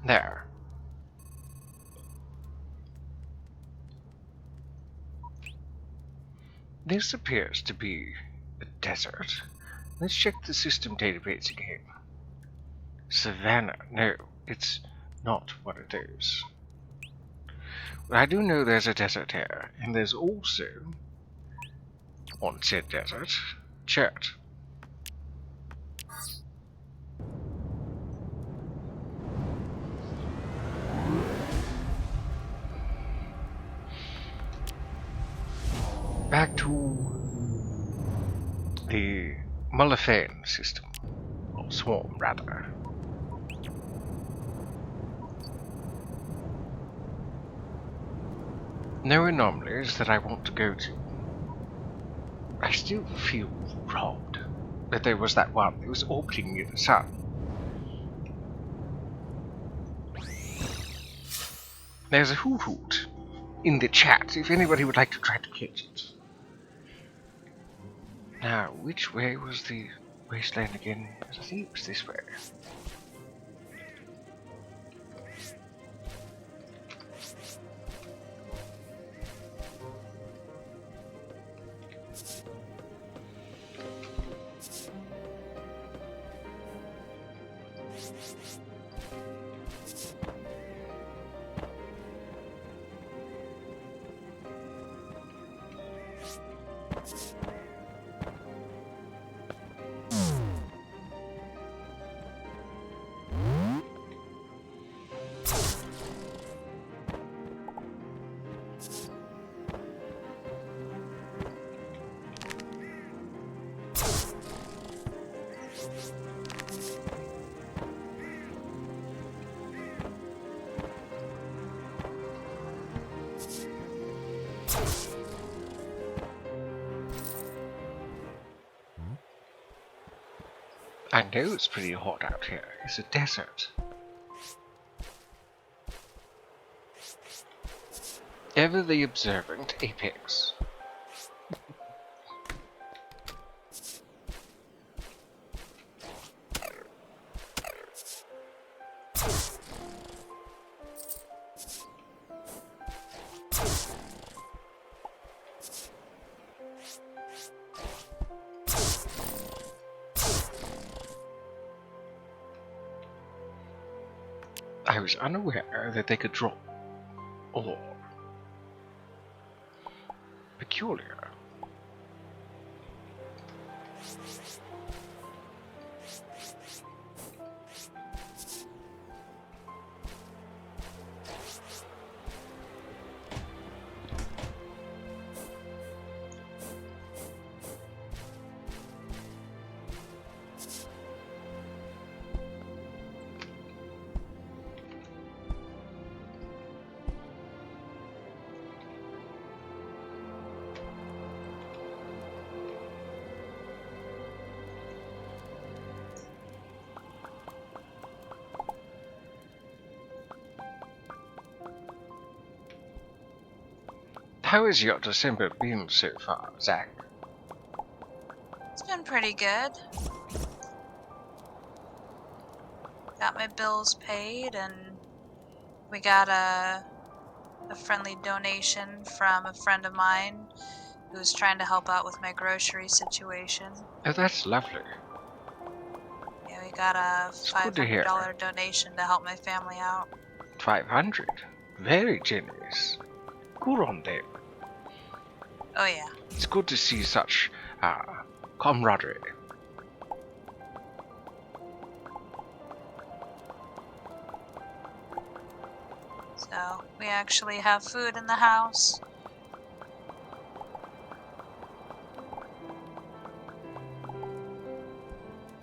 B: There. This appears to be a desert. Let's check the system database again. Savannah. No, it's not what it is. But I do know there's a desert here, and there's also, on said desert, church. Back to the Mullifane system, or swarm rather. No anomalies that I want to go to. I still feel robbed that there was that one that was orbiting near the sun. There's a hoot in the chat if anybody would like to try to catch it. Now, which way was the wasteland again? I think it was this way. I know it's pretty hot out here. It's a desert. Ever the observant apex. I was unaware that they could drop ore. Peculiar. How has your December been so far, Zach?
A: It's been pretty good. Got my bills paid, and we got a friendly donation from a friend of mine who's trying to help out with my grocery situation.
B: Oh, that's lovely.
A: Yeah, we got a
B: It's good to hear.
A: $500 donation to help my family out.
B: 500. Very generous. Good on them.
A: Oh yeah.
B: It's good to see such camaraderie.
A: So we actually have food in the house.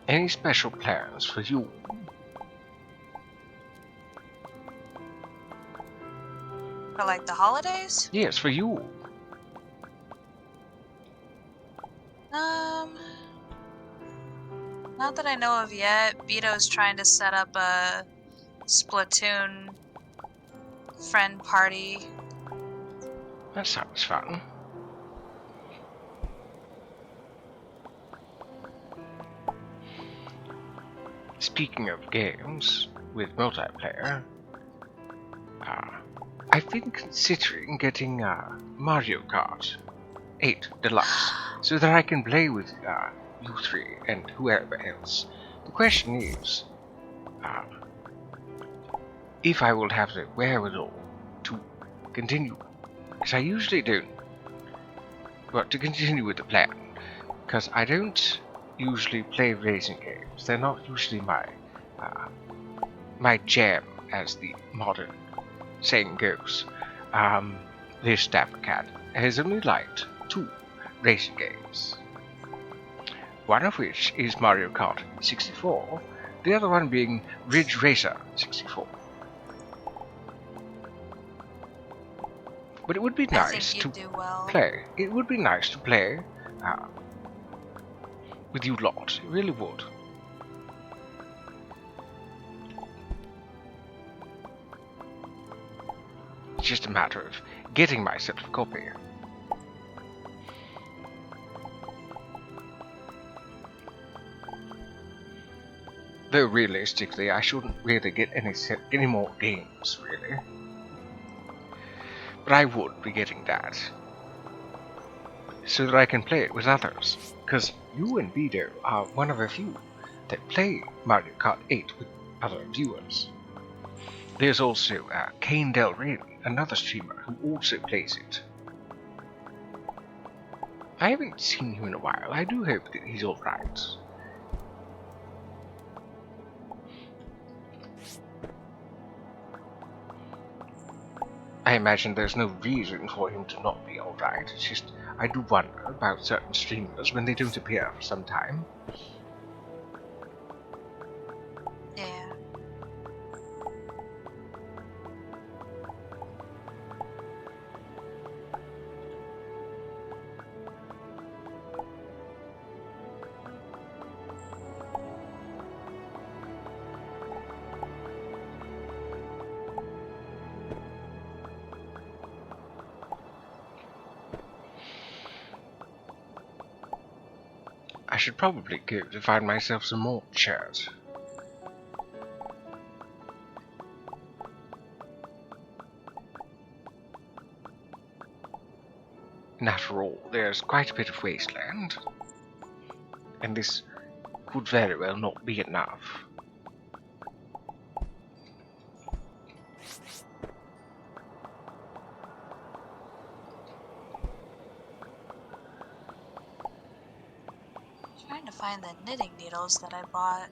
B: Any special plans for you?
A: For like the holidays?
B: Yes, for you.
A: Not that I know of yet. Vito's trying to set up a Splatoon friend party.
B: That sounds fun. Speaking of games with multiplayer, I've been considering getting Mario Kart 8 Deluxe so that I can play with you three and whoever else. The question is, if I will have the wherewithal to continue, because I usually don't, but to continue with the plan, because I don't usually play racing games. They're not usually my jam, as the modern saying goes. This Dapper Cat has only liked 2 racing games. One of which is Mario Kart 64, the other one being Ridge Racer 64. But it would be nice to play. It would be nice to play with you lot. It really would. It's just a matter of getting myself a copy. Though realistically, I shouldn't really get any more games, really. But I would be getting that, so that I can play it with others. Because you and Vito are one of a few that play Mario Kart 8 with other viewers. There's also Kane Del Rey, another streamer who also plays it. I haven't seen him in a while. I do hope that he's alright. I imagine there's no reason for him to not be alright. It's just, I do wonder about certain streamers when they don't appear for some time.
A: Yeah.
B: I should probably go to find myself some more chairs. And after all, there's quite a bit of wasteland, and this could very well not be enough.
A: Trying to find the knitting needles that I bought.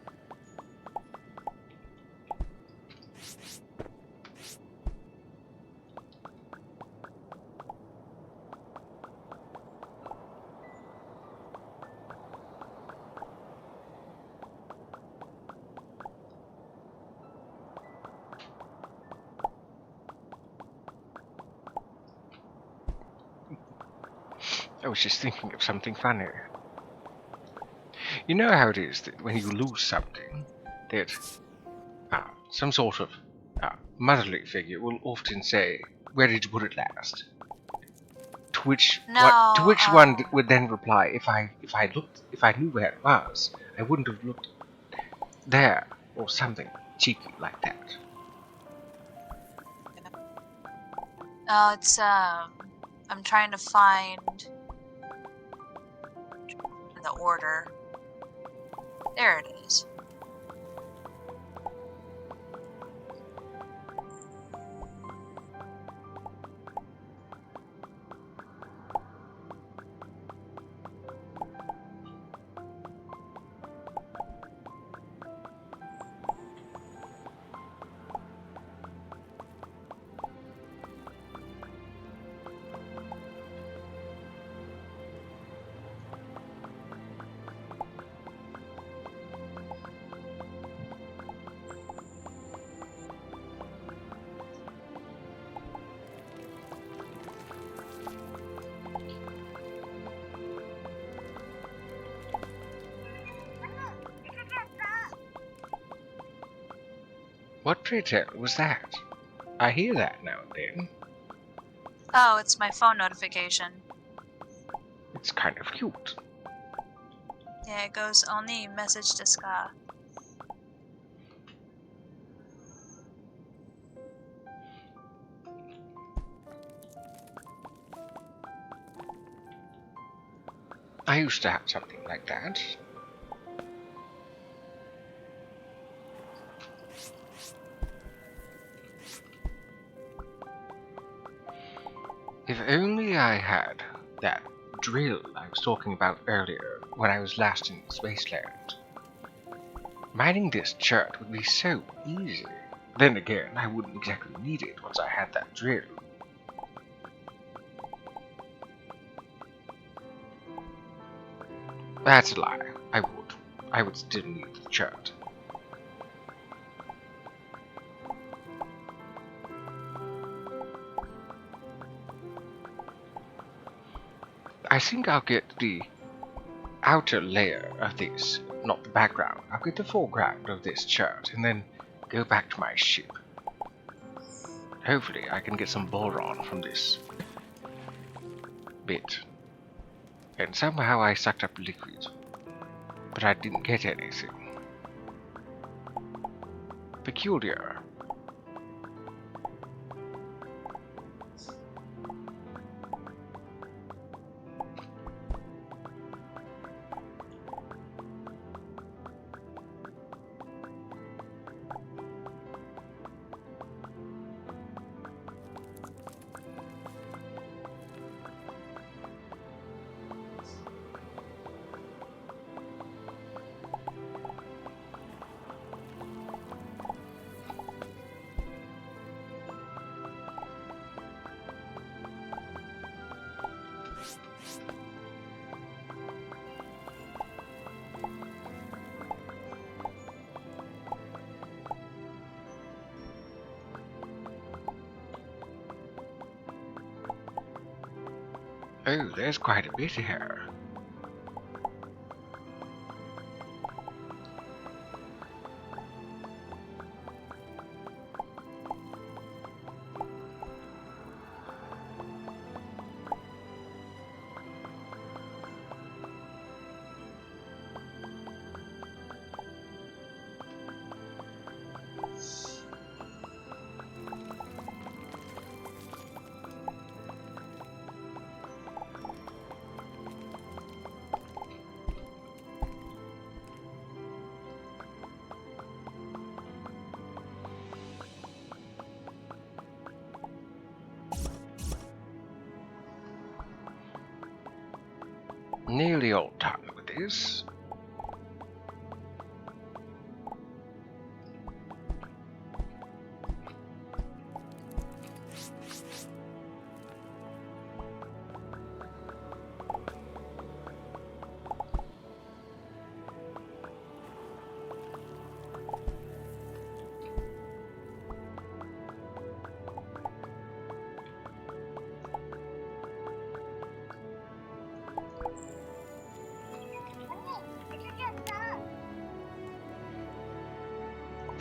B: I was just thinking of something funny. You know how it is that when you lose something, that some sort of motherly figure will often say, "Where did you put it last?" To
A: No,
B: which one would then reply, "If I knew where it was, I wouldn't have looked there," or something cheeky like that.
A: it's, I'm trying to find the order. There it is.
B: What, pray tell, was that? I hear that now and then.
A: Oh, it's my phone notification.
B: It's kind of cute.
A: Yeah, it goes only message to Ska.
B: I used to have something like that. If only I had that drill I was talking about earlier when I was last in this wasteland. Mining this chert would be so easy. Then again, I wouldn't exactly need it once I had that drill. That's a lie. I would. I would still need the chert. I think I'll get the outer layer of this, not the background. I'll get the foreground of this chart and then go back to my ship. Hopefully I can get some boron from this bit. And somehow I sucked up liquid, but I didn't get anything. Peculiar. Oh, there's quite a bit here. Nearly all done with this.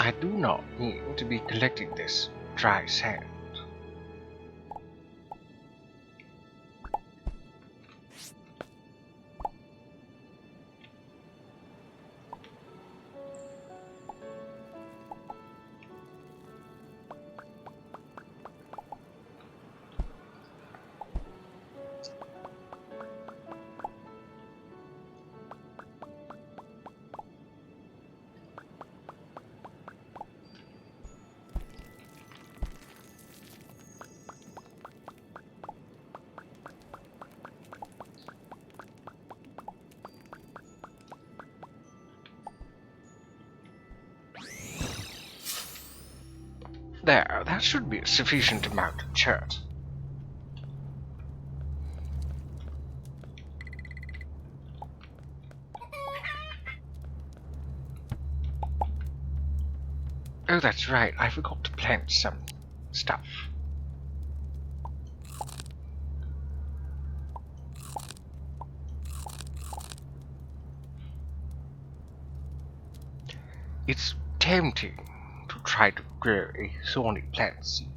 B: I do not mean to be collecting this dry sand. There, that should be a sufficient amount of chert. Oh, that's right, I forgot to plant some stuff. It's tempting to try to grow a thorny plant seed.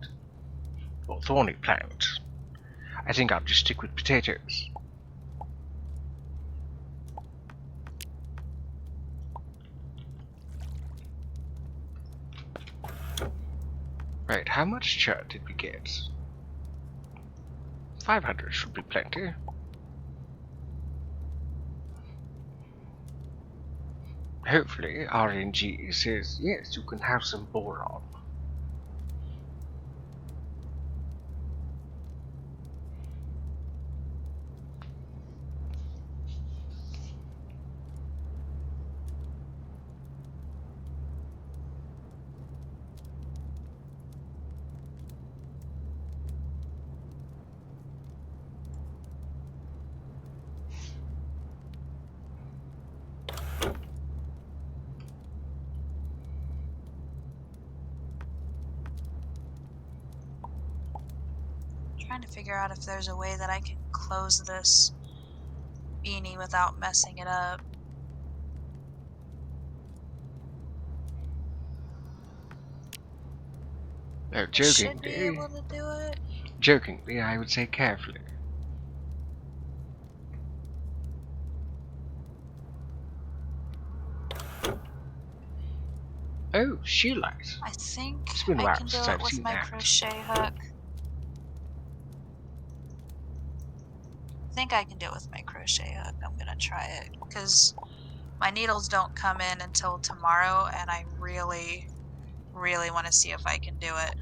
B: Or thorny plant. I think I'll just stick with potatoes. Right, how much chert did we get? 500 should be plenty. Hopefully, RNG says, yes, you can have some boron.
A: Trying to figure out if there's a way that I can close this beanie without messing it up.
B: No,
A: I should be able to do it.
B: jokingly, I would say carefully. Oh, shearlight.
A: I think
B: It's been a
A: I
B: while
A: can do
B: since
A: it
B: I've
A: with
B: seen
A: my
B: that.
A: crochet hook. I think I can do it with my crochet hook. I'm gonna try it because my needles don't come in until tomorrow, and I really want to see if I can do it.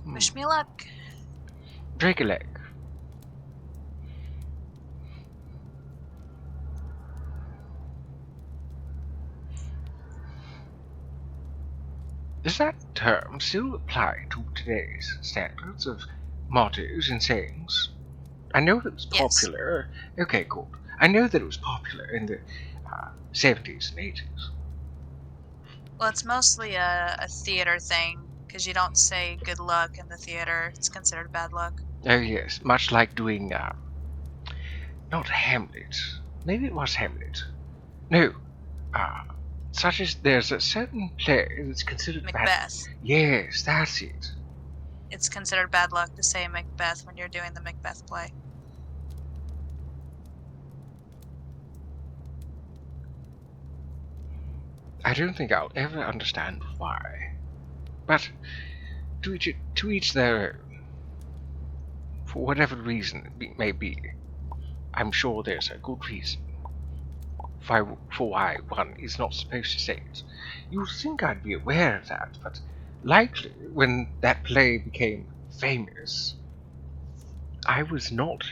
A: Wish me luck.
B: Drake a leg. Does that term still apply to today's standards of mottos and sayings? I know that it was
A: Yes.
B: popular. Okay, cool. I know that it was popular in the 70s and 80s.
A: Well, it's mostly a theater thing because you don't say good luck in the theater. It's considered bad luck.
B: Oh yes, much like doing, not Hamlet. Maybe it was Hamlet. No, such as there's a certain play that's considered bad.
A: Macbeth.
B: Yes, that's it.
A: It's considered bad luck to say Macbeth when you're doing the Macbeth play.
B: I don't think I'll ever understand why. But to each their own. For whatever reason it may be, I'm sure there's a good reason for why one is not supposed to say it. You'd think I'd be aware of that, but likely when that play became famous, I was not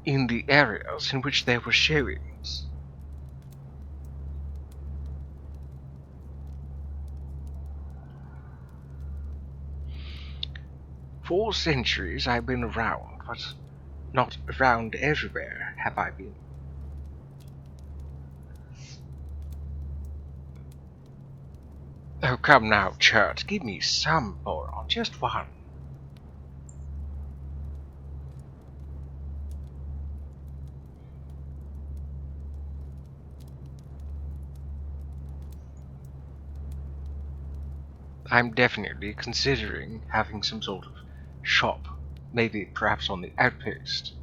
B: in the areas in which there were showings. For centuries I've been around, but not around everywhere have I been. Oh, come now, Chert. Give me some boron. Just one. I'm definitely considering having some sort of shop, maybe perhaps on the outpost,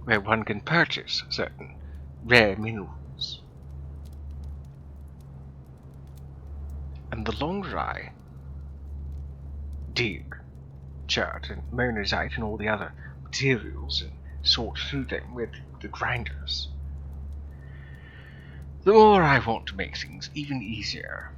B: where one can purchase certain rare minerals. And the longer I dig, chert and monazite and all the other materials and sort through them with the grinders, the more I want to make things even easier.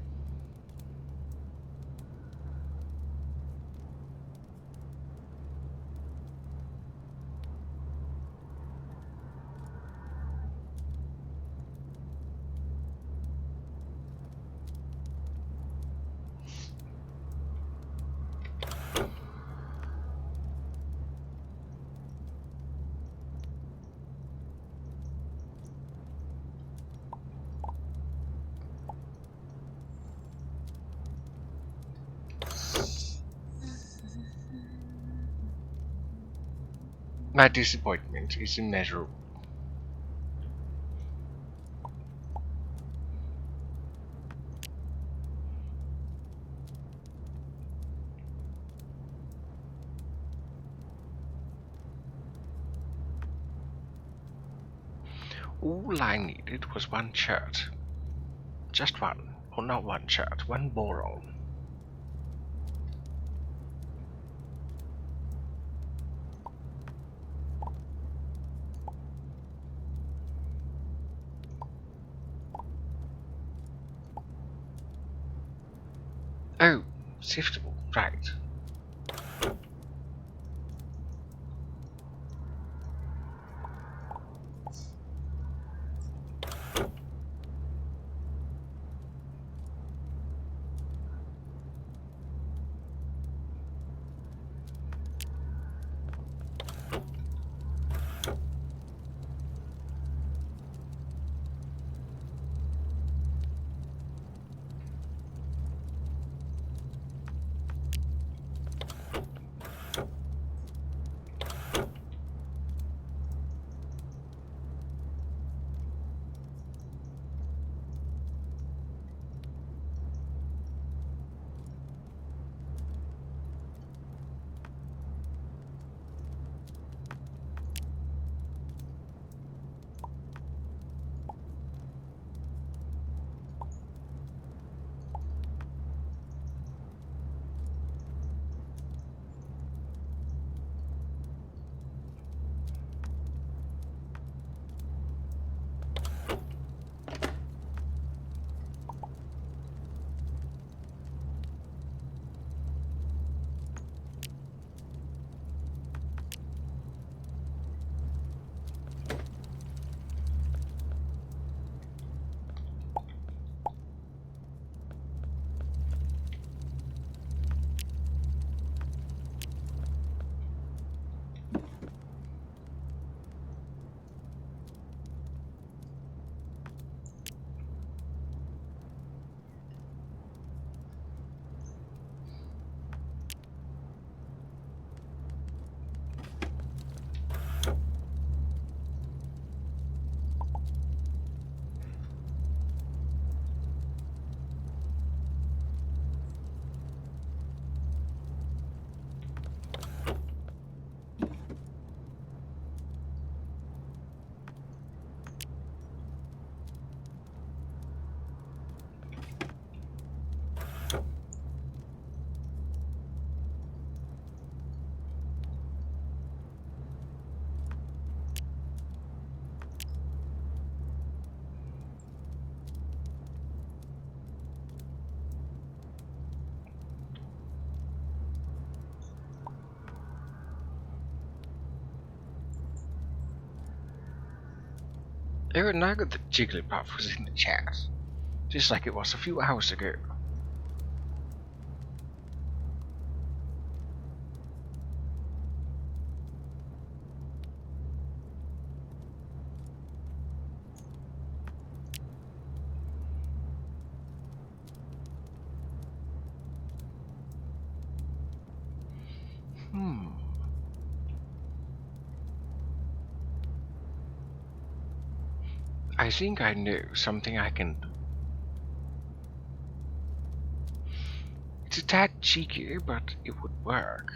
B: My disappointment is immeasurable. All I needed was one chert. Just one. Or not one chert, one boron. Oh, siftable, right. Oh, and now that the Jigglypuff was in the chat, just like it was a few hours ago. Hmm. I think I know something I can do. It's a tad cheeky, but it would work.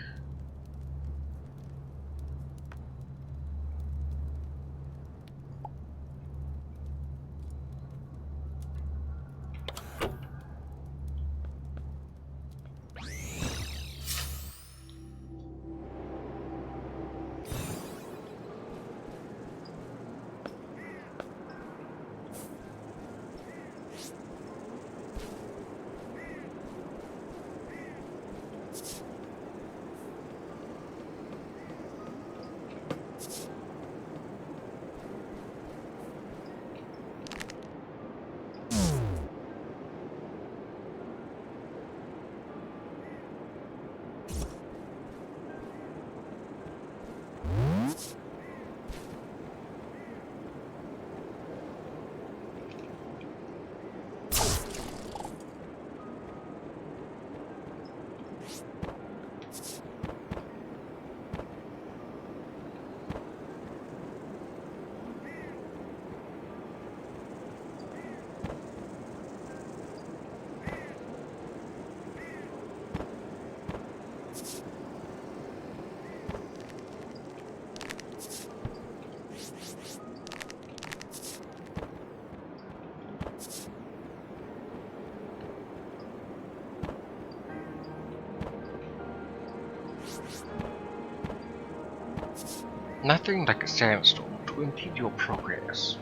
B: Nothing like a sandstorm to impede your progress.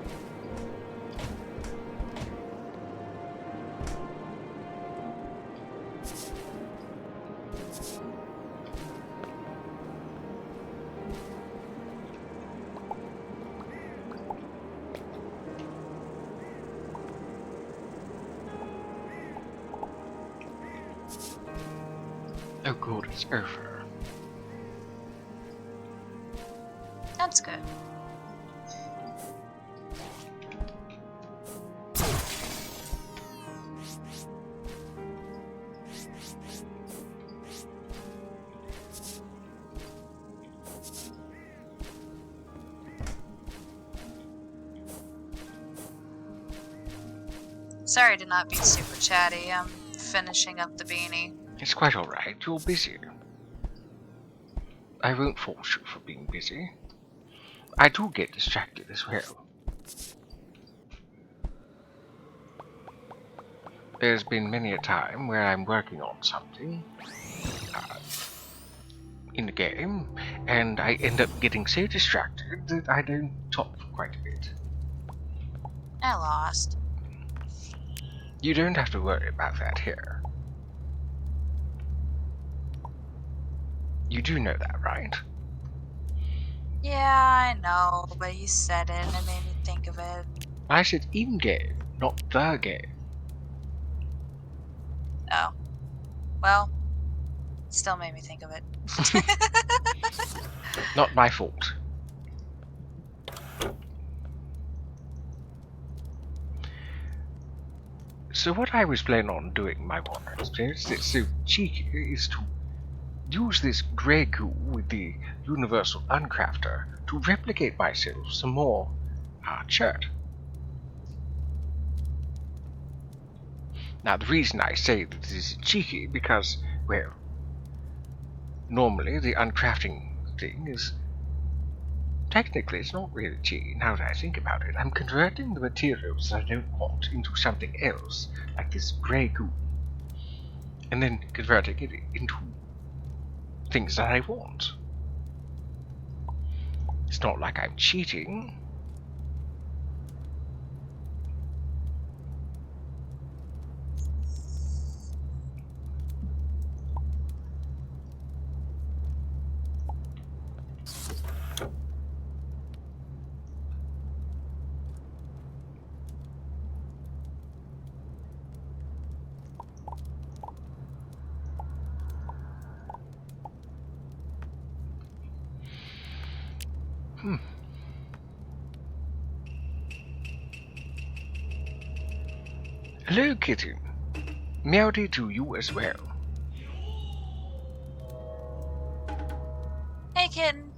B: Oh good, it's over.
A: That's good. Sorry to not be super chatty. I'm finishing up the beanie.
B: It's quite alright, you're busy. I won't force you for being busy. I do get distracted as well. There's been many a time where I'm working on something in the game, and I end up getting so distracted that I don't talk for quite a bit.
A: I lost.
B: You don't have to worry about that here. You do know that, right?
A: Yeah, I know, but you said it and it made me think of it.
B: I said in-game, not the game.
A: Oh. Well, still made me think of it.
B: Not my fault. So what I was planning on doing, my one, that's so cheeky, is to use this grey goo with the Universal Uncrafter to replicate myself some more chert. Now the reason I say that this is cheeky because, well, normally the uncrafting thing is technically it's not really cheeky now that I think about it. I'm converting the materials that I don't want into something else, like this grey goo, and then converting it into things that I want. It's not like I'm cheating. Hello, kitten. Meowdy to you as well.
A: Hey, kitten.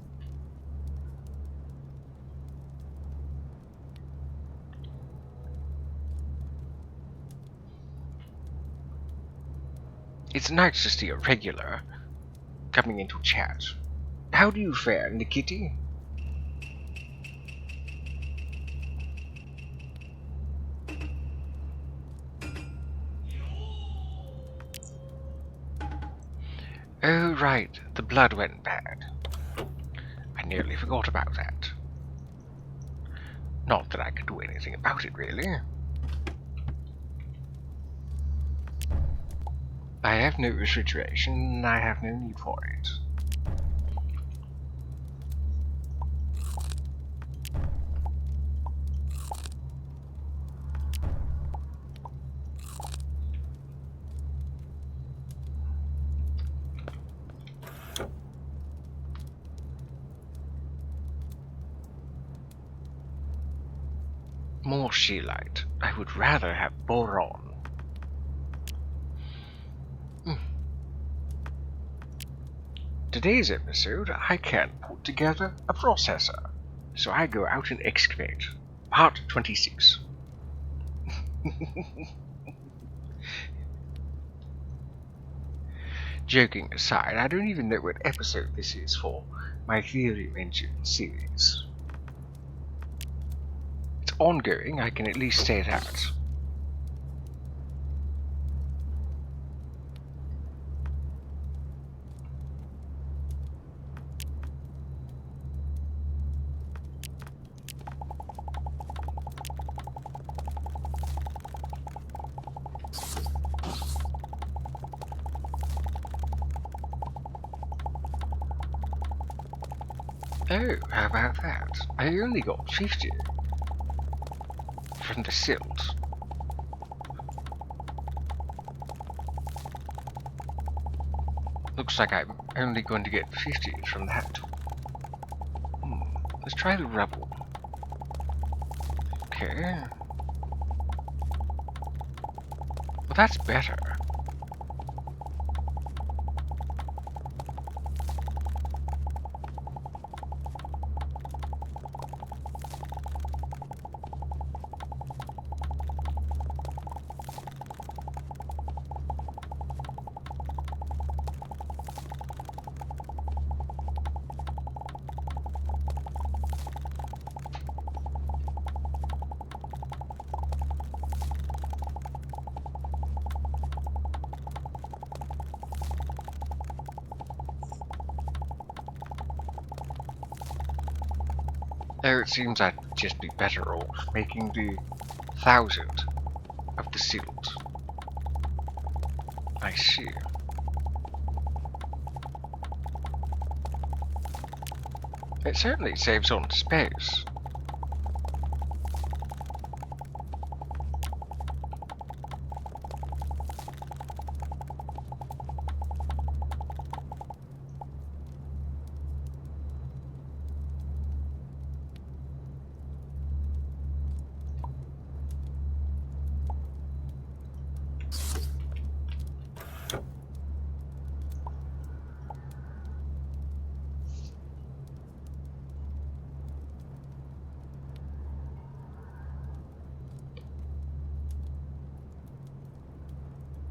B: It's nice to see a regular coming into chat. How do you fare, Nikiti? Oh, right, the blood went bad. I nearly forgot about that. Not that I could do anything about it, really. I have no refrigeration, and I have no need for it. More scheelite. I would rather have boron. Today's episode, I can't put together a processor, so I go out and excavate. Part 26. Joking aside, I don't even know what episode this is for my Aetherium Engine series. It's ongoing, I can at least say that. Oh, how about that? I only got 50 from the silt. Looks like I'm only going to get 50 from that. Let's try the rubble. Okay. Well, that's better. Oh, it seems I'd just be better off making the 1,000 of the silt. I see. It certainly saves on space.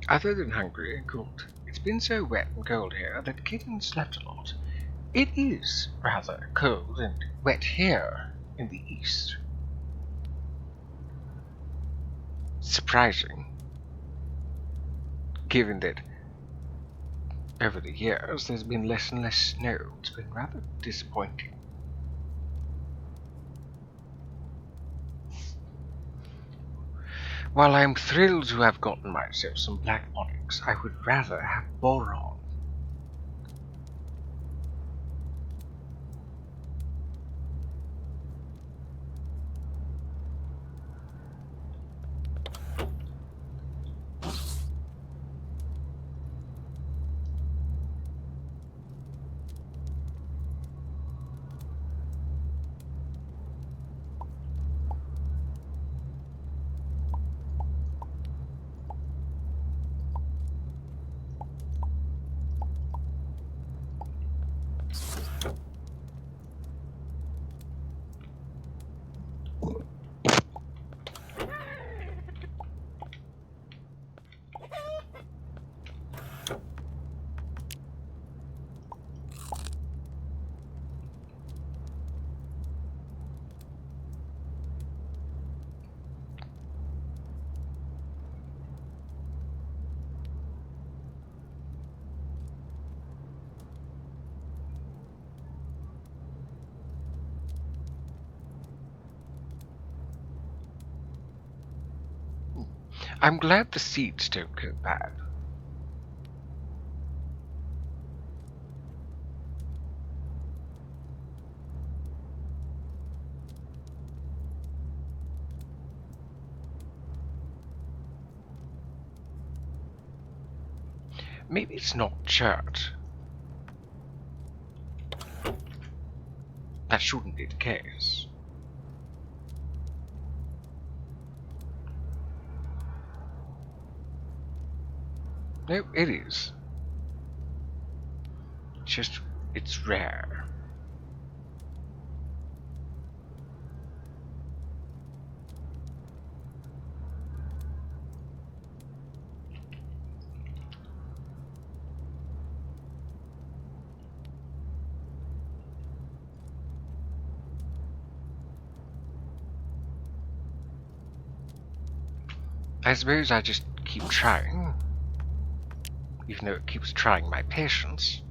B: Other than hungry and cold, it's been so wet and cold here that Kitten slept a lot. It is rather cold and wet here in the east. Surprising, given that over the years there's been less and less snow. It's been rather disappointing. While I'm thrilled to have gotten myself some black onyx, I would rather have boron. I'm glad the seeds don't go bad. Maybe it's not church. That shouldn't be the case. No, it is. Just, it's rare. I suppose I just keep trying, even though it keeps trying my patience.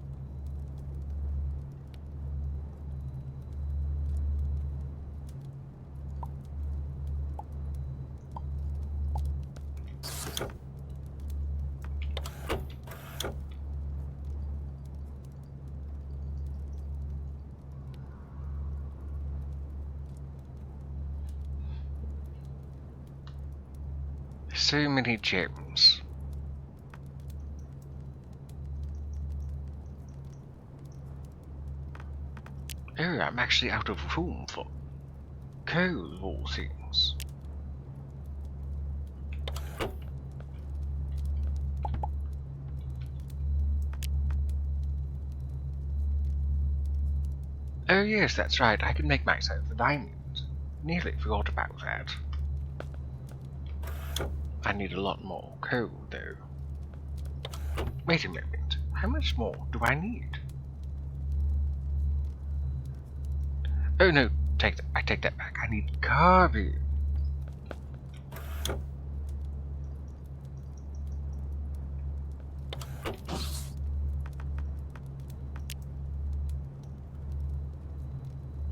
B: So many gems. Oh, I'm actually out of room for coal of all things. Oh yes, that's right, I can make myself a diamond. Nearly forgot about that. I need a lot more coal, though. Wait a moment, how much more do I need? Oh no, I take that back, I need carbon.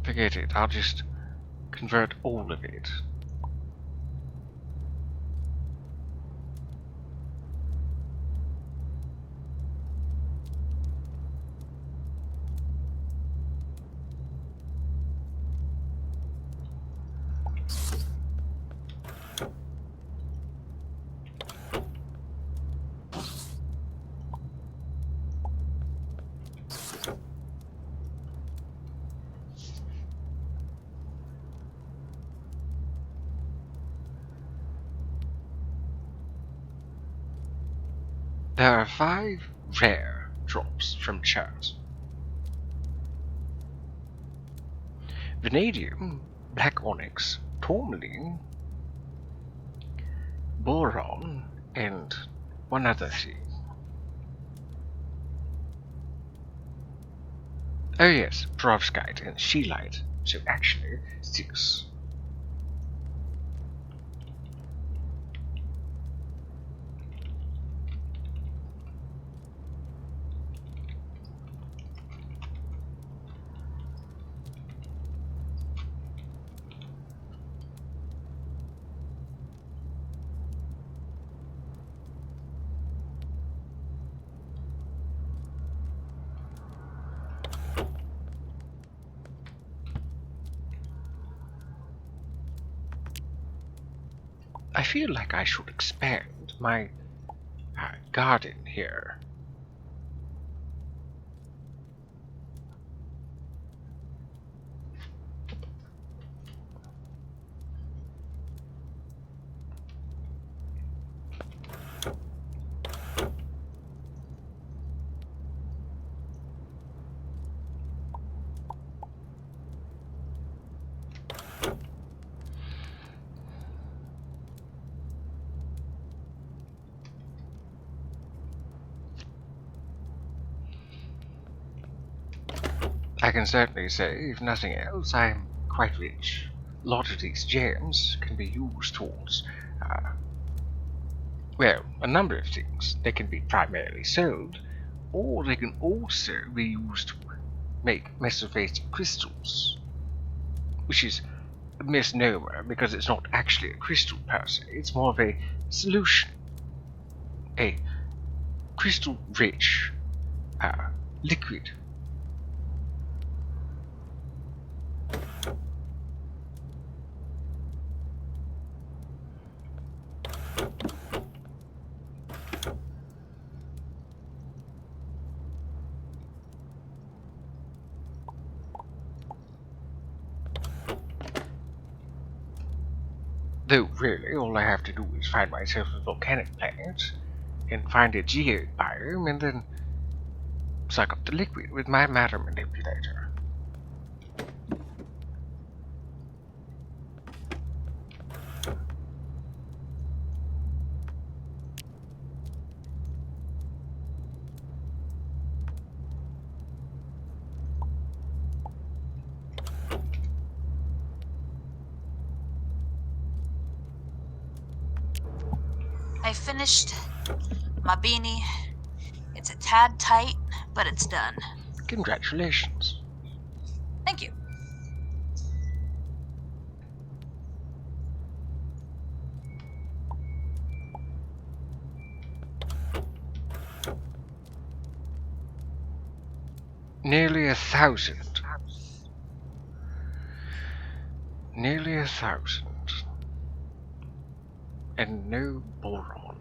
B: Forget it, I'll just convert all of it. There are 5 rare drops from chart. Vanadium, black onyx, tourmaline, boron, and one other thing. Oh yes, perovskite and scheelite, so actually 6. I feel like I should expand my garden here. I can certainly say, if nothing else, I'm quite rich. A lot of these gems can be used towards, well, a number of things. They can be primarily sold, or they can also be used to make mesophatic crystals, which is a misnomer because it's not actually a crystal per se. It's more of a solution. A crystal-rich liquid. Though really, all I have to do is find myself a volcanic planet, and find a geobiome, and then suck up the liquid with my matter manipulator.
A: I finished my beanie. It's a tad tight, but it's done.
B: Congratulations.
A: Thank you.
B: Nearly 1,000. Nearly 1,000. And no boron.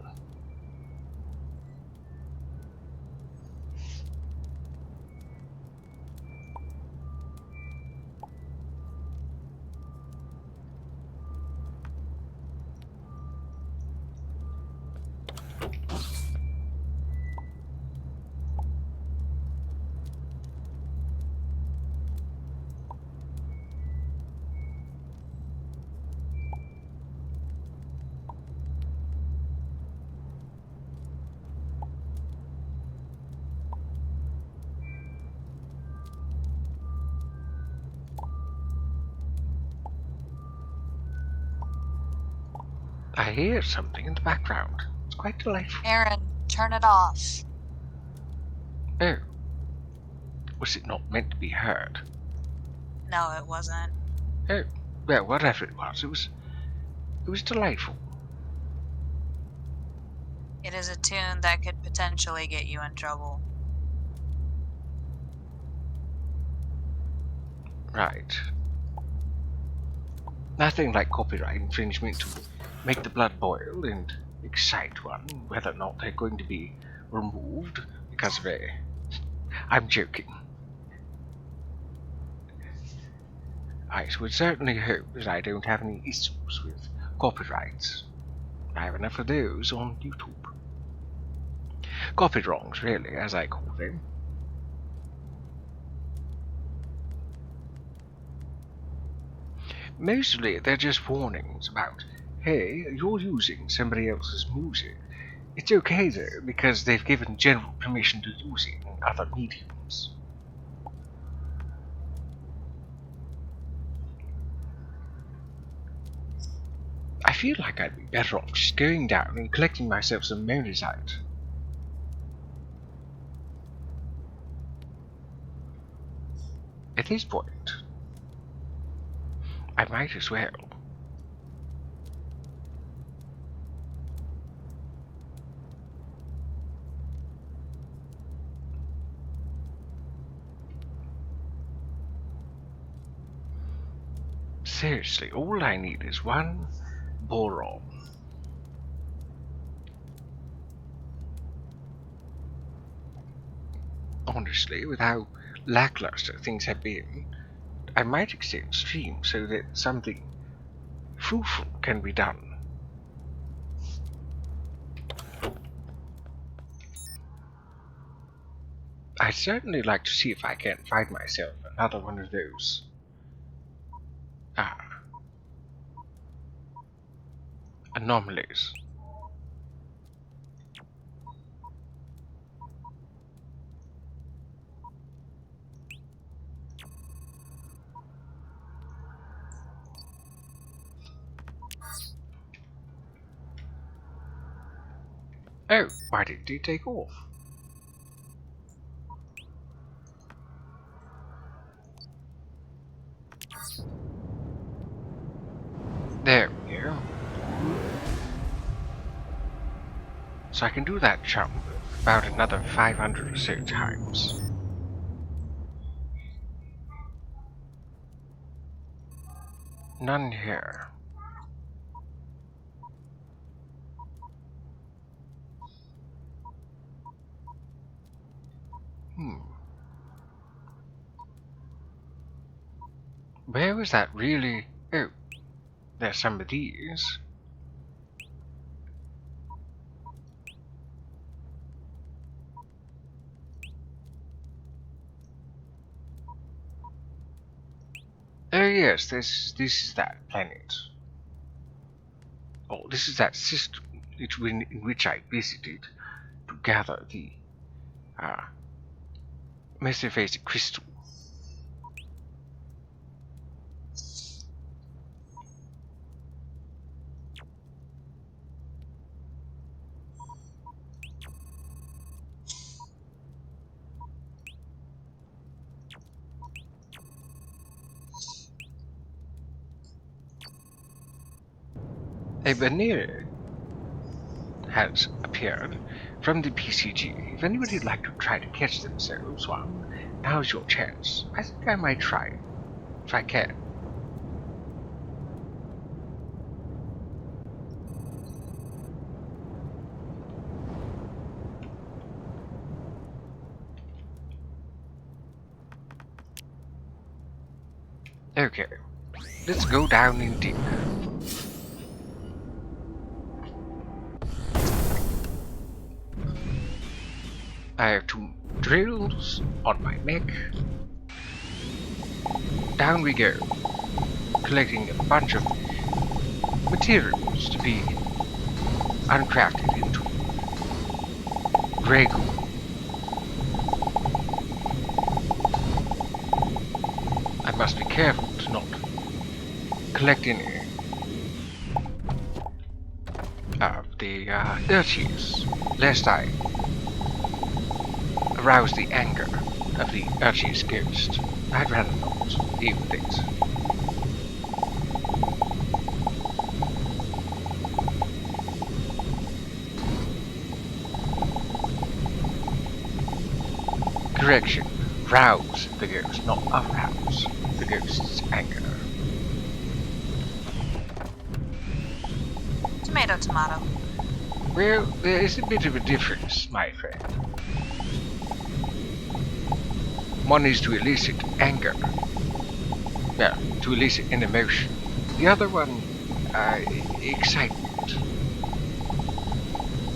B: I hear something in the background. It's quite delightful.
A: Aaron, turn it off.
B: Oh. Was it not meant to be heard?
A: No, it wasn't.
B: Oh. Well, whatever it was delightful.
A: It is a tune that could potentially get you in trouble.
B: Right. Nothing like copyright infringement to make the blood boil and excite one, whether or not they're going to be removed because of a... I'm joking. I would certainly hope that I don't have any issues with copyrights. I have enough of those on YouTube. Copy wrongs, really, as I call them. Mostly they're just warnings about, hey, you're using somebody else's music. It's okay though, because they've given general permission to use it in other mediums. I feel like I'd be better off just going down and collecting myself some monazite. At this point, I might as well. Seriously, all I need is one boron. Honestly, with how lackluster things have been, I might extend stream so that something fruitful can be done. I'd certainly like to see if I can find myself another one of those. Anomalies. Oh, why did he take off? So I can do that jump about another 500 or so times. None here. Where was that really? Oh, there's some of these. Oh yes, this is that planet. Oh, this is that system in which I visited to gather the Mesophysic crystal. A banner has appeared from the PCG. If anybody would like to try to catch themselves one, now's your chance. I think I might try it, if I can. Okay, let's go down and dig. I have 2 drills on my neck. Down we go, collecting a bunch of materials to be uncrafted into grey goo. I must be careful to not collect any of the urchins, lest I arouse the anger of the urchin's ghost. I'd rather not deal with it. Correction. Rouse the ghost, not arouse the ghost's anger.
A: Tomato, tomato.
B: Well, there is a bit of a difference, my friend. One is to elicit anger. Well, to elicit an emotion. The other one, excitement.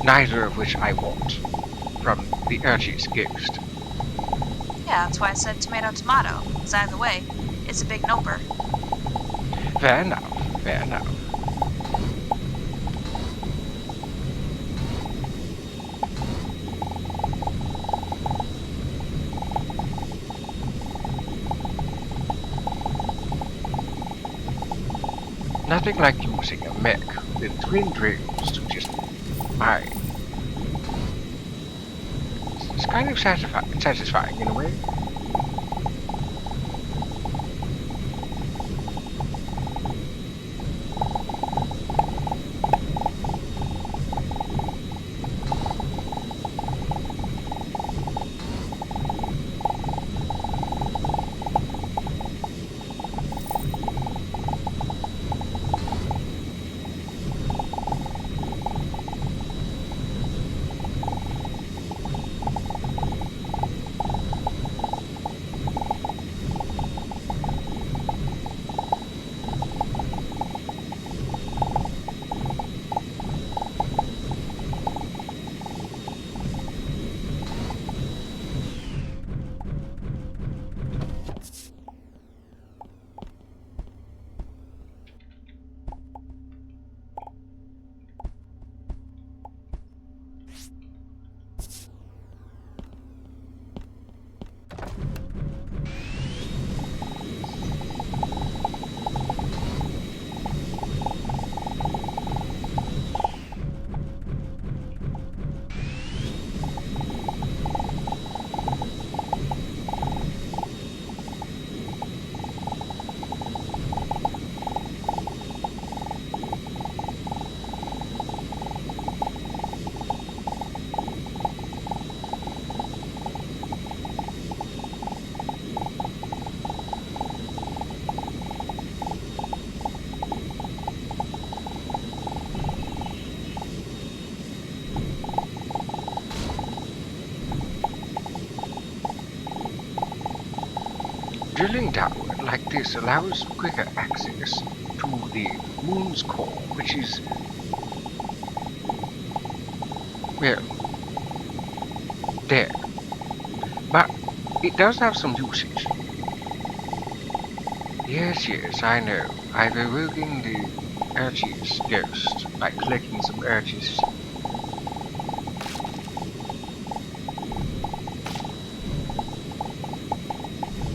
B: Neither of which I want from the urchin's ghost.
A: Yeah, that's why I said tomato, tomato. Because either way, it's a big noper.
B: Fair enough, fair enough. Nothing like using a mech with twin drills to just mine. It's kind of satisfying in a way. Drilling downward like this allows quicker access to the moon's core, which is, well, there. But it does have some usage. Yes, I know. I've awoken the Urch's ghost by collecting some urches.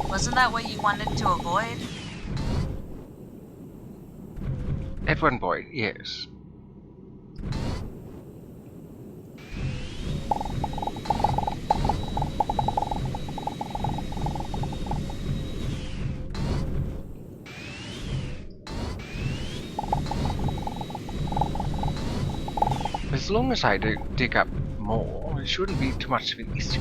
A: Wasn't that what you wanted to avoid?
B: At one point, yes. As long as I don't dig up more, it shouldn't be too much of an issue.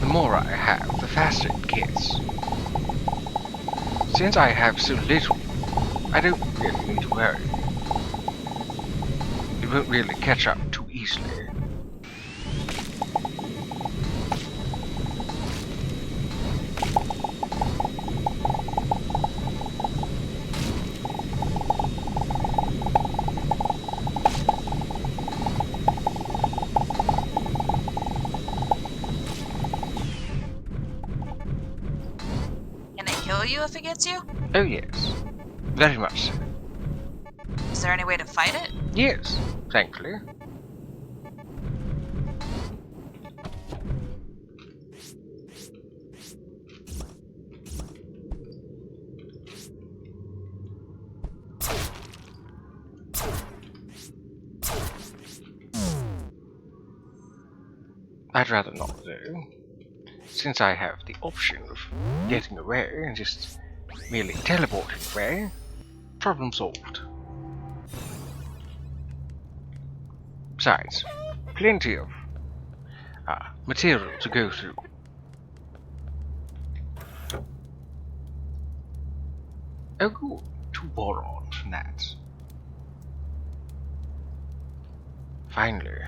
B: The more I have, the faster it gets. Since I have so little, I don't really need to worry. It won't really catch up too easily.
A: Can it kill you if it gets you?
B: Oh yes, very much so.
A: Is there any way to fight it?
B: Yes, thankfully. I'd rather not though, since I have the option of getting away and just merely teleporting away. Problem solved. Besides, plenty of material to go through. Oh good, 2 borons from that. Finally,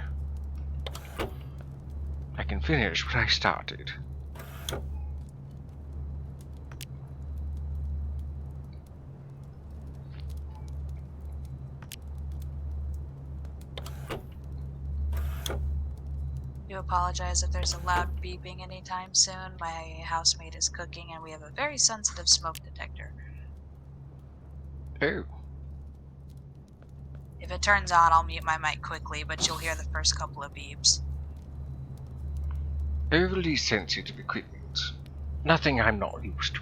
B: I can finish what I started.
A: Do apologize if there's a loud beeping anytime soon. My housemate is cooking and we have a very sensitive smoke detector.
B: Oh,
A: If it turns on, I'll mute my mic quickly, but you'll hear the first couple of beeps.
B: overly sensitive equipment. Nothing I'm not used to.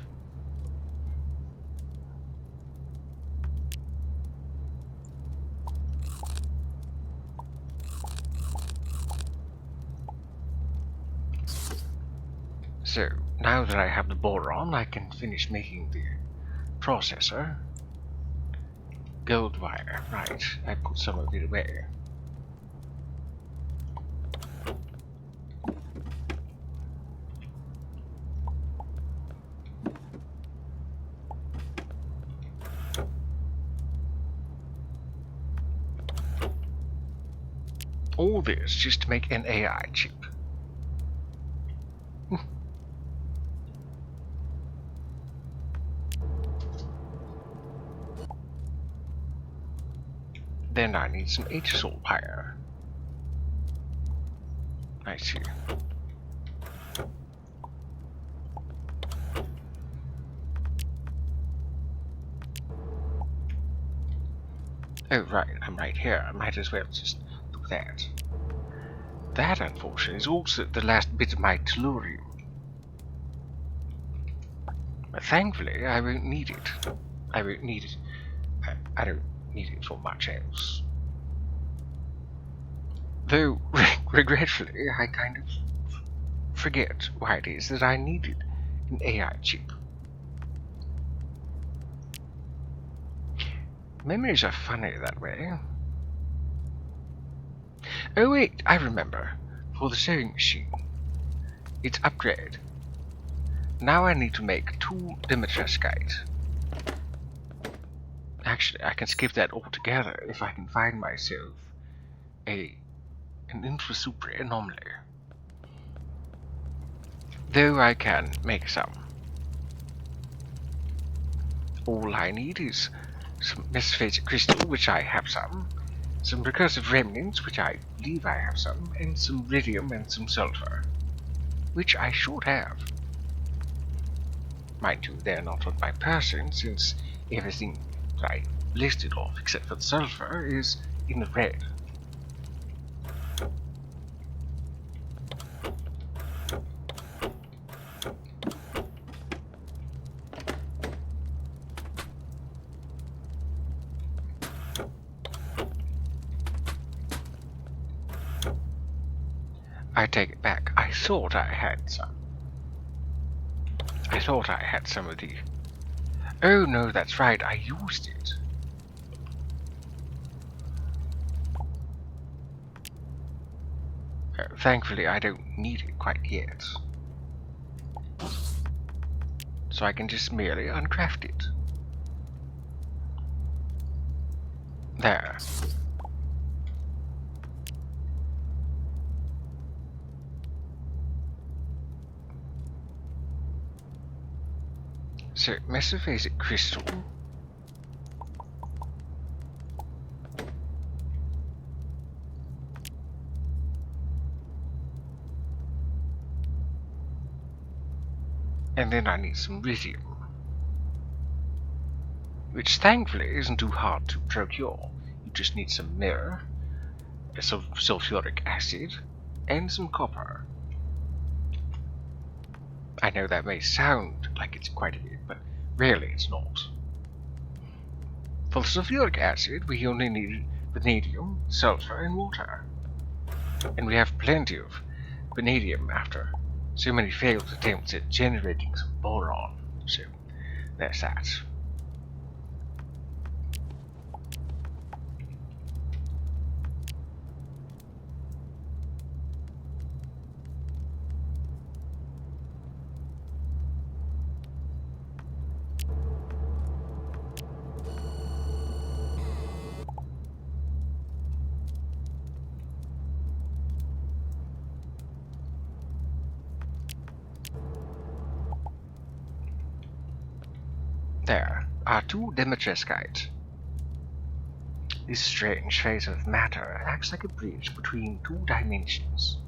B: So, now that I have the boron, I can finish making the processor. Gold wire, right, I put some of it away. All this just to make an AI chip. Then I need some H-Soul power. I see. Oh right, I'm right here. I might as well just do that. That, unfortunately, is also the last bit of my tellurium. But thankfully, I won't need it. I won't need it. I don't need it for much else. Though, regretfully, I kind of forget why it is that I needed an AI chip. Memories are funny that way. Oh wait, I remember. For the sewing machine. It's upgrade. Now I need to make 2 Dimitrescite. Actually, I can skip that altogether if I can find myself an infra-super anomaly. Though I can make some. All I need is some mesophasic crystal, which I have some recursive remnants, which I believe I have some, and some iridium and some sulfur, which I should have. Mind you, they're not on my person, since everything that I listed off, except for the sulfur, is in the red. I take it back. I thought I had some. I thought I had some of the... Oh no, that's right, I used it. Thankfully, I don't need it quite yet. So I can just merely uncraft it. There. So, mesophasic crystal. And then I need some iridium. Which thankfully isn't too hard to procure. You just need some mirror, some sulfuric acid, and some copper. I know that may sound like it's quite a bit, but really it's not. For the sulfuric acid, we only need vanadium, sulfur, and water. And we have plenty of vanadium after so many failed attempts at generating some boron. So, there's that. There are two Demetreskites. This strange phase of matter acts like a bridge between two dimensions.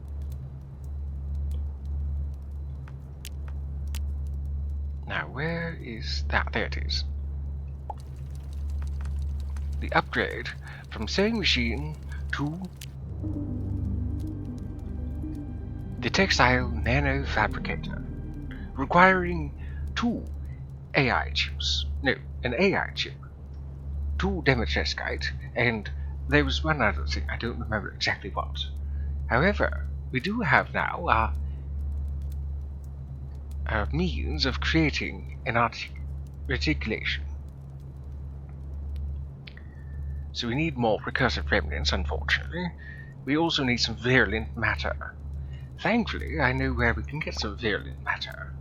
B: Now, where is that? There it is. The upgrade from sewing machine to the textile nano fabricator, requiring two AI chips. No, an AI chip, two Demetreskite, and there was one other thing, I don't remember exactly what. However, we do have now a means of creating an articulation. So we need more recursive remnants, unfortunately. We also need some virulent matter. Thankfully, I know where we can get some virulent matter.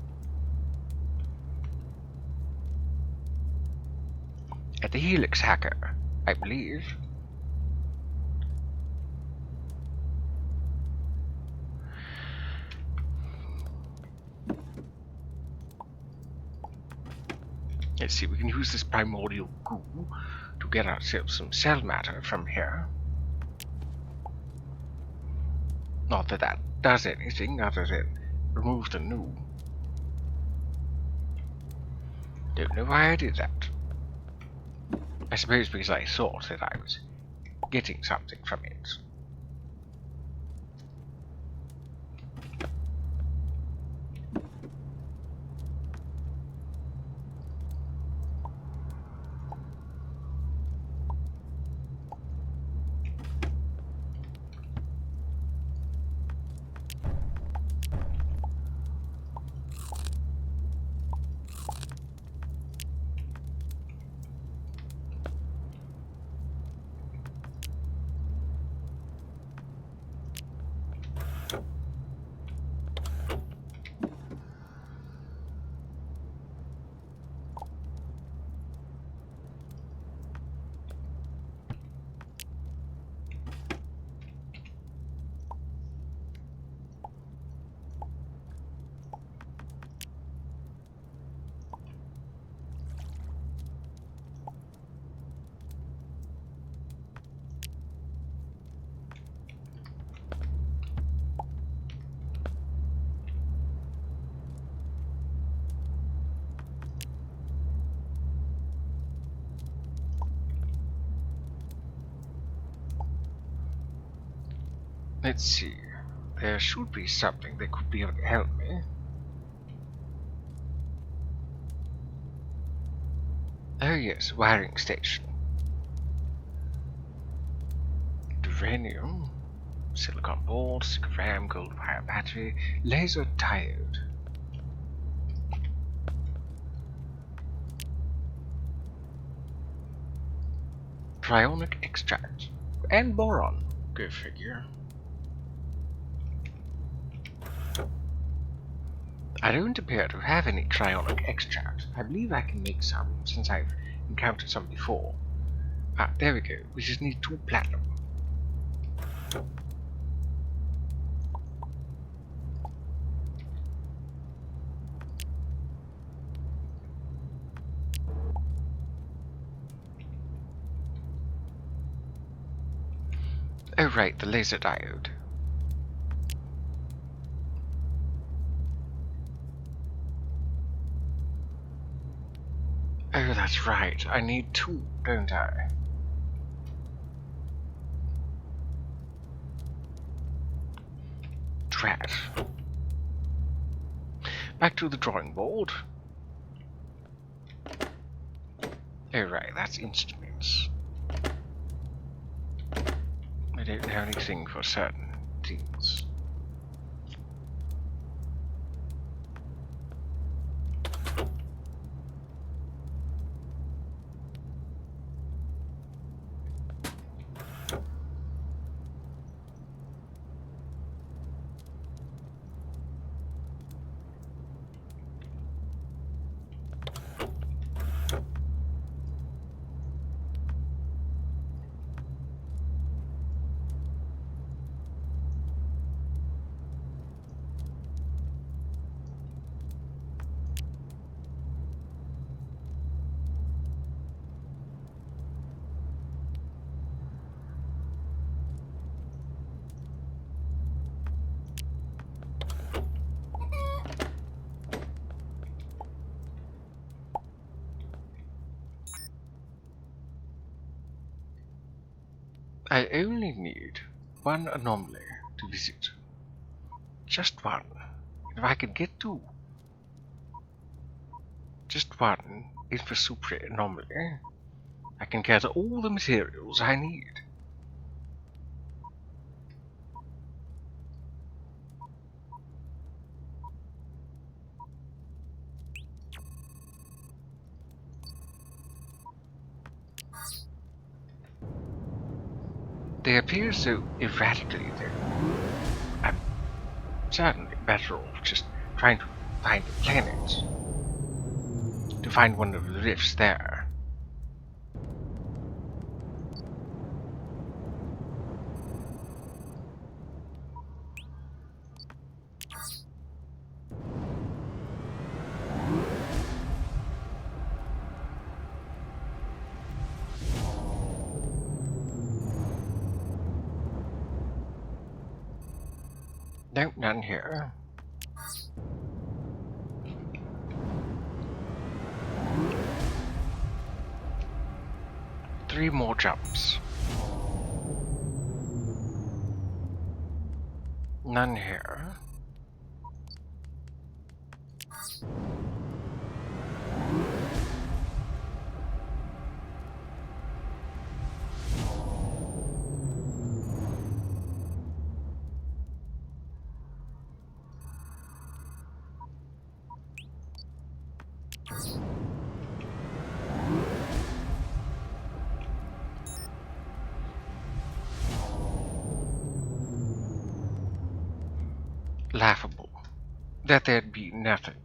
B: At the Helix Hacker, I believe. Let's see, we can use this primordial goo to get ourselves some cell matter from here. Not that that does anything other than remove the new. Don't know why I did that. I suppose because I thought that I was getting something from it. Let's see. There should be something that could be able to help me. Oh yes, wiring station. Uranium, silicon board, RAM, gold wire battery, laser diode. Cryonic extract. And boron. Go figure. I don't appear to have any cryonic extract. I believe I can make some, since I've encountered some before. Ah, there we go. We just need 2 platinum. Oh right, the laser diode. Oh, that's right. I need 2, don't I? Drat. Back to the drawing board. Oh right, that's instruments. I don't have anything for certain things. I only need 1 anomaly to visit. Just 1. If I could get 2. Just 1 infra supra anomaly, I can gather all the materials I need. They appear so erratically though. I'm certainly better off just trying to find a planet. To find one of the rifts there. Nope, none here. Three more jumps. None here. Laughable that there'd be nothing.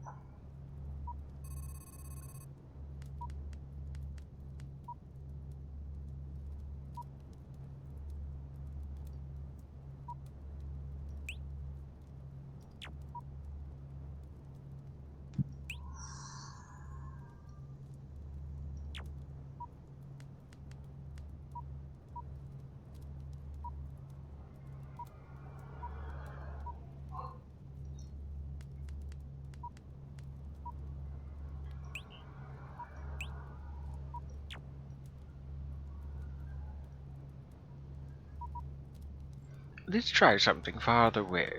B: Let's try something farther away.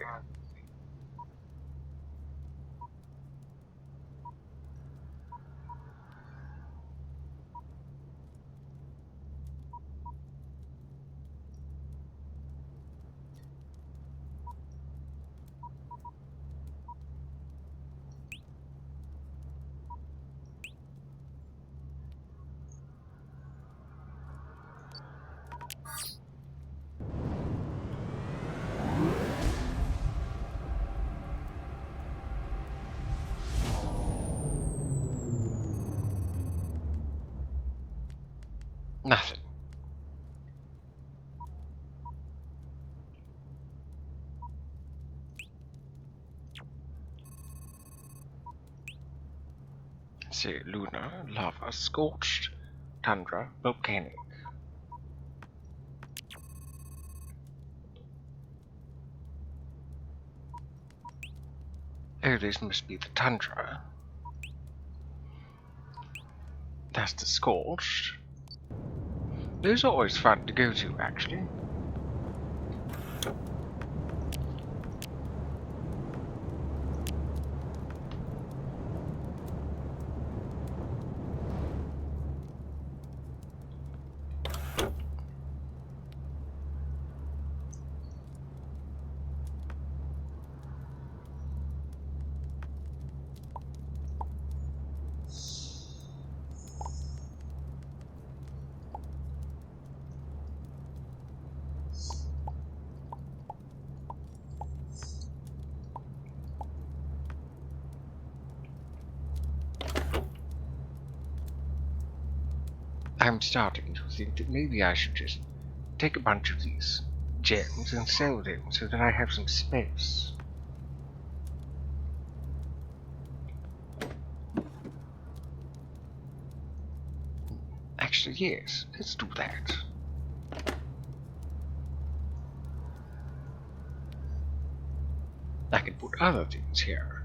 B: Nothing. Say lunar, lava, scorched, tundra, volcanic. Oh, this must be the tundra. That's the scorched. Those are always fun to go to, actually. I'm starting to think that maybe I should just take a bunch of these gems and sell them so that I have some space. Actually, yes, let's do that. I can put other things here.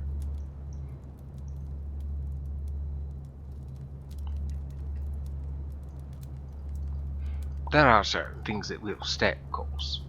B: There are certain things that will stay, of course.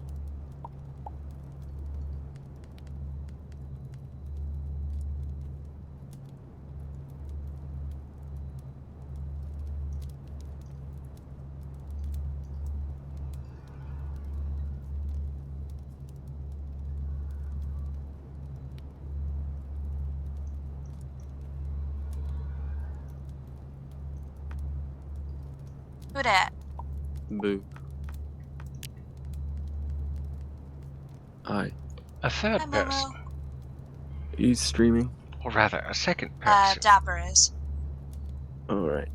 A: Who dat?
D: Boo. Hi.
B: A third
A: Hi, Momo.
B: person,
D: Are you streaming?
B: or rather a second person.
A: Dapper is.
D: Alright.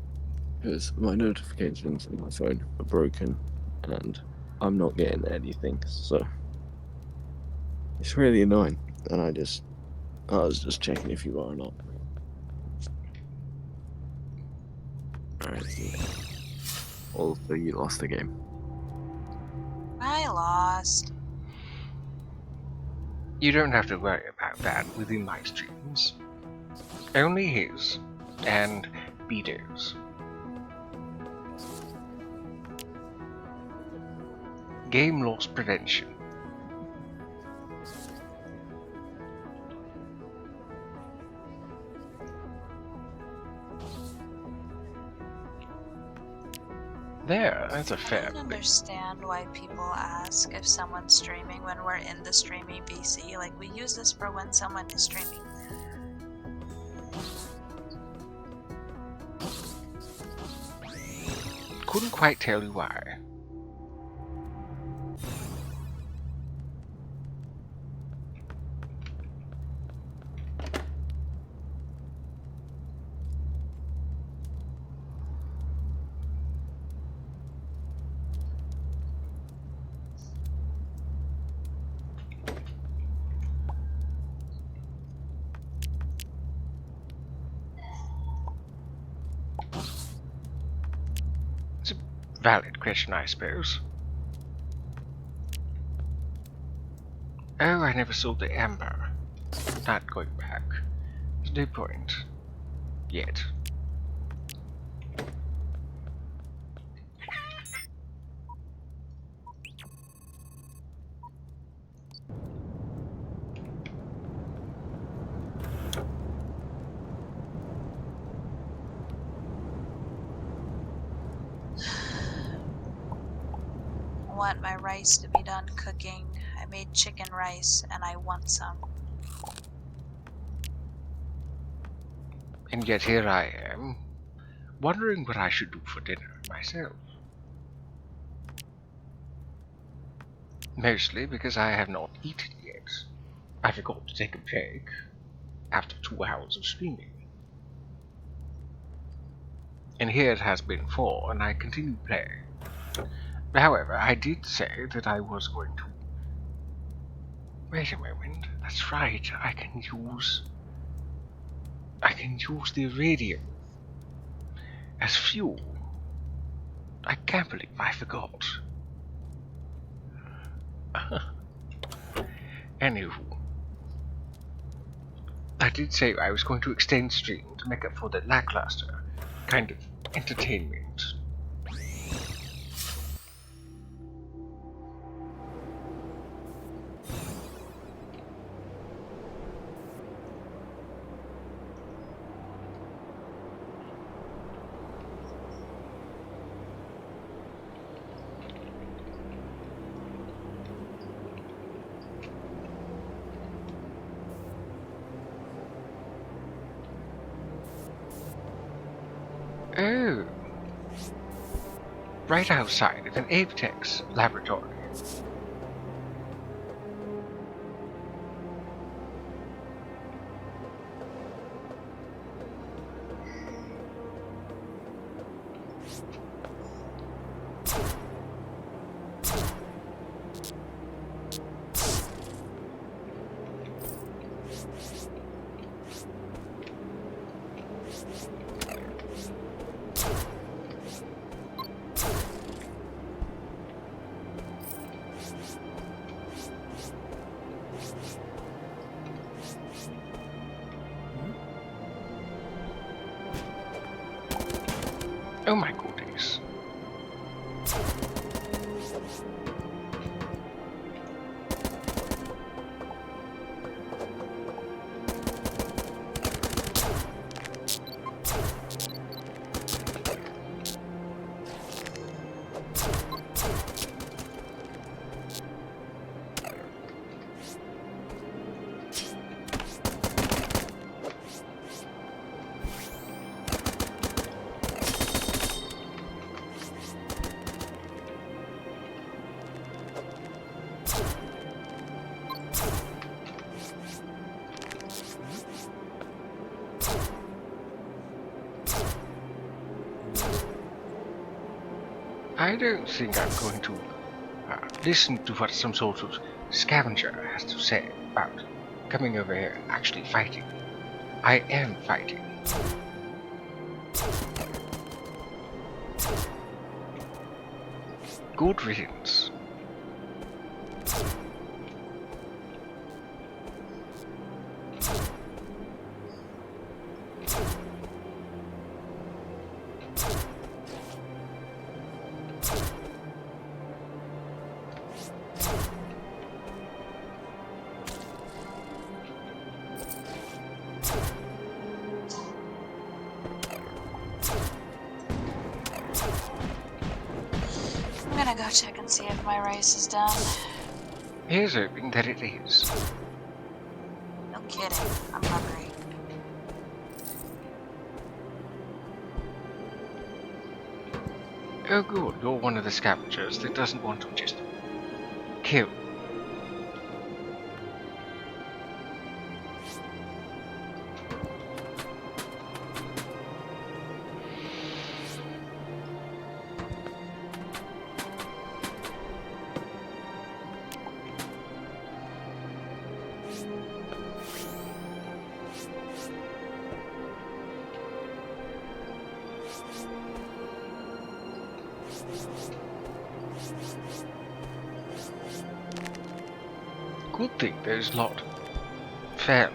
D: Because my notifications on my phone are broken and I'm not getting anything, so it's really annoying. And I was just checking if you are or not. Alright. Yeah. Also, you lost the game.
A: I lost.
B: You don't have to worry about that within my streams. Only his and Vito's. Game loss prevention. There, that's a
A: I
B: fair
A: don't
B: bit.
A: understand why people ask if someone's streaming when we're in the streaming PC. Like, we use this for when someone is streaming.
B: Couldn't quite tell you why. It's a valid question, I suppose. Oh, I never saw the amber. Not going back. There's no point. Yet.
A: want my rice to be done cooking. I made chicken rice and I want some.
B: And yet here I am, wondering what I should do for dinner myself. Mostly because I have not eaten yet. I forgot to take a break after 2 hours of streaming. And here it has been 4, and I continue playing. However, I did say that I was going to... Wait a moment, that's right, I can use the iridium as fuel. I can't believe I forgot. Anywho, I did say I was going to extend stream to make up for the lackluster kind of entertainment. Oh, right outside of an Apex laboratory. Oh my goodies. I don't think I'm going to listen to what some sort of scavenger has to say about coming over here and actually fighting. I am fighting. Good riddance.
A: I'm gonna go check and see if my rice is done.
B: Here's hoping that it is.
A: No kidding, I'm hungry.
B: Oh good, you're one of the scavengers that doesn't want to just kill. Good thing those lot fell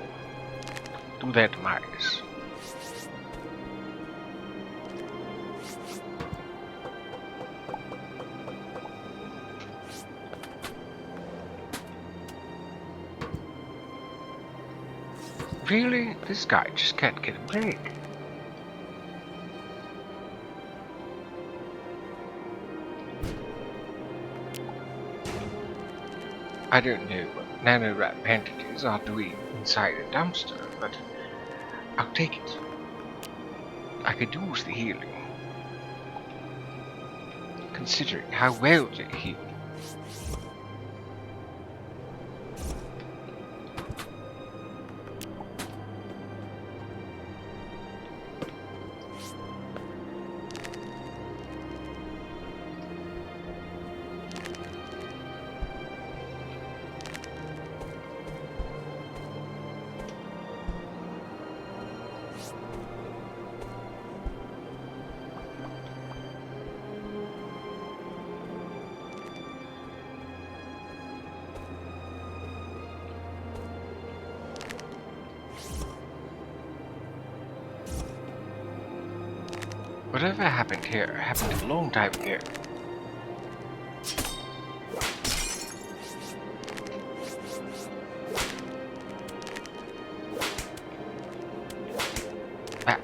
B: to their demise. Really? This guy just can't get a break. I don't know what nano-wrap entities are doing inside a dumpster, but I'll take it. I could use the healing, considering how well they heal. Whatever happened here happened a long time ago. Back.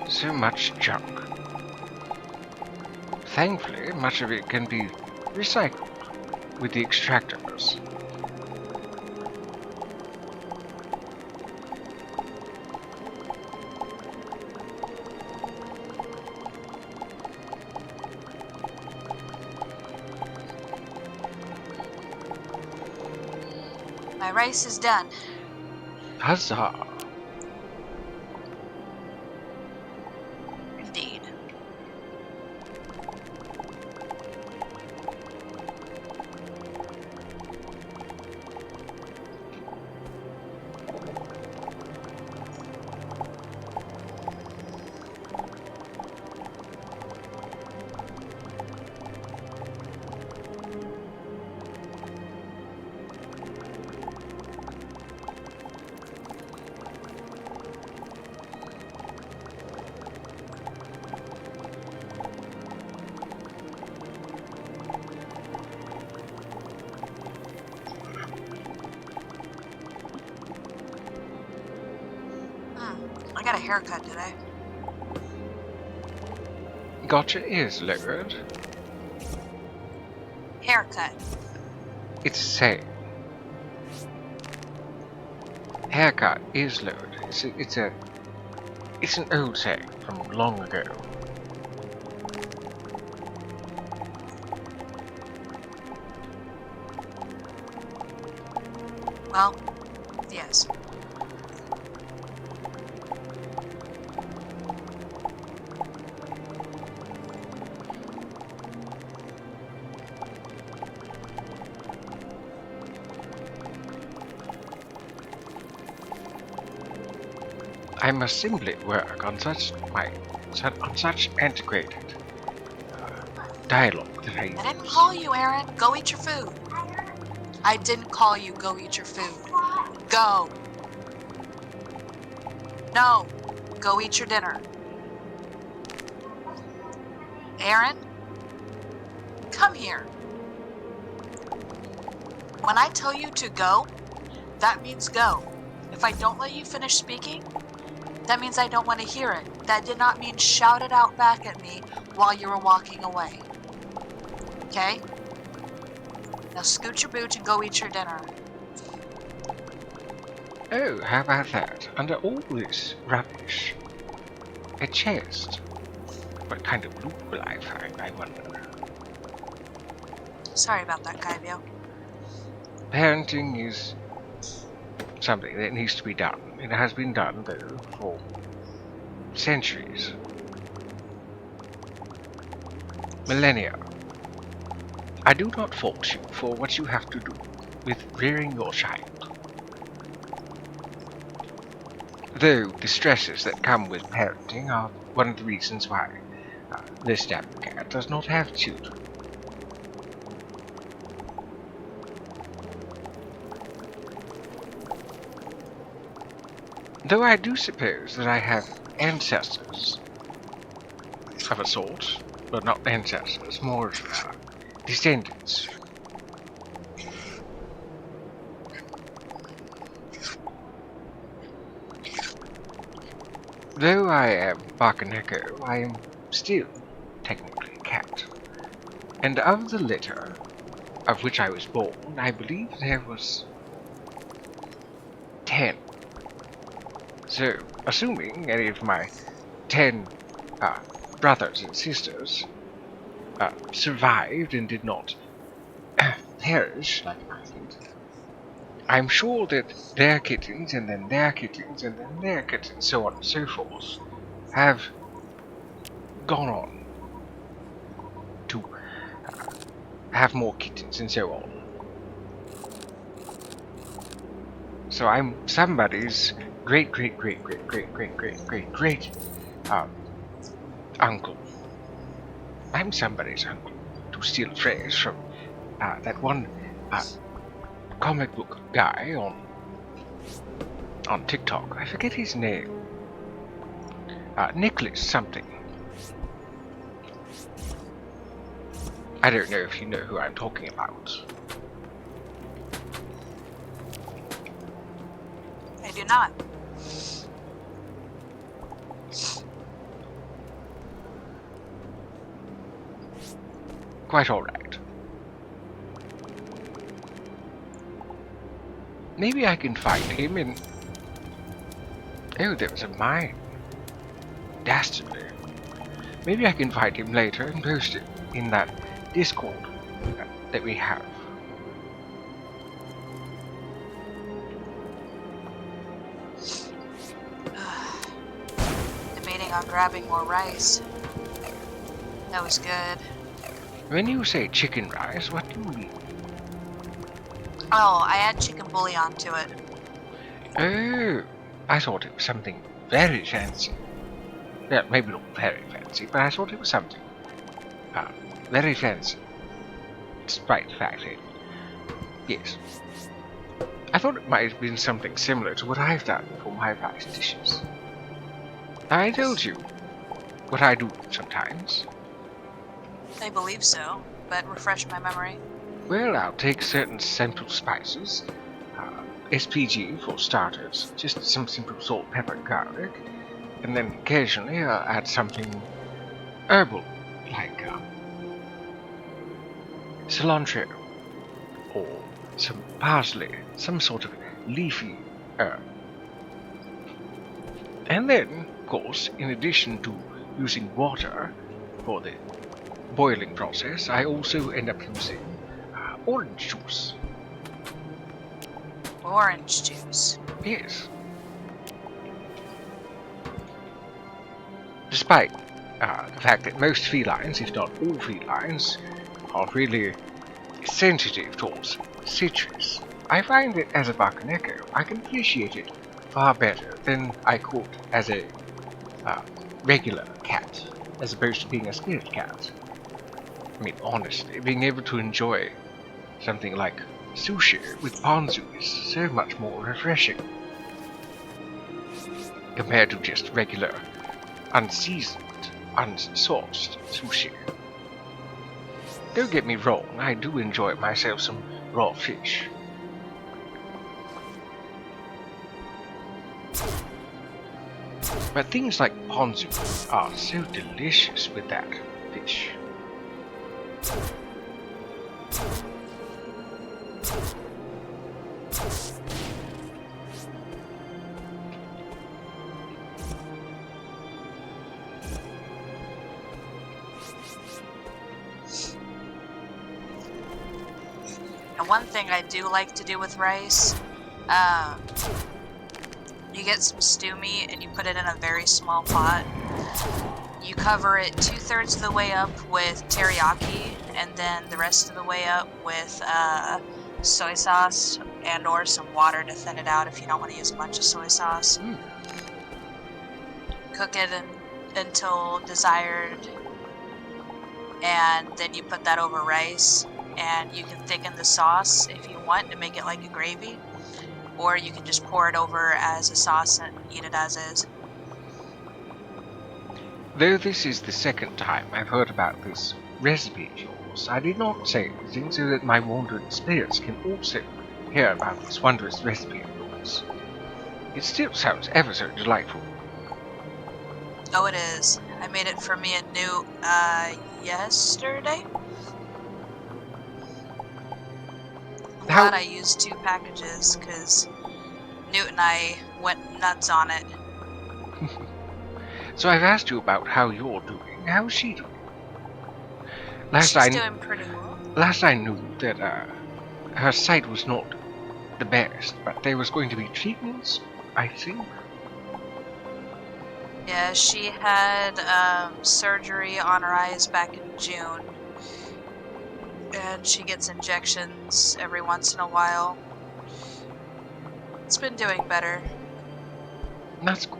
B: So much junk. Thankfully, much of it can be recycled with the extractors.
A: My rice is done.
B: Huzzah!
A: Indeed. I got a haircut today.
B: Gotcha is lowered.
A: Haircut.
B: It's the same. Haircut is lowered. It's an old saying from long ago.
A: Well, yes.
B: I must simply work on such antiquated dialogue that
A: I didn't call you, Aaron. Go eat your food. I didn't call you. Go eat your food. Go. No. Go eat your dinner. Aaron? Come here. When I tell you to go, that means go. If I don't let you finish speaking, that means I don't want to hear it. That did not mean shout it out back at me while you were walking away. Okay? Now scoot your boot and go eat your dinner.
B: Oh, how about that? Under all this rubbish, a chest. What kind of loot will I find, I wonder?
A: Sorry about that, Kaivio.
B: Parenting is something that needs to be done. It has been done, though, for centuries. Millennia. I do not fault you for what you have to do with rearing your child. Though the stresses that come with parenting are one of the reasons why this dapper cat does not have children. Though I do suppose that I have ancestors of a sort, but not ancestors, more descendants. Though I am Bakaneko, I am still technically a cat. And of the litter of which I was born, I believe there was 10. So, assuming any of my 10 brothers and sisters survived and did not perish like I did, I'm sure that their kittens, and then their kittens, and then their kittens, so on and so forth, have gone on to have more kittens and so on. So I'm somebody's great uncle. I'm somebody's uncle, to steal a phrase from that one comic book guy on TikTok. I forget his name. Nicholas something. I don't know if you know who I'm talking about.
A: I do not.
B: Quite alright. Maybe I can find him in... Oh, there was a mine. Dastardly. Maybe I can find him later and post it in that Discord that we have.
A: Debating on grabbing more rice. That was good.
B: When you say chicken rice, what do you mean?
A: Oh, I add chicken bouillon to it.
B: Oh, I thought it was something very fancy. Well, maybe not very fancy, but I thought it was something very fancy. Despite the fact that, yes, I thought it might have been something similar to what I've done for my rice dishes. I told you what I do sometimes.
A: I believe so, but refresh my memory.
B: Well, I'll take certain simple spices, SPG for starters, just some simple salt, pepper, garlic, and then occasionally I'll add something herbal, like cilantro, or some parsley, some sort of leafy herb. And then, of course, in addition to using water for the boiling process, I also end up using orange juice.
A: Orange juice.
B: Yes. Despite the fact that most felines, if not all felines, are really sensitive towards citrus, I find that as a Bakaneko, I can appreciate it far better than I could as a regular cat, as opposed to being a spirit cat. I mean, honestly, being able to enjoy something like sushi with ponzu is so much more refreshing compared to just regular, unseasoned, unsauced sushi. Don't get me wrong, I do enjoy myself some raw fish. But things like ponzu are so delicious with that fish.
A: And one thing I do like to do with rice, you get some stew meat and you put it in a very small pot. You cover it 2/3 of the way up with teriyaki, and then the rest of the way up with soy sauce and or some water to thin it out if you don't want to use a bunch of soy sauce. Cook it until desired, and then you put that over rice, and you can thicken the sauce if you want to make it like a gravy, or you can just pour it over as a sauce and eat it as is.
B: Though this is the second time I've heard about this recipe of yours, I did not say anything so that my wandering spirits can also hear about this wondrous recipe of yours. It still sounds ever so delightful.
A: Oh, it is. I made it for me and Newt yesterday. I'm glad I used 2 packages because Newt and I went nuts on it.
B: So I've asked you about how you're doing. How's she doing?
A: She's doing pretty well.
B: Last I knew that her sight was not the best, but there was going to be treatments, I think.
A: Yeah, she had surgery on her eyes back in June, and she gets injections every once in a while. It's been doing better.
B: That's good.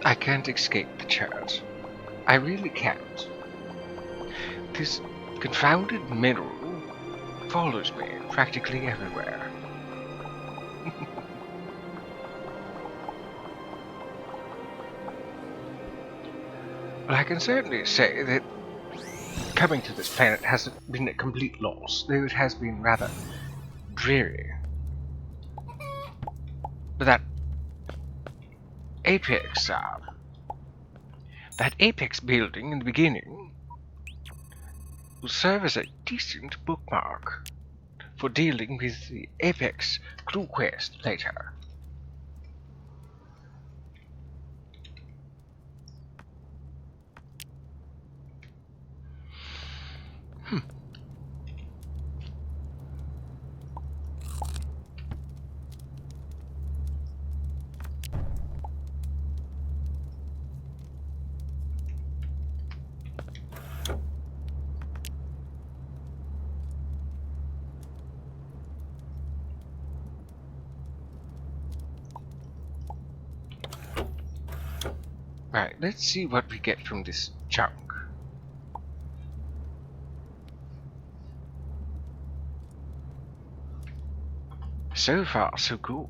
B: I can't escape the church. I really can't. This confounded mineral follows me practically everywhere. Well, I can certainly say that coming to this planet hasn't been a complete loss, though it has been rather dreary. But apex, that apex building in the beginning will serve as a decent bookmark for dealing with the apex clue quest later. Right, let's see what we get from this junk. So far, so good.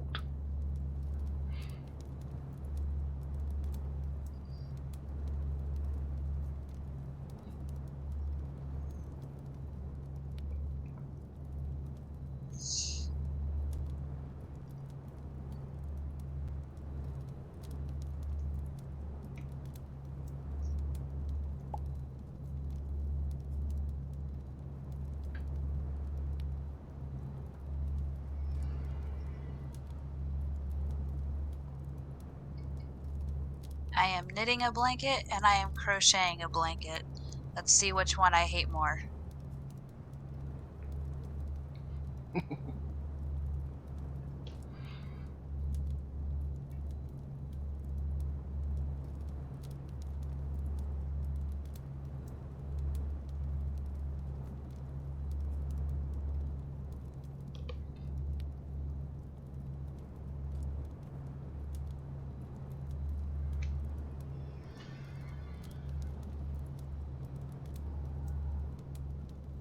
A: I am knitting a blanket and I am crocheting a blanket. Let's see which one I hate more.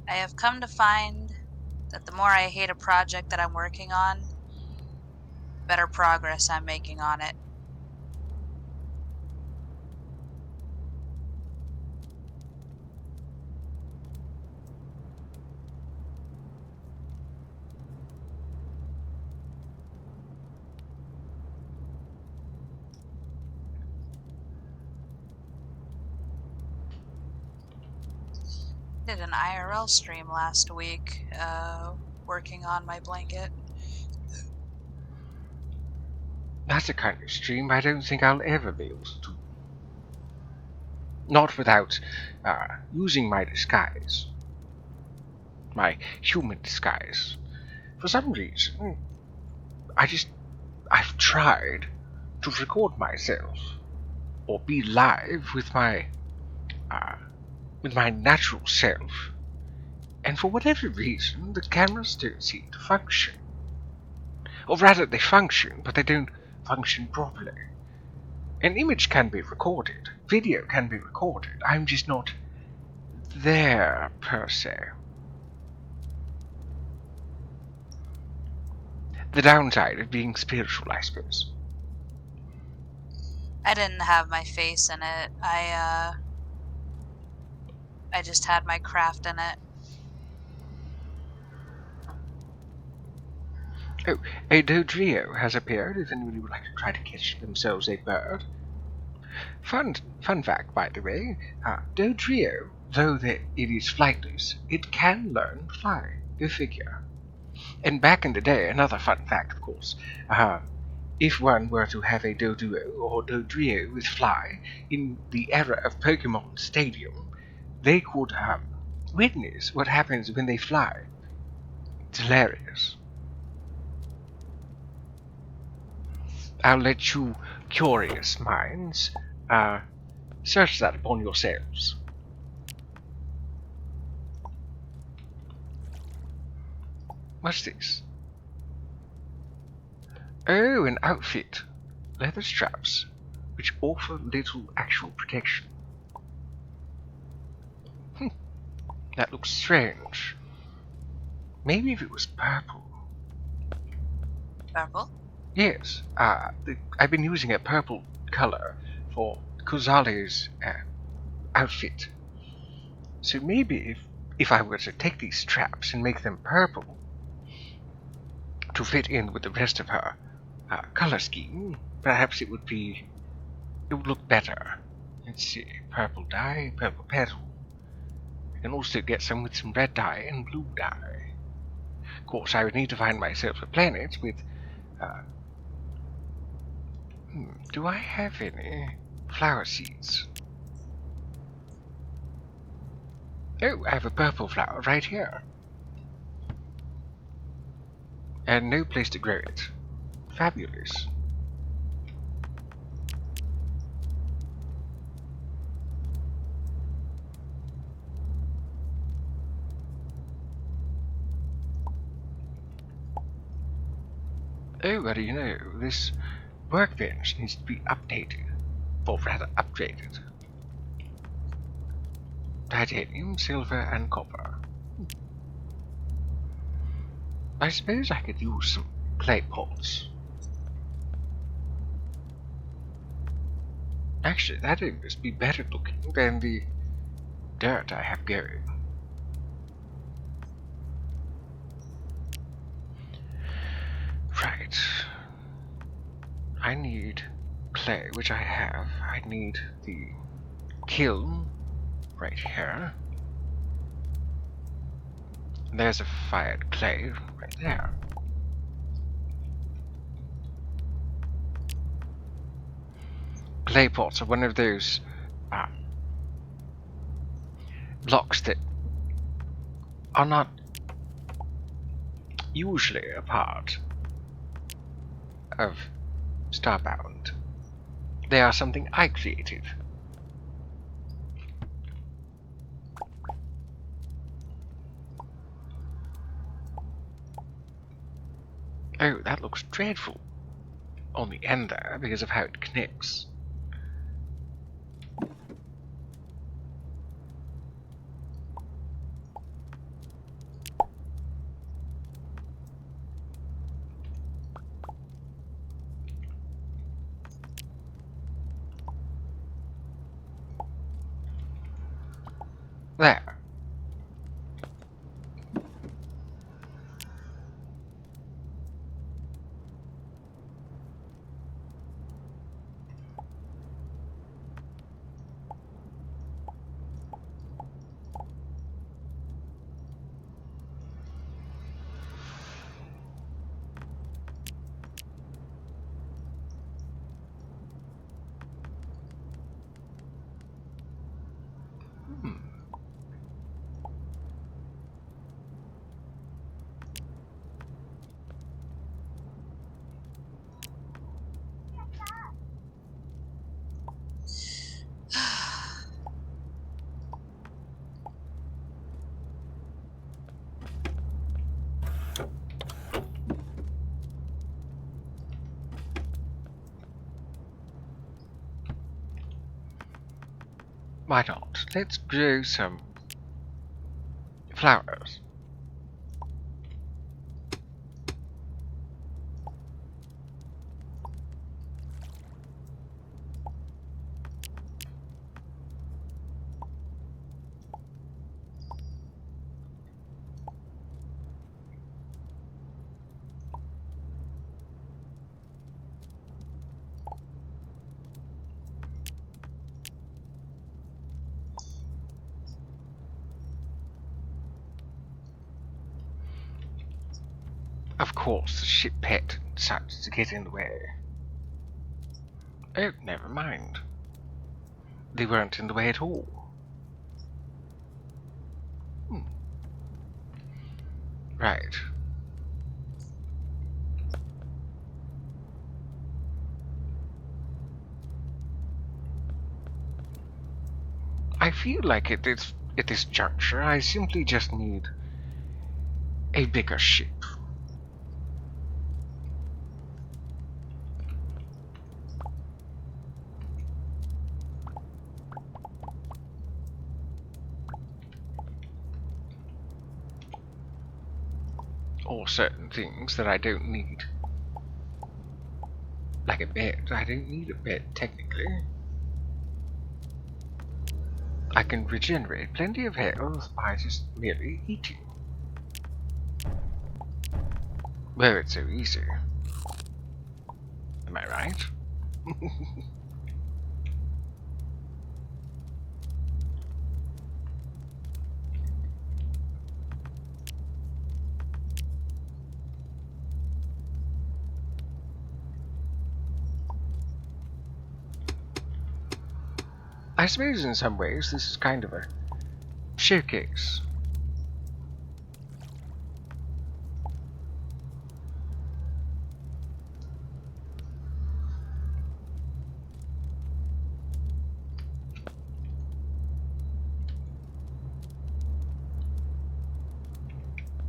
A: I have come to find that the more I hate a project that I'm working on, better progress I'm making on it. did an IRL stream last week, working on my blanket.
B: That's a kind of stream I don't think I'll ever be able to do. Not without using my disguise. My human disguise. For some reason, I've tried to record myself or be live with my natural self, and for whatever reason, the cameras don't seem to function. Or rather, they function, but they don't function properly. An image can be recorded, video can be recorded, I'm just not there, per se. The downside of being spiritual, I suppose.
A: I didn't have my face in it. I just had my craft in it.
B: Oh, a Dodrio has appeared if anybody would like to try to catch themselves a bird. Fun fact, by the way, Dodrio, though it is flightless, it can learn to fly. Go figure. And back in the day, another fun fact, of course, if one were to have a Doduo or Dodrio with fly in the era of Pokemon Stadium, they could witness what happens when they fly. It's hilarious. I'll let you curious minds search that upon yourselves. What's this? Oh, an outfit. Leather straps, which offer little actual protection. That looks strange. Maybe if it was purple.
A: Purple?
B: Yes, I've been using a purple color for Kozale's outfit. So maybe if I were to take these straps and make them purple to fit in with the rest of her color scheme, perhaps it would look better. Let's see, purple dye, purple petal. I can also get some with some red dye and blue dye. Of course, I would need to find myself a planet with do I have any flower seeds? Oh, I have a purple flower right here. And no place to grow it. Fabulous. Oh, what do you know? This workbench needs to be updated. Or rather, upgraded. Titanium, silver, and copper. I suppose I could use some clay pots. Actually, that would be better looking than the dirt I have going. Right. I need clay, which I have. I need the kiln right here. And there's a fired clay right there. Clay pots are one of those blocks that are not usually a part of Starbound. They are something I created. Oh, that looks dreadful on the end there because of how it connects. There. Why not? Let's grow some flowers. Of course, the ship pet decides to get in the way. Oh, never mind. They weren't in the way at all. Right. I feel like at this juncture, I simply just need a bigger ship. Or certain things that I don't need. Like a bed. I don't need a bed, technically. I can regenerate plenty of health by just merely eating. Well, it's so easy. Am I right? I suppose in some ways this is kind of a showcase.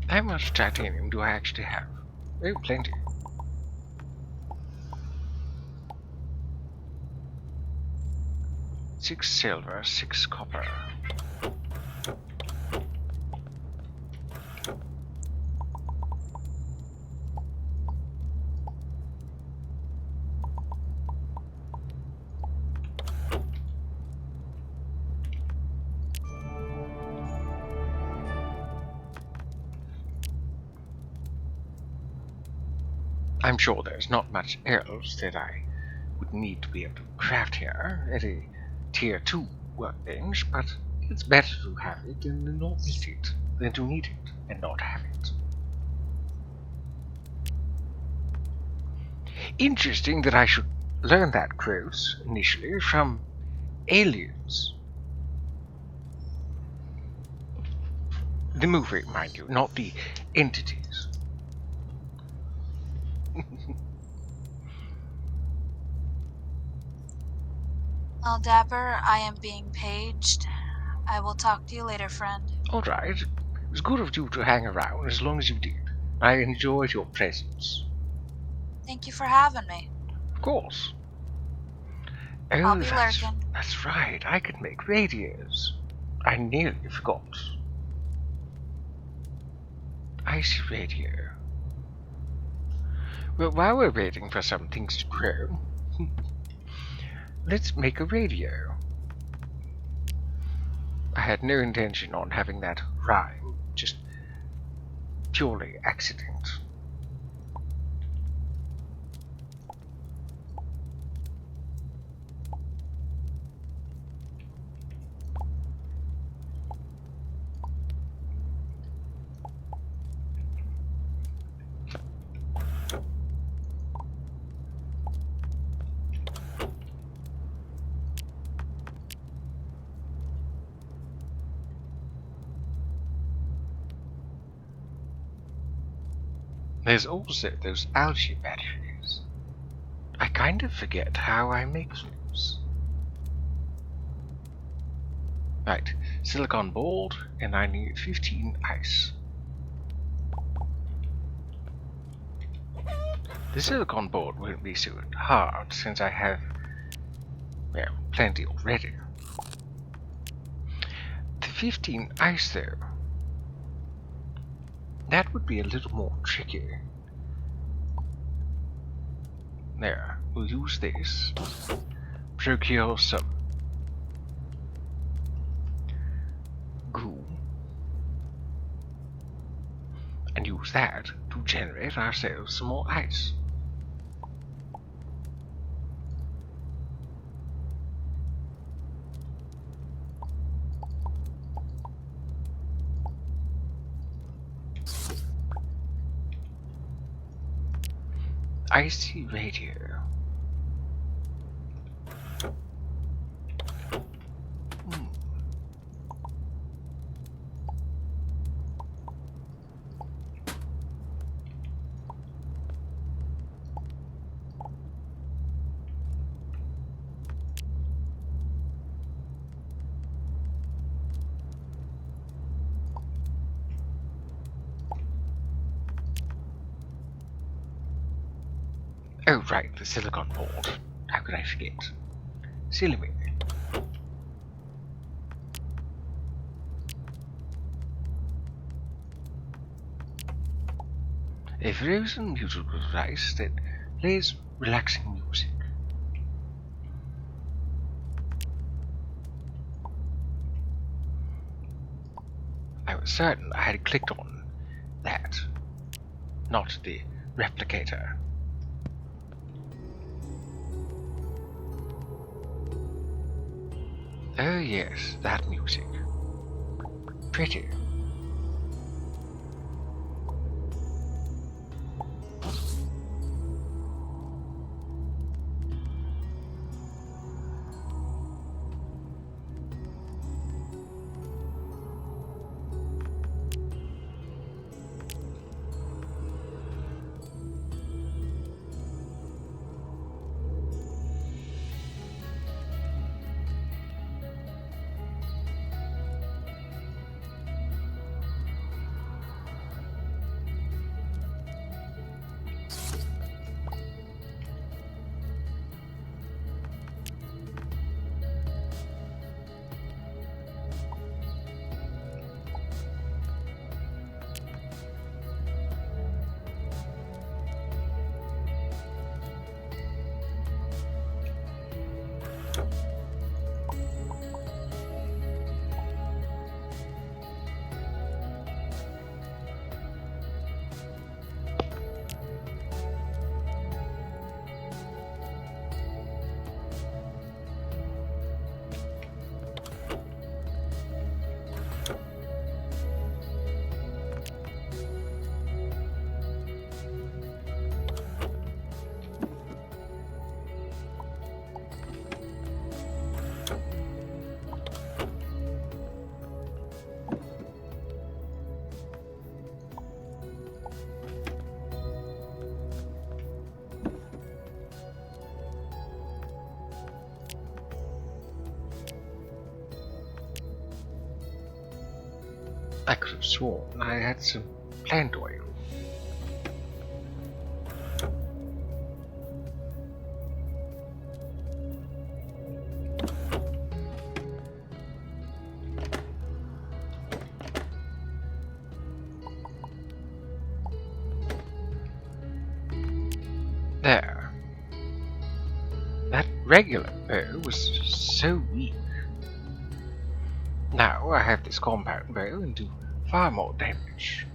B: How much titanium do I actually have? Oh, plenty. Six silver, 6 copper. I'm sure there's not much else that I would need to be able to craft here at a tier 2 workbench, but it's better to have it and not need it than to need it and not have it. Interesting that I should learn that quote initially from aliens. The movie, mind you, not the entities.
A: Well, Dapper, I am being paged. I will talk to you later, friend.
B: Alright, it was good of you to hang around as long as you did. I enjoyed your presence.
A: Thank you for having me.
B: Of course.
A: I'll
B: Oh,
A: be lurking.
B: that's right, I could make radios. I nearly forgot. Icy radio. Well, while we're waiting for some things to grow, let's make a radio. I had no intention on having that rhyme, just purely accident. There's also those algae batteries. I kind of forget how I make those. Right, silicon board, and I need 15 ice. The silicon board won't be so hard since I have, well, plenty already. 15 ice though. That would be a little more tricky. There, we'll use this. Procure some goo. And use that to generate ourselves some more ice. Icy radio. Oh, right, the silicon board. How could I forget? Silly me. A frozen musical device that plays relaxing music. I was certain I had clicked on that, not the replicator. Oh yes, that music. Pretty. I could have sworn I had some plant oil. There. That regular bow was so weak. Now I have this compound bow and do far more damage.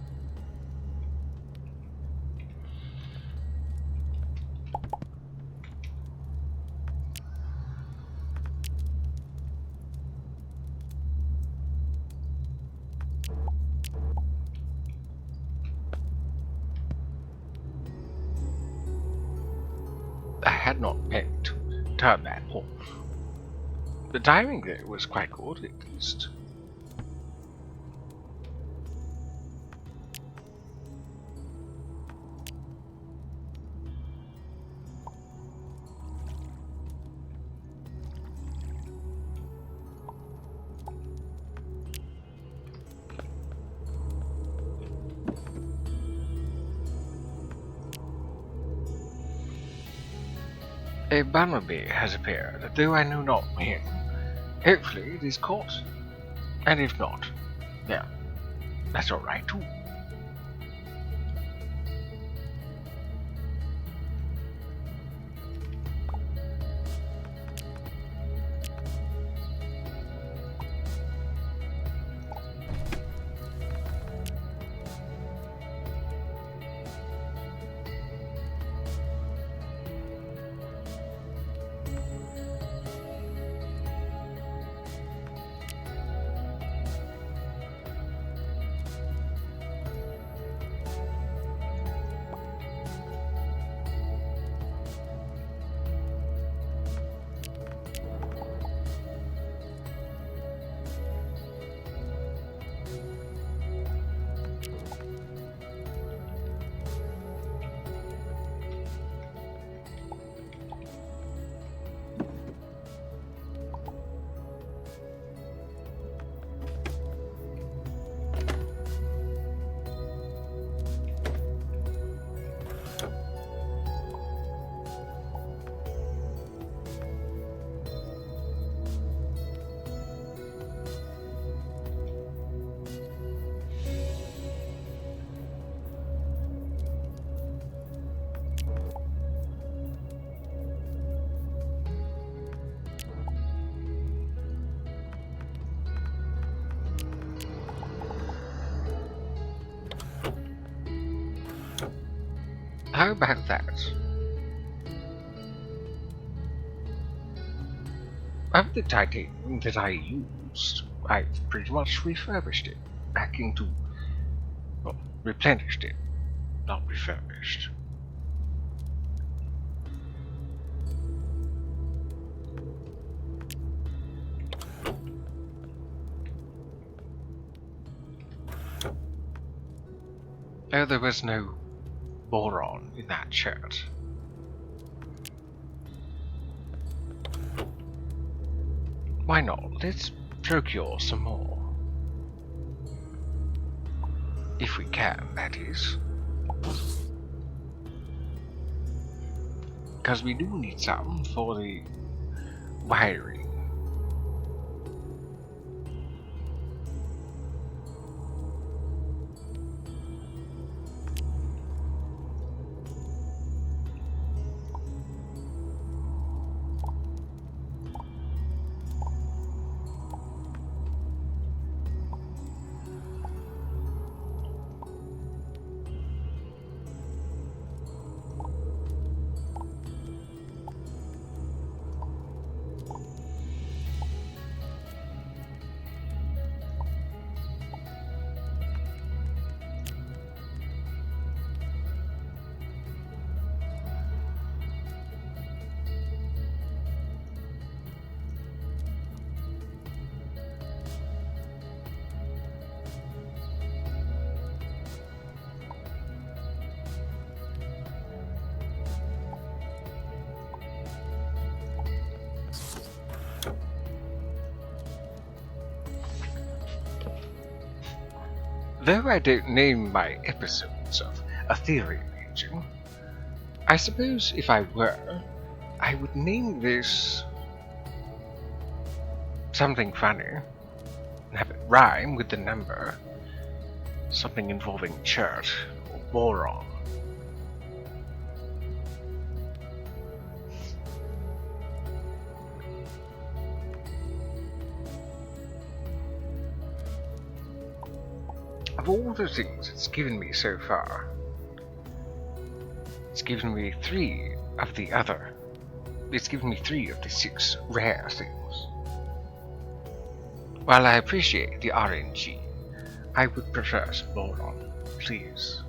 B: I had not meant to turn that off. The timing there was quite good, at least. A bumblebee has appeared, though I know not when. Hopefully it is caught. And if not, yeah, that's alright too. How about that? Of the titanium that I used, I've pretty much refurbished it back into, well, replenished it, not refurbished. Oh, there was no boron in that shirt. Why not? Let's procure some more. If we can, that is. Because we do need some for the wiring. Though I don't name my episodes of Aetherium Engine, I suppose if I were, I would name this something funny and have it rhyme with the number. Something involving chert or boron. Of all the things it's given me so far, it's given me 3 of the other. It's given me 3 of the 6 rare things. While I appreciate the RNG, I would prefer some boron, please.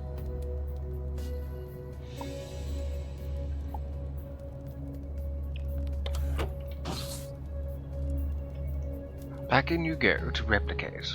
B: Back in you go to replicate.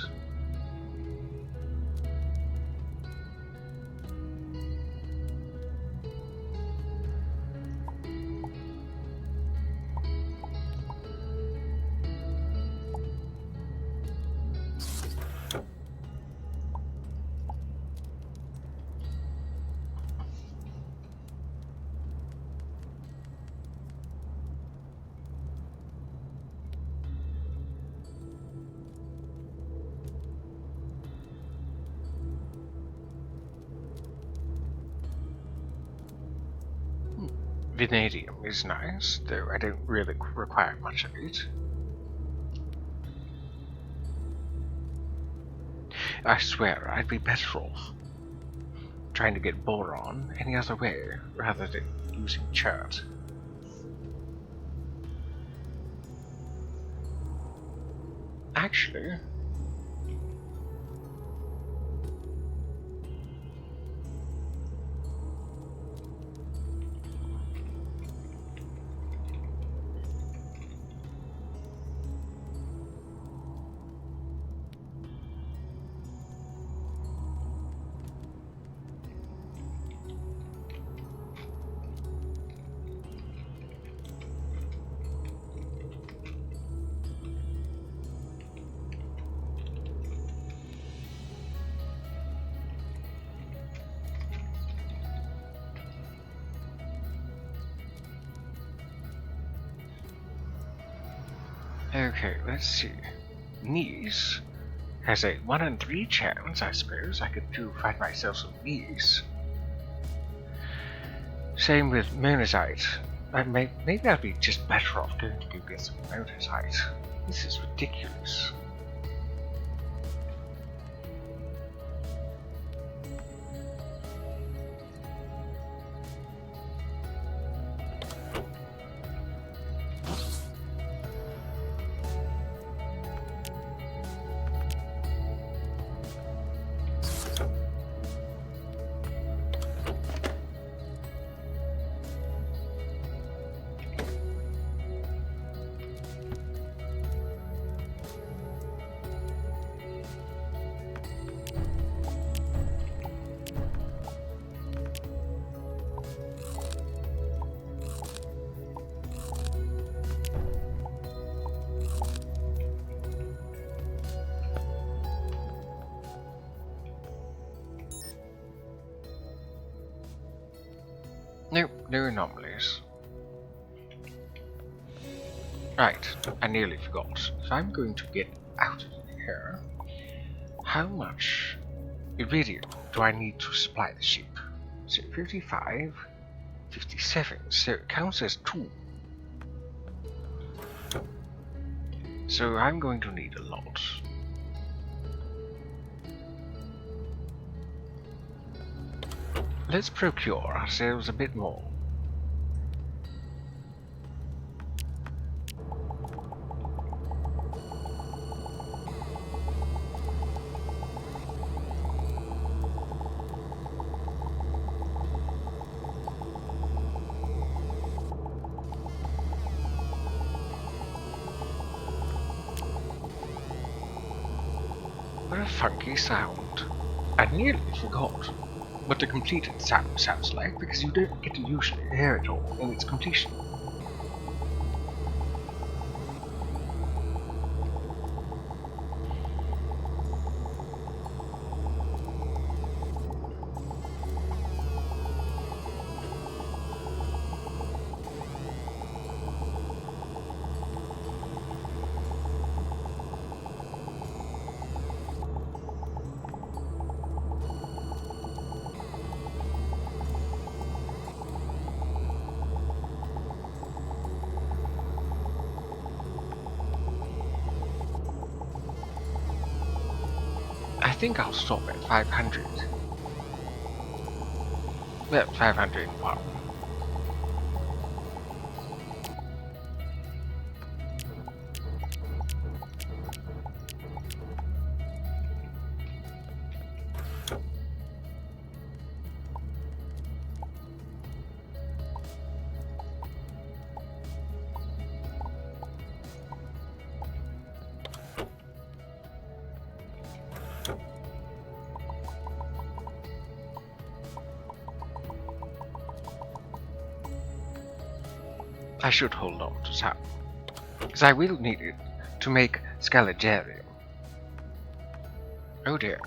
B: Vanadium is nice, though I don't really require much of it. I swear I'd be better off trying to get boron any other way rather than using chert. Actually, okay, let's see. Nice has a 1 in 3 chance, I suppose. I could do find myself some nice. Same with monazite. Maybe I'd be just better off going to go get some monazite. This is ridiculous. Nope, no anomalies. Right, I nearly forgot. If I'm going to get out of here, how much iridium do I need to supply the ship? So 55, 57, so it counts as 2. So I'm going to need a lot. Let's procure ourselves a bit more. What a funky sound. I nearly forgot what the completed sound sounds like, because you don't get to usually hear it all in its completion. I think I'll stop at 500. Well, 501. I should hold on to some, because I will need it to make Scalagerium. Oh dear.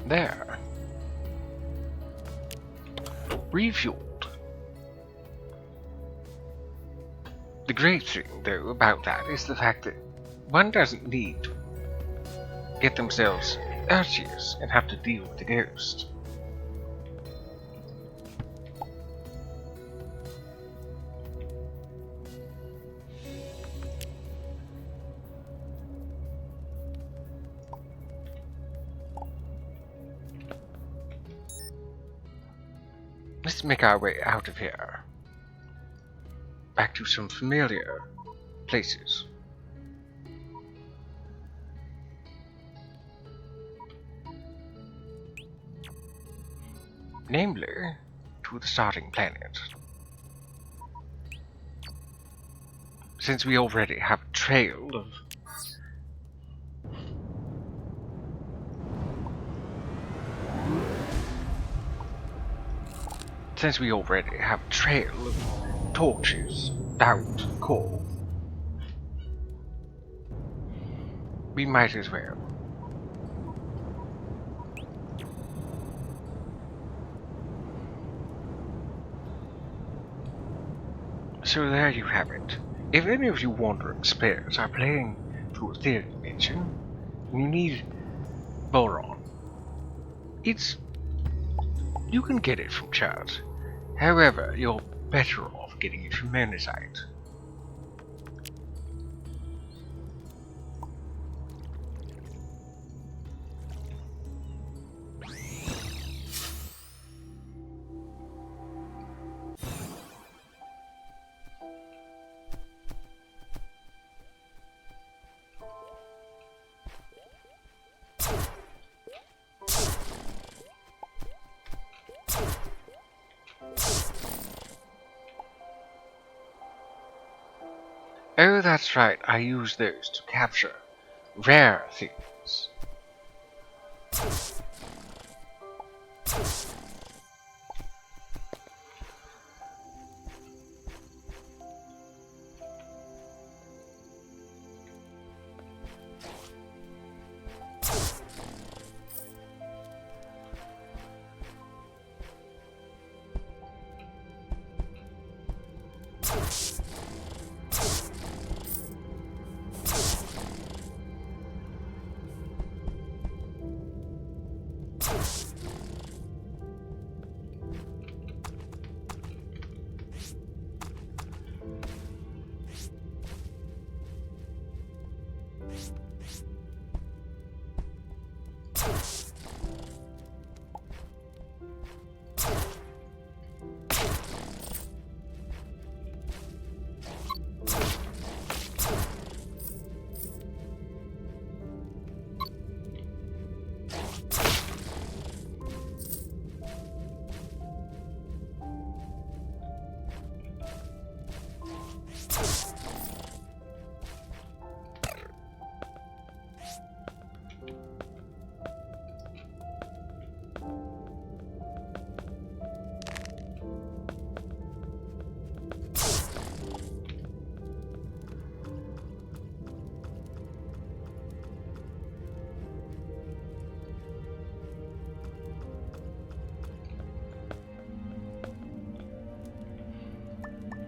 B: There. refueled. The great thing, though, about that is the fact that one doesn't need to get themselves urges and have to deal with the ghost. Let's make our way out of here. Back to some familiar places. Namely, to the starting planet. Since we already have a trail of torches down to the core, we might as well. So there you have it. If any of you wandering spirits are playing through Aetherium Engine, and you need boron, you can get it from chat. However, you're better off getting it from Monosite. Oh, that's right, I use those to capture rare things.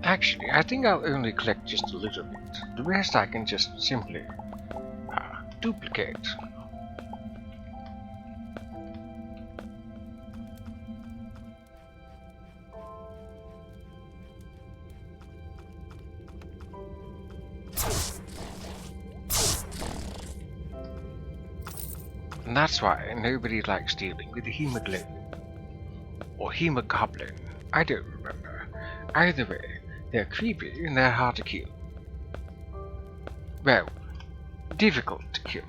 B: Actually, I think I'll only collect just a little bit. The rest I can just simply duplicate. And that's why nobody likes dealing with the hemoglobin. Or hemogoblin. I don't remember. Either way, they're creepy and they're hard to kill. Well, difficult to kill.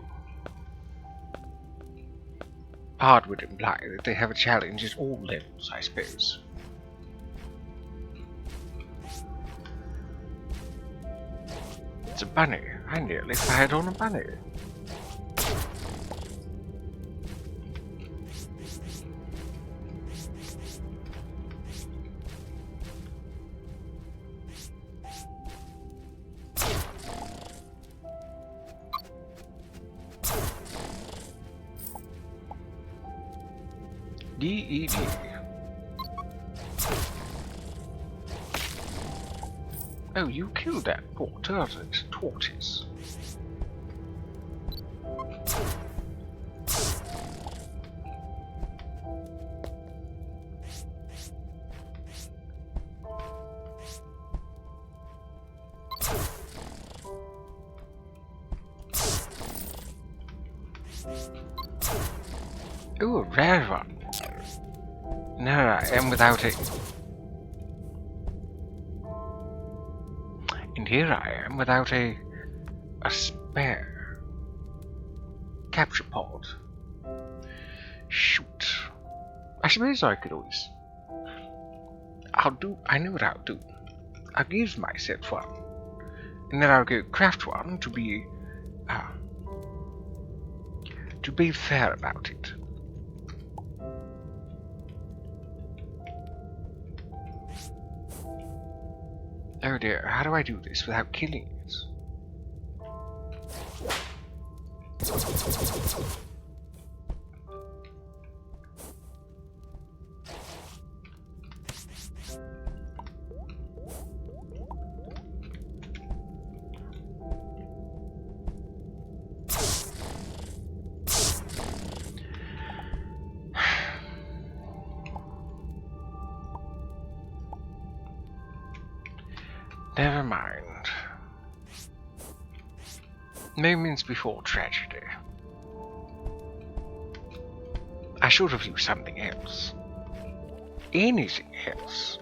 B: Hard would imply that they have a challenge at all levels, I suppose. It's a bunny. I nearly fired on a bunny. DED. Oh, you killed that poor tortoise. Ooh, a rare one. Now I am without a... And here I am without a spare capture pod. Shoot. I suppose I could always... I know what I'll do. I'll give myself one. And then I'll go craft one to be fair about it. Oh dear, how do I do this without killing it? Never mind. Moments before tragedy. I should have used something else. Anything else.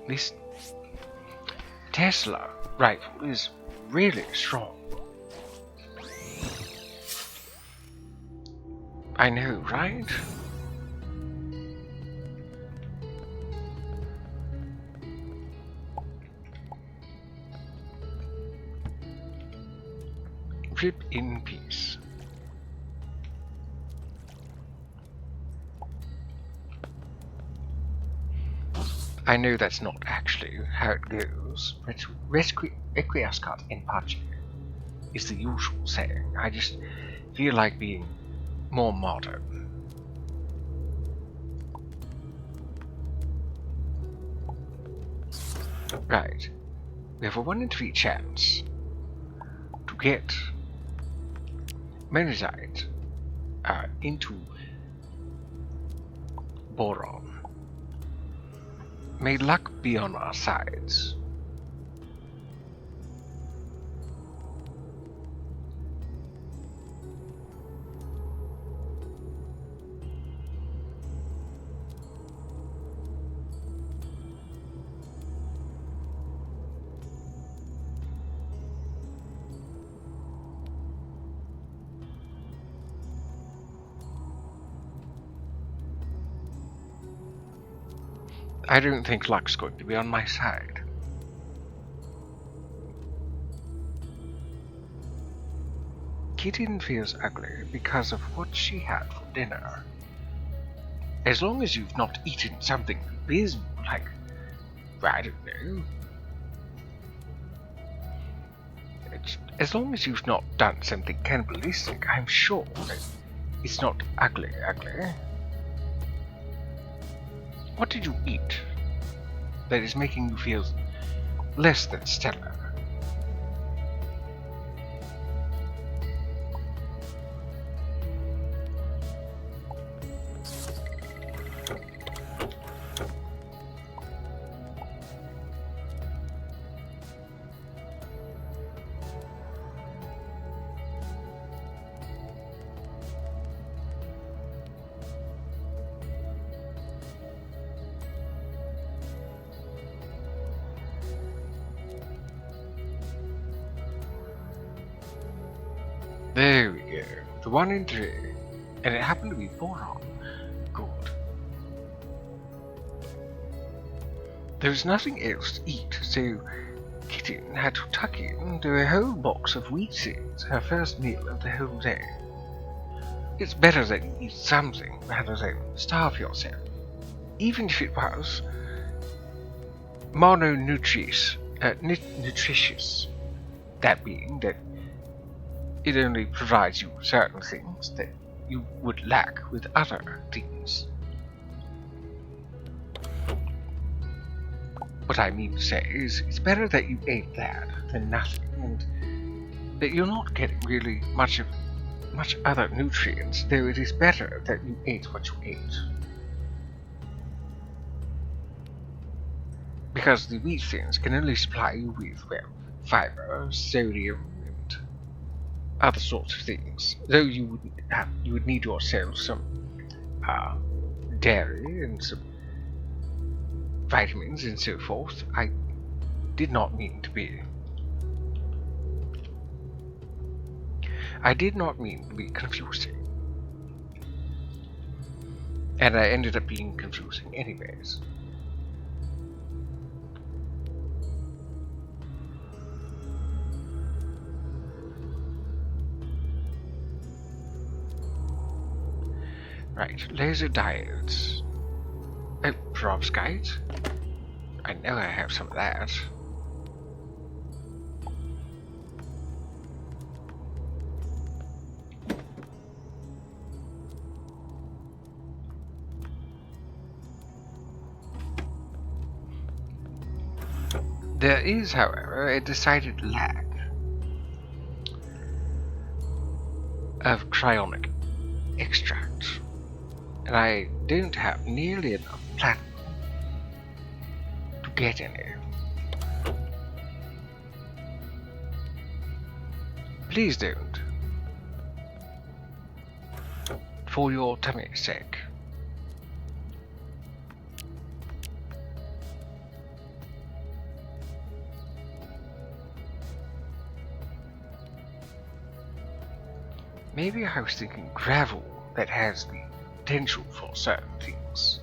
B: This Tesla rifle is really strong. I know, right? Rip in peace. I know that's not actually how it goes, but requiescat in pace is the usual saying. I just feel like being more modern. Right. We have a 1 in 3 chance to get monazite into boron. May luck be on our sides. I don't think luck's going to be on my side. Kitten feels ugly because of what she had for dinner. As long as you've not eaten something abysmal, like, I don't know. As long as you've not done something cannibalistic, I'm sure that it's not ugly. What did you eat that is making you feel less than stellar? There we go. The 1 in 3. And it happened to be boron. Good. There was nothing else to eat, so Kitten had to tuck into a whole box of wheat seeds, her first meal of the whole day. It's better that you eat something rather than starve yourself, even if it was mononutritious. Nutritious. That being that it only provides you certain things that you would lack with other things. What I mean to say is, it's better that you ate that than nothing, and that you're not getting really much other nutrients, though it is better that you ate what you ate. Because the wheat thins can only supply you with, well, fiber, sodium, and other sorts of things. Though you would need yourself some dairy and some vitamins and so forth. I did not mean to be. I did not mean to be confusing. And I ended up being confusing anyways. Right, laser diodes. Oh, perovskite. I know I have some of that. There is, however, a decided lack of cryonic extract, and I don't have nearly enough platinum to get any. Please don't. For your tummy's sake. Maybe I was thinking gravel that has the potential for certain things.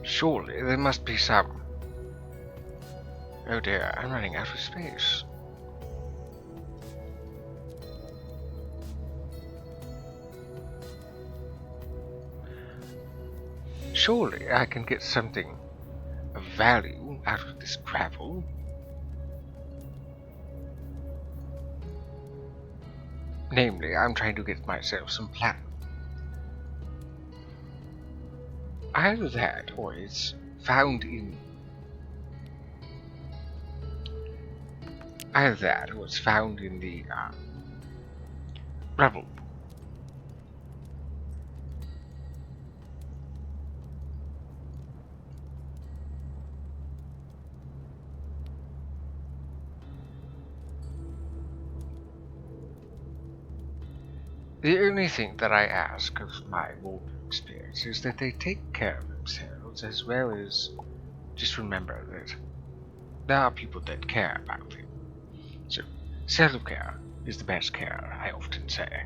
B: Surely there must be some. Oh dear, I'm running out of space. Surely I can get something of value out of this gravel. Namely, I'm trying to get myself some platinum. Either that, or it's found in... Either that, or it's found in the, rubble. The only thing that I ask of my warden spirits is that they take care of themselves, as well as just remember that there are people that care about them. So, self-care is the best care, I often say.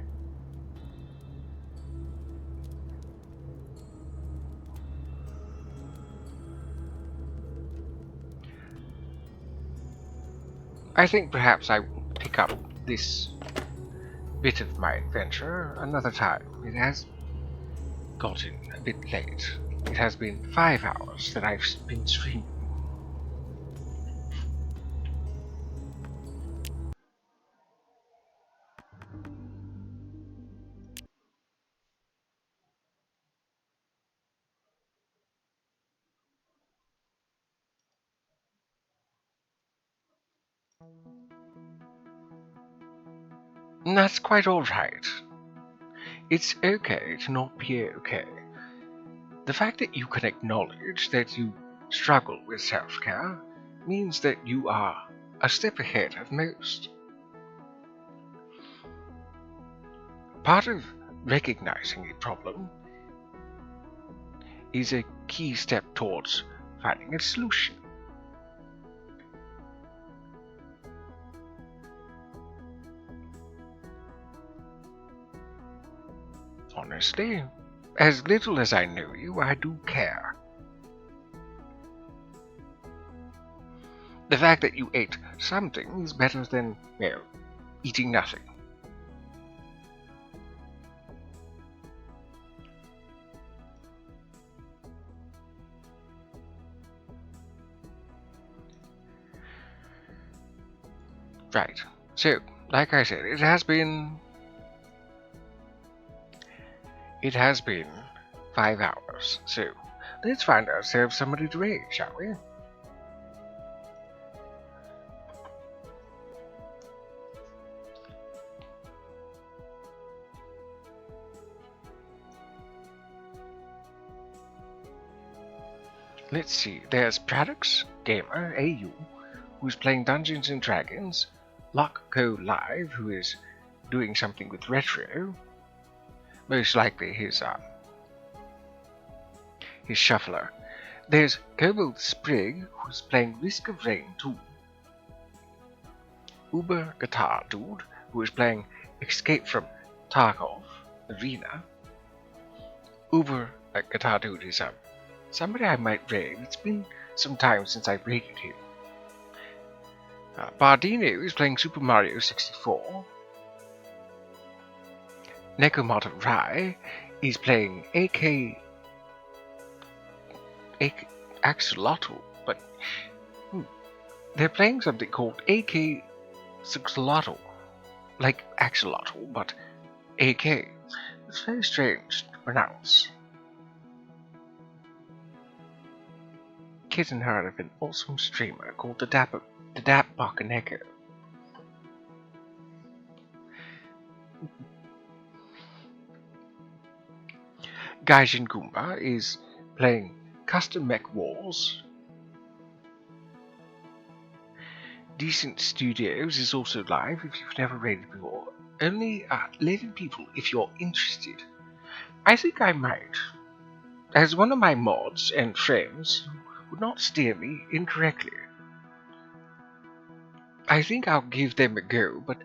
B: I think perhaps I will pick up this bit of my adventure another time. It has gotten a bit late. It has been 5 hours that I've been streaming. And that's quite alright. It's okay to not be okay. The fact that you can acknowledge that you struggle with self-care means that you are a step ahead of most. Part of recognizing a problem is a key step towards finding a solution. Honestly, as little as I know you, I do care. The fact that you ate something is better than, eating nothing. Right. So, like I said, it has been 5 hours. So, let's find ourselves somebody to raid, shall we? Let's see. There's Paradox Gamer AU, who's playing Dungeons and Dragons. Lockco Live, who is doing something with retro. Most likely his shuffler. There's Kobold Sprig, who's playing Risk of Rain 2. Uber Guitar Dude, who is playing Escape from Tarkov Arena. Uber Guitar Dude is somebody I might raid. It's been some time since I raided him. Bardino is playing Super Mario 64. Nekomata Rai is playing Axolotl, but they're playing something called AK Axolotl, like Axolotl, but AK. It's very strange to pronounce. Kitten heard of an awesome streamer called the Dap Bakaneko. Gaijin Goomba is playing Custom Mech Wars. Decent Studios is also live if you've never raided before. Only 11 people if you're interested. I think I might, as one of my mods and friends would not steer me incorrectly. I think I'll give them a go, but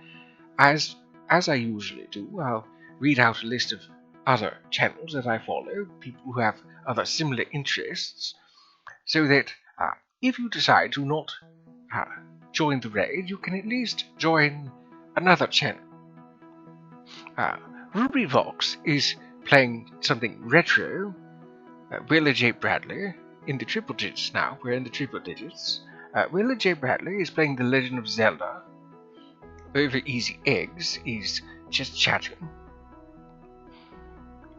B: as I usually do, I'll read out a list of other channels that I follow, people who have other similar interests, so that if you decide to not join the raid, you can at least join another channel. Ruby Vox is playing something retro. Willa J. Bradley in the triple digits now. We're in the triple digits. Willa J. Bradley is playing The Legend of Zelda. Over Easy Eggs is just chatting.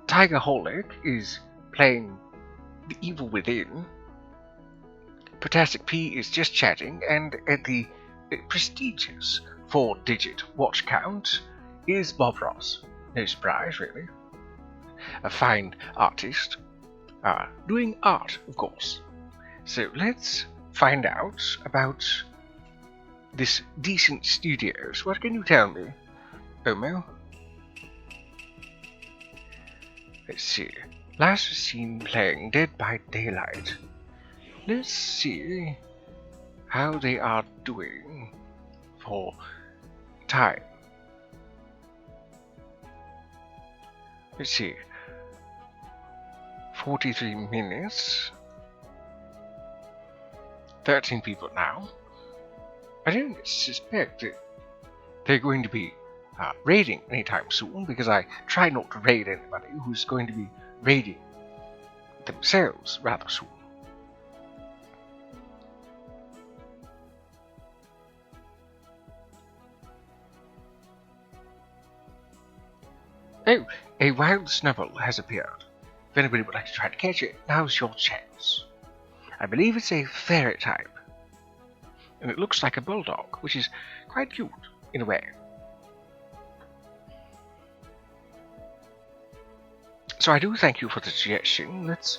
B: Tigerholic is playing The Evil Within. Potastic P is just chatting, and at the prestigious 4-digit watch count is Bob Ross. No surprise, really. A fine artist. Doing art, of course. So let's find out about this Decent Studios. What can you tell me, Omo? Let's see. Last seen playing Dead by Daylight. Let's see how they are doing for time. Let's see. 43 minutes. 13 people now. I don't suspect that they're going to be raiding anytime soon, because I try not to raid anybody who's going to be raiding themselves rather soon. Oh, a wild snubble has appeared. If anybody would like to try to catch it, now's your chance. I believe it's a ferret type, and it looks like a bulldog, which is quite cute in a way. So I do thank you for the suggestion. Let's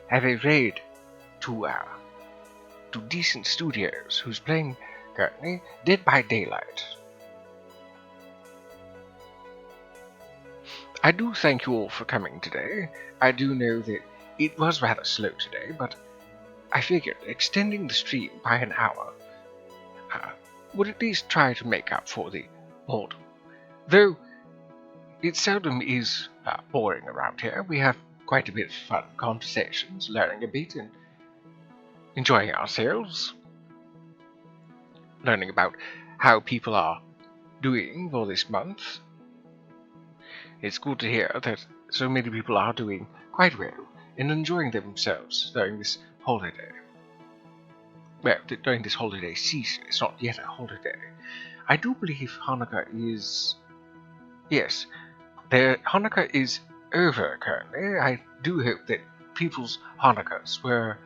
B: have a raid to Decent Studios, who's playing currently Dead by Daylight. I do thank you all for coming today. I do know that it was rather slow today, but I figured extending the stream by an hour would at least try to make up for the boredom. Though it seldom is boring around here. We have quite a bit of fun conversations, learning a bit, and enjoying ourselves. Learning about how people are doing for this month. It's good to hear that so many people are doing quite well and enjoying themselves during this holiday. Well, during this holiday season. It's not yet a holiday. I do believe Hanukkah is... Yes, Hanukkah is over currently. I do hope that people's Hanukkahs were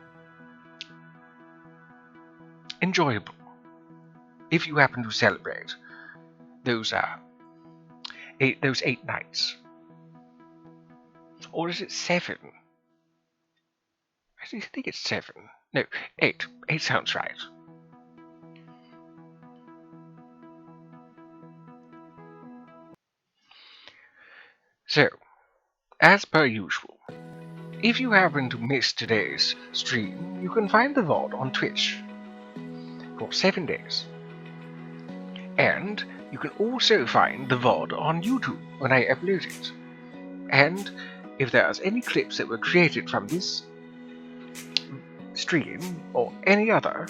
B: enjoyable. If you happen to celebrate those 8 nights. Or is it 7? I think it's 7. No, 8. 8 sounds right. So, as per usual, if you happen to miss today's stream, you can find the VOD on Twitch for 7 days. And you can also find the VOD on YouTube when I upload it. And if there's any clips that were created from this stream or any other,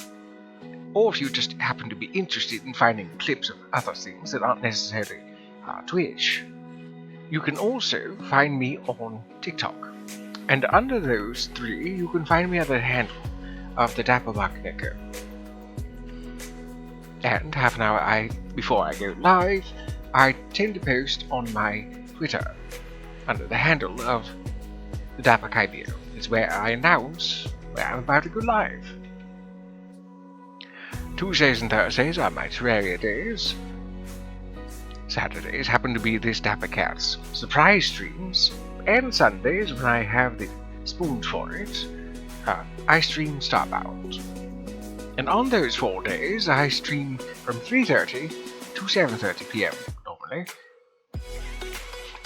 B: or if you just happen to be interested in finding clips of other things that aren't necessarily Twitch, you can also find me on TikTok. And under those 3, you can find me at the handle of the Dapperbuck Nicker. And half an hour before I go live, I tend to post on my Twitter under the handle of the Dapper Kaibio. It's where I announce where I'm about to go live. Tuesdays and Thursdays are my Terraria days. Saturdays happen to be this Dapper Cat's surprise streams, and Sundays, when I have the spoons for it, I stream Starbound. And on those 4 days, I stream from 3:30 to 7:30 PM normally,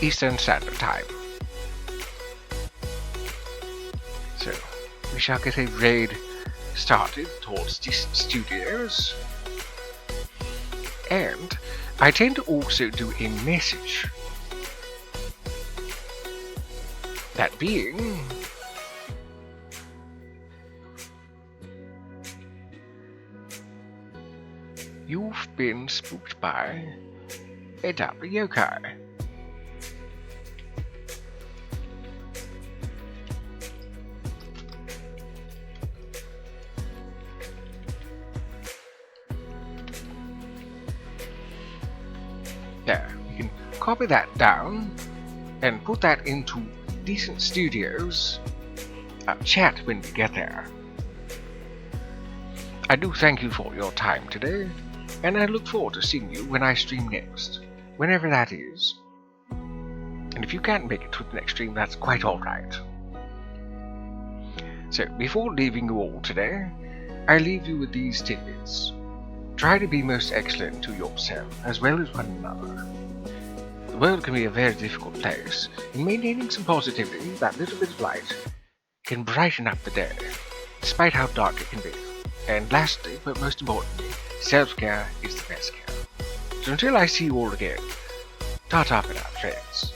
B: Eastern Standard Time. So, we shall get a raid started towards Distant Studios. And I tend to also do a message. That being... You've been spooked by a Dapper Yokai. There, you can copy that down and put that into Decent Studios chat when we get there. I do thank you for your time today, and I look forward to seeing you when I stream next, whenever that is. And if you can't make it to the next stream, that's quite alright. So, before leaving you all today, I leave you with these tidbits. Try to be most excellent to yourself, as well as one another. The world can be a very difficult place, and maintaining some positivity, that little bit of light, can brighten up the day, despite how dark it can be. And lastly, but most importantly, self-care is the best care. So until I see you all again, ta-ta for now, friends.